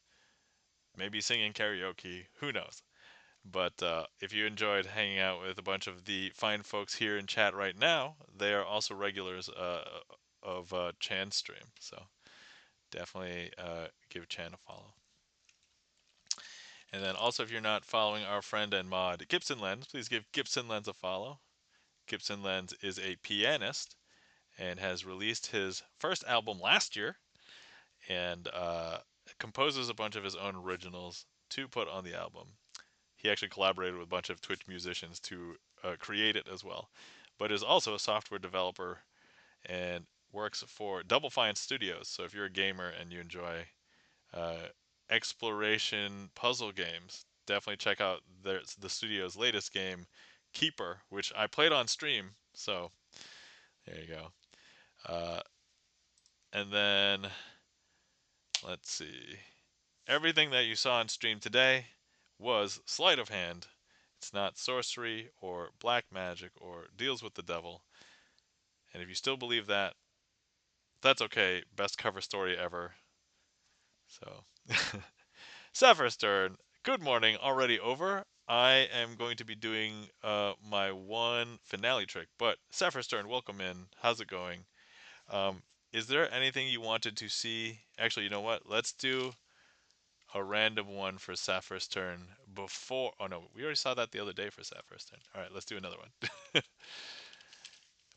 maybe singing karaoke. Who knows? But if you enjoyed hanging out with a bunch of the fine folks here in chat right now, they are also regulars of Chan's stream. So definitely give Chan a follow. And then also, if you're not following our friend and mod GipsonLens, please give GipsonLens a follow. GipsonLens is a pianist and has released his first album last year, and composes a bunch of his own originals to put on the album. He actually collaborated with a bunch of Twitch musicians to create it as well, but is also a software developer and works for Double Fine Studios. So if you're a gamer and you enjoy uh, exploration puzzle games, definitely check out the studio's latest game, Keeper, which I played on stream. So there you go. Uh, and then let's see. Everything that you saw on stream today was sleight of hand. It's not sorcery or black magic or deals with the devil. And if you still believe that, that's okay. Best cover story ever. So, Zephyr's turn. Good morning. Already over. I am going to be doing my one finale trick. But Zephyr's turn. Welcome in. How's it going? Um, is there anything you wanted to see? Actually, you know what? Let's do a random one for Zephyr's turn before. Oh no, we already saw that the other day for Zephyr's turn. All right, let's do another one.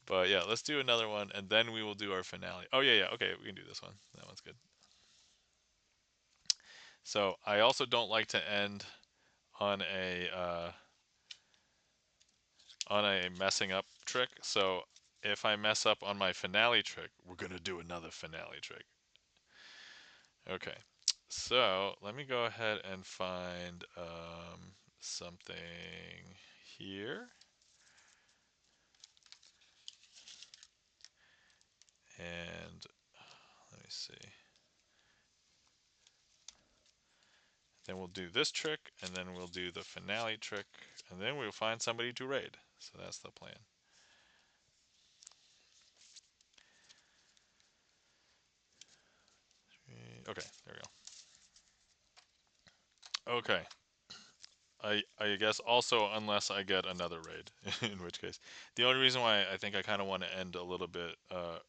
But yeah, let's do another one, and then we will do our finale. Oh yeah. Okay, we can do this one. That one's good. So I also don't like to end on a messing up trick. So if I mess up on my finale trick, we're gonna do another finale trick. Okay. So let me go ahead and find something here, and let me see. Then we'll do this trick, and then we'll do the finale trick, and then we'll find somebody to raid. So that's the plan. Okay, there we go. Okay. I guess also unless I get another raid, in which case. The only reason why I think I kind of want to end a little bit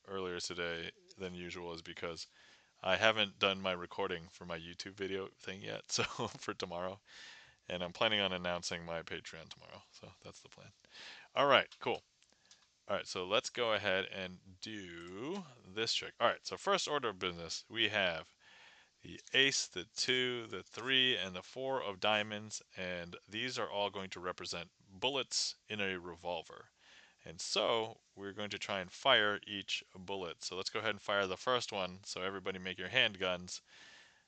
earlier today than usual is because I haven't done my recording for my YouTube video thing yet, so for tomorrow. And I'm planning on announcing my Patreon tomorrow, so that's the plan. All right, cool. All right, so let's go ahead and do this trick. All right, so first order of business, we have the ace, the 2, the 3, and the 4 of diamonds, and these are all going to represent bullets in a revolver. And so we're going to try and fire each bullet. So let's go ahead and fire the first one. So everybody make your handguns.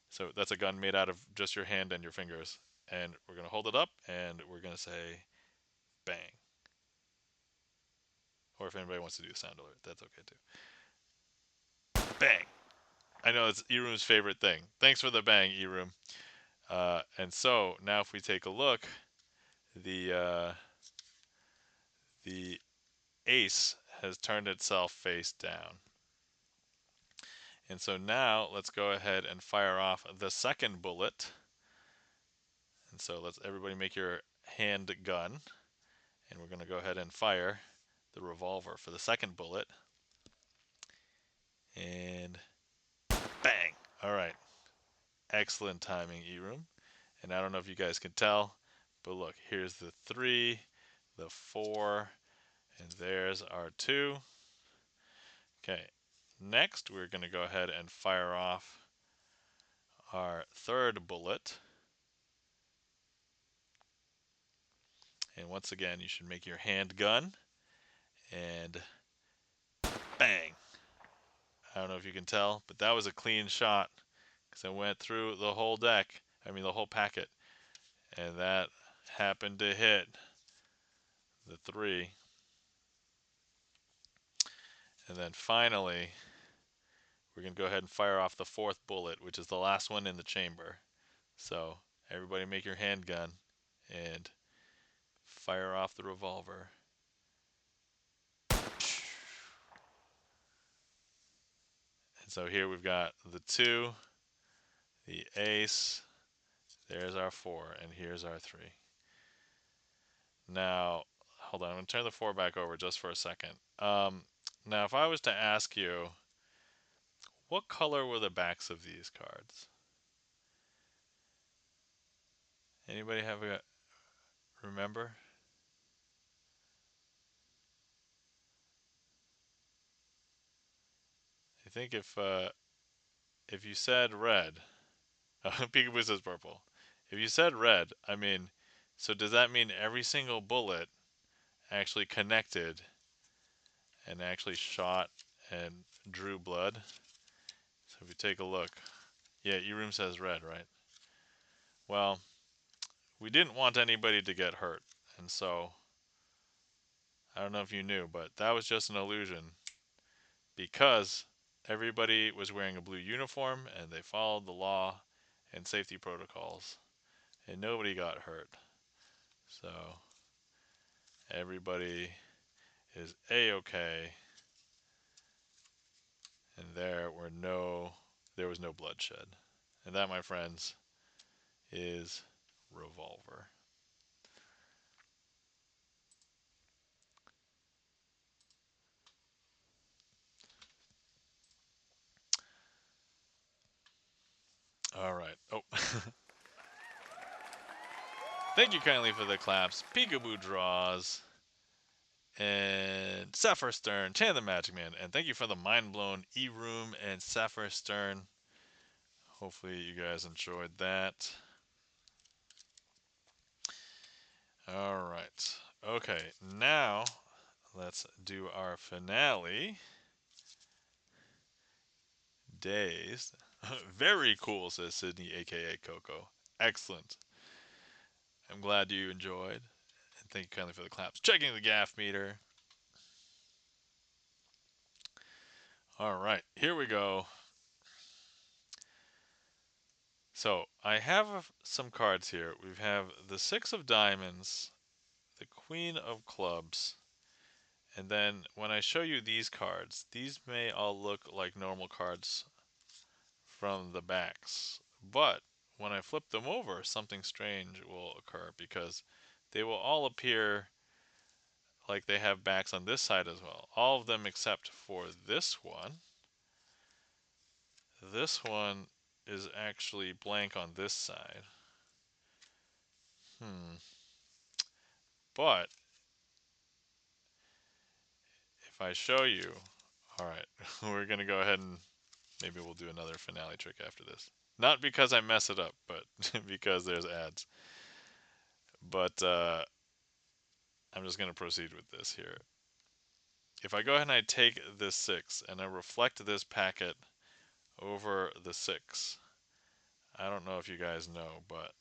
So that's a gun made out of just your hand and your fingers. And we're going to hold it up and we're going to say bang. Or if anybody wants to do a sound alert, that's okay too. Bang. I know it's Irum's favorite thing. Thanks for the bang, Irum. And so now if we take a look, the the ace has turned itself face down. And so now let's go ahead and fire off the second bullet. And so let's everybody make your hand gun. And we're going to go ahead and fire the revolver for the second bullet. And bang. All right. Excellent timing, Irum. And I don't know if you guys can tell, but look, here's the 3, the 4, and there's our 2. Okay. Next, we're going to go ahead and fire off our third bullet. And once again, you should make your handgun. And bang. I don't know if you can tell, but that was a clean shot because I went through the whole deck. I mean, the whole packet. And that happened to hit the 3. And then finally, we're going to go ahead and fire off the fourth bullet, which is the last one in the chamber. So everybody make your handgun and fire off the revolver. And so here we've got the 2, the ace, there's our 4, and here's our 3. Now, hold on, I'm going to turn the 4 back over just for a second. Now, if I was to ask you, what color were the backs of these cards? Anybody have a remember? I think if you said red, Peekaboo says purple. If you said red, I mean, so does that mean every single bullet actually connected and actually shot and drew blood? So if you take a look, yeah, E-Room says red, right? Well, we didn't want anybody to get hurt, and so I don't know if you knew, but that was just an illusion because everybody was wearing a blue uniform and they followed the law and safety protocols, and nobody got hurt. So everybody is a-okay, and there was no bloodshed. And that, my friends, is Revolver. All right. Oh, thank you kindly for the claps. Peekaboo draws. And Sapphire Stern, Tan the Magic Man. And thank you for the mind blown E-Room and Sapphire Stern. Hopefully you guys enjoyed that. All right. Okay, now let's do our finale. Dazed. Very cool, says Sydney, a.k.a. Coco. Excellent. I'm glad you enjoyed. And thank you kindly for the claps. Checking the gaff meter. All right, here we go. So I have some cards here. We have the Six of Diamonds, the Queen of Clubs, and then when I show you these cards, these may all look like normal cards from the backs, but when I flip them over, something strange will occur because they will all appear like they have backs on this side as well. All of them except for this one. This one is actually blank on this side. But if I show you, alright, we're going to go ahead and maybe we'll do another finale trick after this. Not because I mess it up, but because there's ads. But I'm just going to proceed with this here. If I go ahead and I take this 6 and I reflect this packet over the 6, I don't know if you guys know, but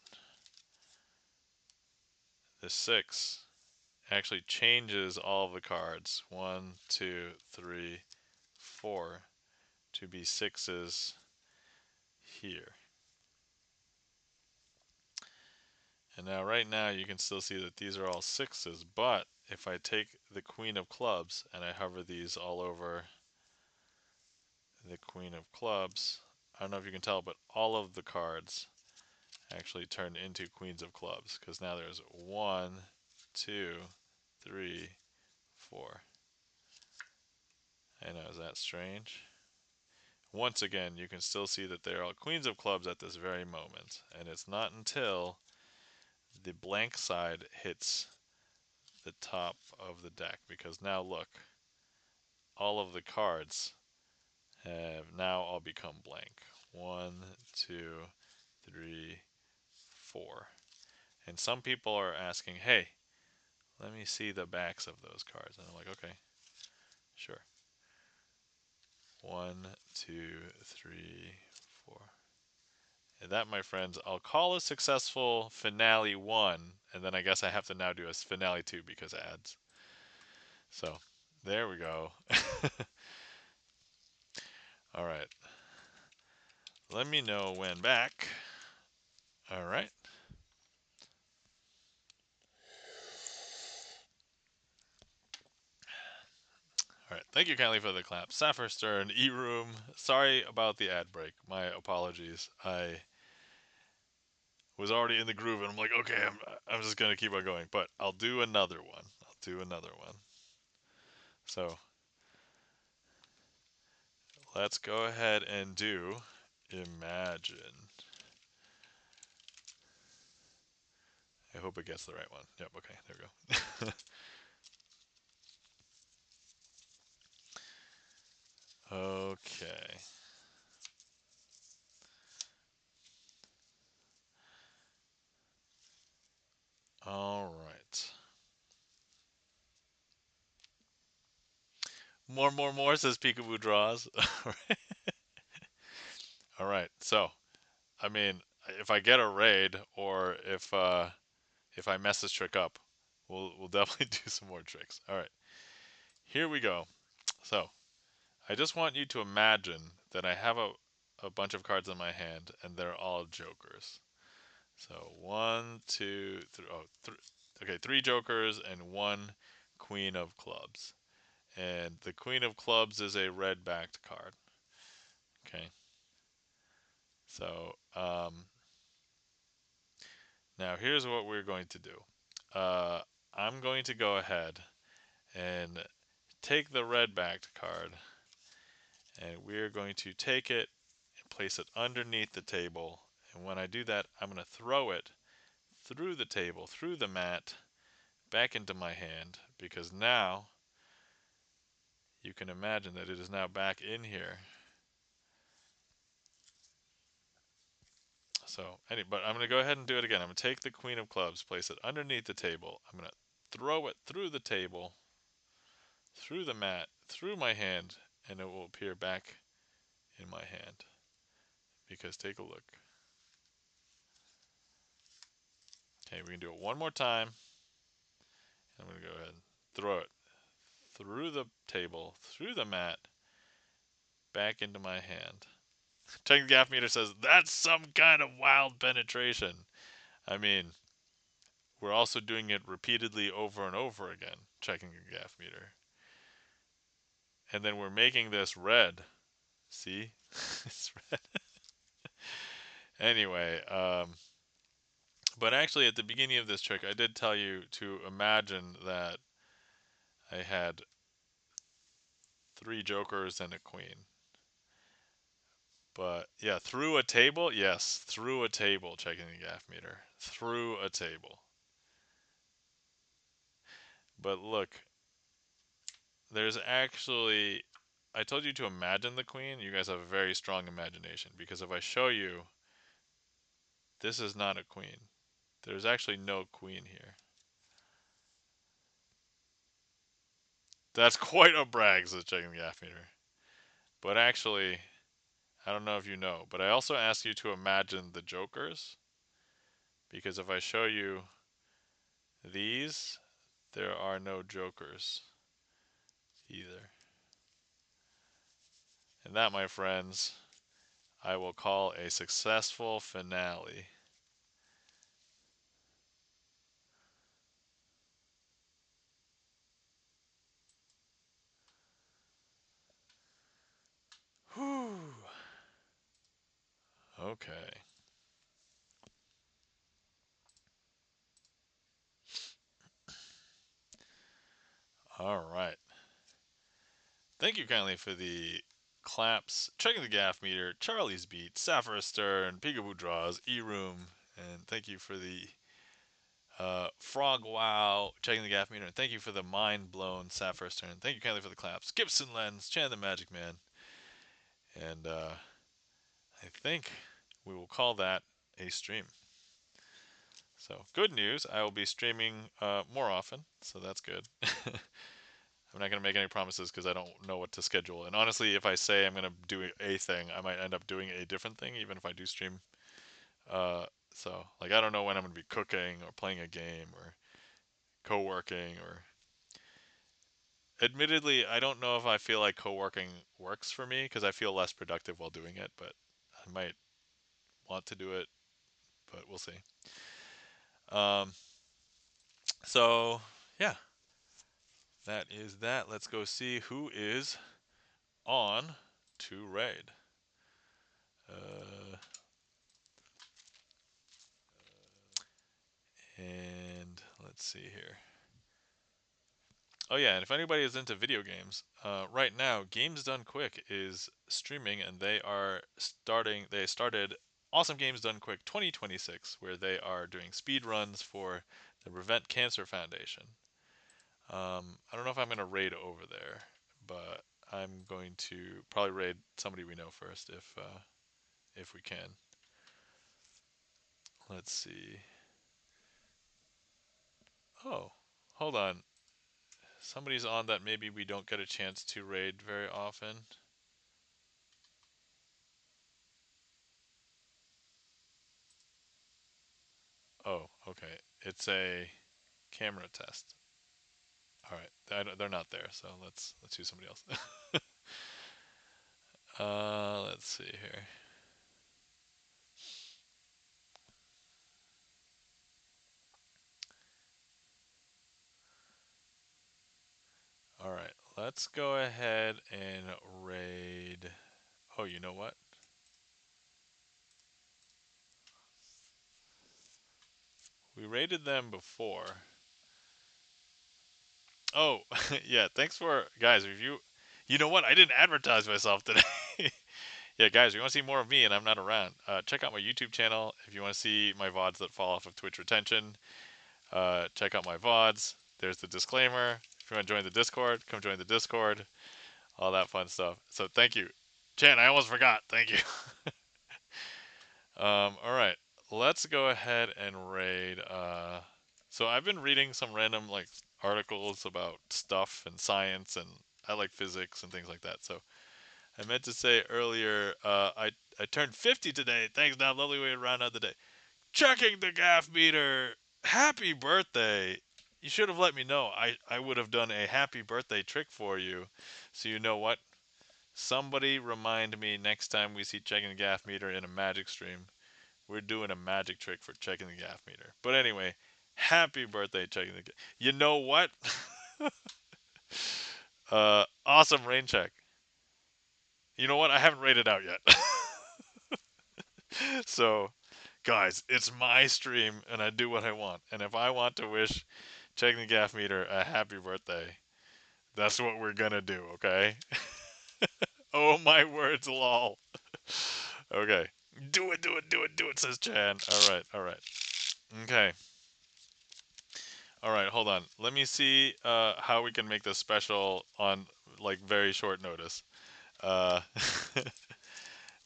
the 6 actually changes all of the cards 1, 2, 3, 4 to be 6s here. And now right now you can still see that these are all 6s, but if I take the Queen of Clubs and I hover these all over the Queen of Clubs, I don't know if you can tell, but all of the cards actually turn into Queens of Clubs because now there's 1, 2, 3, 4. I know, is that strange? Once again, you can still see that they're all Queens of Clubs at this very moment, and it's not until the blank side hits the top of the deck because now look, all of the cards have now all become blank. 1, 2, 3, 4. And some people are asking, hey, let me see the backs of those cards. And I'm like, okay, sure. 1, 2, 3, 4. And that, my friends, I'll call a successful finale 1, and then I guess I have to now do a finale 2 because ads. So, there we go. All right. Let me know when back. All right. All right. Thank you kindly for the clap. Sapphire Stern, E-Room. Sorry about the ad break. My apologies. I was already in the groove and I'm like, okay, I'm just going to keep on going. But I'll do another one. I'll do another one. So let's go ahead and do Imagine. I hope it gets the right one. Yep, okay, there we go. Okay. All right. More, says Peekaboo Draws. All right. So, I mean, if I get a raid or if I mess this trick up, we'll definitely do some more tricks. All right. Here we go. So, I just want you to imagine that I have a bunch of cards in my hand and they're all jokers. So, one, two, three. Oh, okay, three jokers and one queen of clubs. And the queen of clubs is a red backed card. Okay. So, now here's what we're going to do. I'm going to go ahead and take the red backed card, and we're going to take it and place it underneath the table. And when I do that, I'm going to throw it through the table, through the mat, back into my hand, because now you can imagine that it is now back in here. So, but I'm going to go ahead and do it again. I'm going to take the queen of clubs, place it underneath the table. I'm going to throw it through the table, through the mat, through my hand, and it will appear back in my hand. Because take a look. Okay, we can do it one more time. I'm going to go ahead and throw it through the table, through the mat, back into my hand. Checking the gaff meter says, that's some kind of wild penetration. I mean, we're also doing it repeatedly over and over again, checking the gaff meter. And then we're making this red. See? It's red. Anyway, but actually at the beginning of this trick, I did tell you to imagine that I had three jokers and a queen. But yeah, through a table? Yes, through a table, checking the gaff meter. Through a table. But look, there's actually, I told you to imagine the queen. You guys have a very strong imagination, because if I show you, this is not a queen. There's actually no queen here. That's quite a brag, says checking the gaff meter. But actually, I don't know if you know, but I also asked you to imagine the jokers, because if I show you these, there are no jokers either. And that, my friends, I will call a successful finale. Whew. Okay. All right. Thank you kindly for the claps, checking the gaff meter, Charlie's Beat, Sapphire Stern, Peekaboo Draws, E-Room, and thank you for the Frog Wow, checking the gaff meter, and thank you for the Mind Blown Sapphire Stern. Thank you kindly for the claps, GipsonLens, Chan the Magic Man, and I think we will call that a stream. So, good news, I will be streaming more often, so that's good. I'm not going to make any promises because I don't know what to schedule. And honestly, if I say I'm going to do a thing, I might end up doing a different thing, even if I do stream. So, like, I don't know when I'm going to be cooking or playing a game or co-working or... Admittedly, I don't know if I feel like co-working works for me because I feel less productive while doing it, but I might want to do it, but we'll see. Um, so, yeah, that is that. Let's go see who is on to raid. And let's see here. Oh yeah, and if anybody is into video games, right now Games Done Quick is streaming, and they are starting. They started Awesome Games Done Quick 2026, where they are doing speed runs for the Prevent Cancer Foundation. I don't know if I'm going to raid over there, but I'm going to probably raid somebody we know first if we can. Let's see. Oh, hold on. Somebody's on that maybe we don't get a chance to raid very often. Oh, okay. It's a camera test. All right, they're not there, so let's use somebody else. Let's see here. All right, let's go ahead and raid. Oh, you know what? We raided them before. Oh, yeah. Thanks for guys. If you know what? I didn't advertise myself today. Yeah, guys, if you want to see more of me and I'm not around, check out my YouTube channel. If you want to see my VODs that fall off of Twitch retention, check out my VODs. There's the disclaimer. If you want to join the Discord, come join the Discord. All that fun stuff. So thank you. Chan, I almost forgot. Thank you. All right. Let's go ahead and raid. So I've been reading some random like articles about stuff and science, and I like physics and things like that. So I meant to say earlier, I turned 50 today. Thanks, now lovely way to round out the day. Checking the gaff meter. Happy birthday. You should have let me know. I would have done a happy birthday trick for you. So you know what? Somebody remind me next time we see checking the gaff meter in a magic stream. We're doing a magic trick for checking the gaff meter. But anyway, happy birthday checking the gaff. You know what? Awesome rain check. You know what? I haven't rated out yet. So, guys, it's my stream and I do what I want. And if I want to wish checking the gaff meter a happy birthday, that's what we're gonna do, okay? Oh my words, lol. Okay. Do it, do it, do it, do it, says Chan. Alright, alright. Okay. Alright, hold on. Let me see how we can make this special on like very short notice. Uh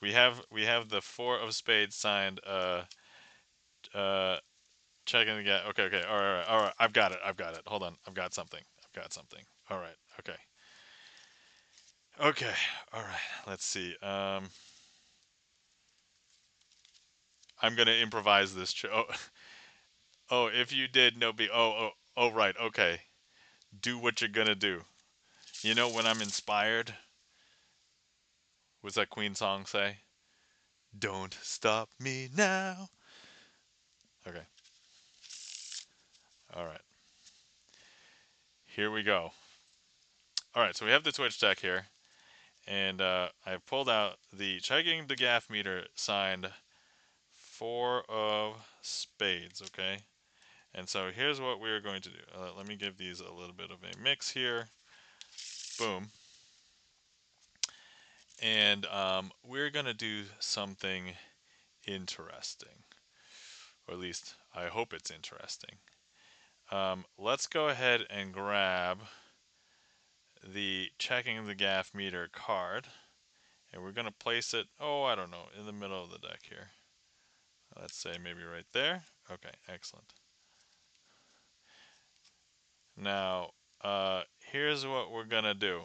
we have the four of spades signed uh checking the gap. Okay, okay. Alright, alright. I've got it. I've got it. Hold on. I've got something. I've got something. Alright. Okay. Okay. Alright. Let's see. I'm gonna improvise this. Oh, oh, if you did, no be. Oh, right. Okay. Do what you're gonna do. You know when I'm inspired? What's that Queen song say? Don't stop me now. Okay. All right. Here we go. All right. So we have the Twitch deck here, and I pulled out the checking the gaff meter signed four of spades. Okay. And so here's what we're going to do. Let me give these a little bit of a mix here. Boom. And we're going to do something interesting. Or at least I hope it's interesting. Let's go ahead and grab the checking the gaff meter card. And we're going to place it, oh, I don't know, in the middle of the deck here. Let's say maybe right there. Okay, excellent. Now, here's what we're going to do.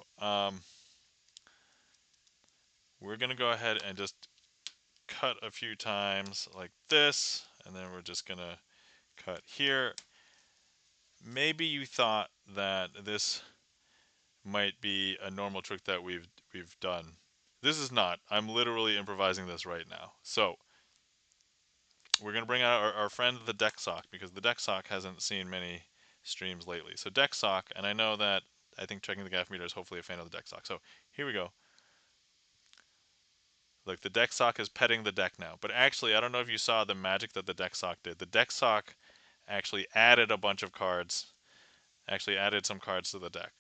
We're going to go ahead and just cut a few times like this, and then we're just going to cut here. Maybe you thought that this might be a normal trick that we've done. This is not. I'm literally improvising this right now. So we're going to bring out our friend the deck sock, because the deck sock hasn't seen many streams lately. So deck sock, and I know that I think checking the gaff meter is hopefully a fan of the deck sock. So here we go. Look, the deck sock is petting the deck now. But actually, I don't know if you saw the magic that the deck sock did. The deck sock actually added a bunch of cards, actually added some cards to the deck.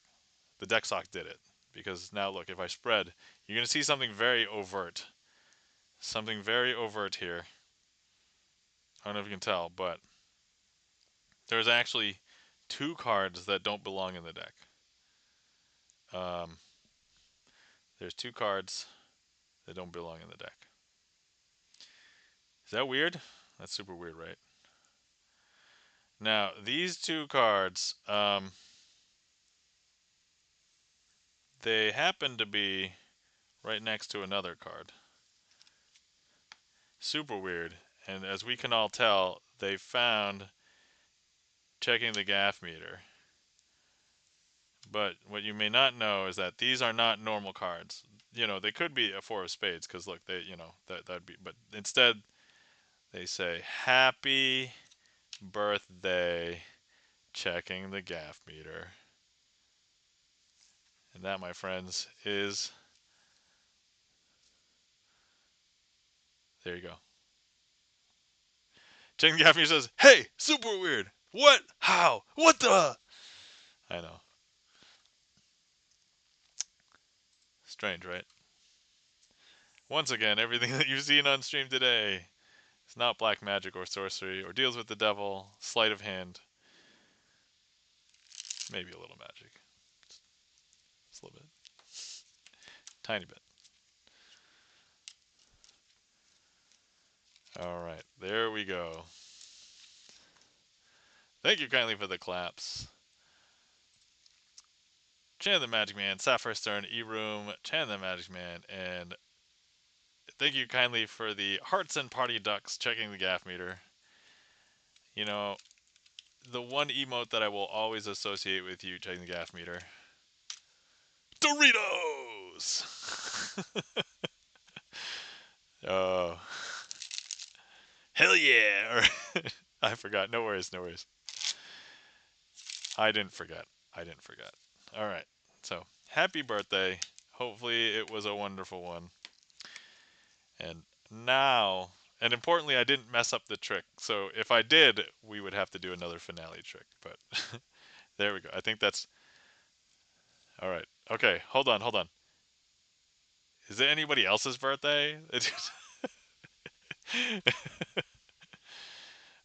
The deck sock did it. Because now look, if I spread, you're going to see something very overt. something very overt here. I don't know if you can tell, but there's actually two cards that don't belong in the deck. Um, there's two cards that don't belong in the deck. Is that weird? That's super weird, right? Now, these two cards, they happen to be right next to another card. Super weird. And as we can all tell, they found checking the gaff meter. But what you may not know is that these are not normal cards. You know, they could be a four of spades because look, they, you know, that'd be. But instead, they say happy birthday, checking the gaff meter. And that, my friends, is, there you go. Checking the gaff meter says, hey, super weird. What? How? What the? I know. Strange, right? Once again, everything that you've seen on stream today is not black magic or sorcery or deals with the devil, sleight of hand, maybe a little magic. Just a little bit. Tiny bit. Alright, there we go. Thank you kindly for the claps. Chan the Magic Man, Sapphire Stern, E-Room, Chan the Magic Man, and thank you kindly for the Hearts and Party Ducks checking the gaff meter. You know, the one emote that I will always associate with you checking the gaff meter. Doritos! Oh. Hell yeah! I forgot. No worries, no worries. I didn't forget. I didn't forget. Alright. So, happy birthday. Hopefully it was a wonderful one. And now, and importantly, I didn't mess up the trick. So if I did, we would have to do another finale trick. But there we go. I think that's... Alright. Okay, hold on, hold on. Is it anybody else's birthday?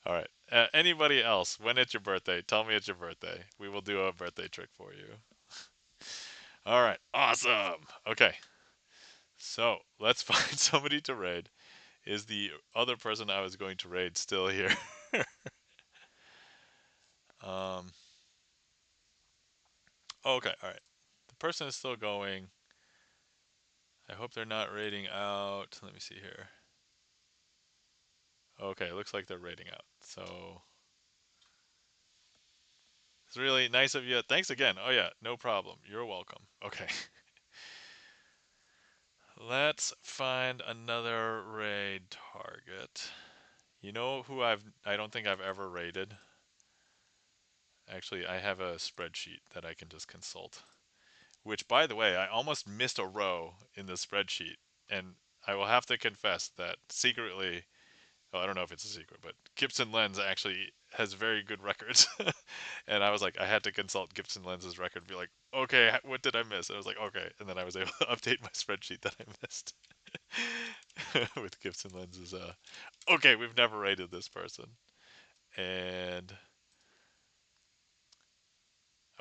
Alright. Anybody else, when it's your birthday, tell me it's your birthday. We will do a birthday trick for you. Alright, awesome! Okay. So, let's find somebody to raid. Is the other person I was going to raid still here? Okay, alright. The person is still going. I hope they're not raiding out. Let me see here. Okay, it looks like they're raiding out. So, it's really nice of you. Thanks again. Oh yeah, no problem. You're welcome. Okay. Let's find another raid target. You know who I don't think I've ever raided? Actually, I have a spreadsheet that I can just consult. Which, by the way, I almost missed a row in the spreadsheet. And I will have to confess that secretly, well, I don't know if it's a secret, but GipsonLens actually has very good records. And I was like, I had to consult GipsonLens's record and be like, okay, what did I miss? And I was like, okay. And then I was able to update my spreadsheet that I missed with GipsonLens's, okay, we've never rated this person. And,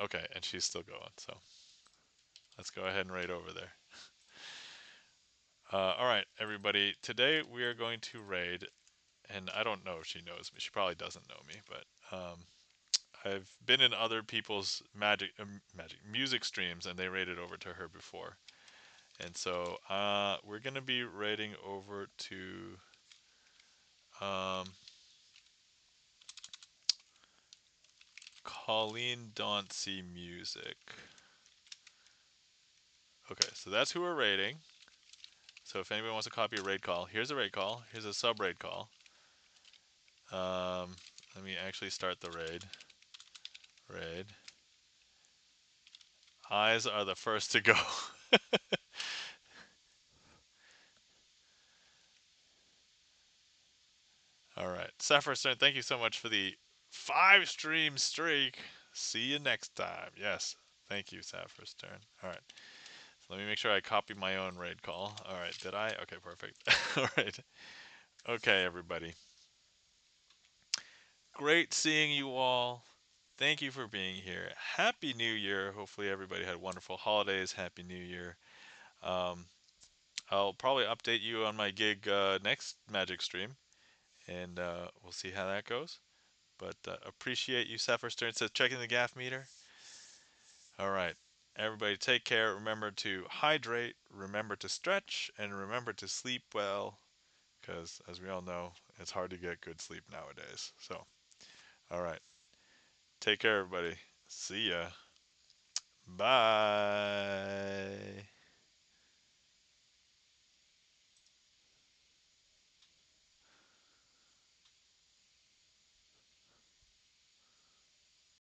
okay, and she's still going, so let's go ahead and raid over there. Alright, everybody, today we are going to raid, and I don't know if she knows me. She probably doesn't know me, but I've been in other people's music streams, and they raided over to her before. And so we're going to be raiding over to Colleen Dauncey Music. Okay, so that's who we're raiding. So if anybody wants to copy a raid call, here's a raid call. Here's a sub raid call. Let me actually start the raid. Raid. Eyes are the first to go. Alright. Sapphire Stern, thank you so much for the 5 stream streak. See you next time. Yes. Thank you, Sapphire Stern. Alright. So Let me make sure I copy my own raid call. All right, did I? Okay, perfect. All right. Okay, everybody. Great seeing you all. Thank you for being here. Happy New Year. Hopefully, everybody had wonderful holidays. Happy New Year. Um, I'll probably update you on my gig next Magic stream, and we'll see how that goes. But appreciate you, Sapphire Stern says, checking the gaff meter. All right. Everybody take care. Remember to hydrate, remember to stretch, and remember to sleep well, because as we all know, it's hard to get good sleep nowadays. So, all right. Take care, everybody. See ya. Bye.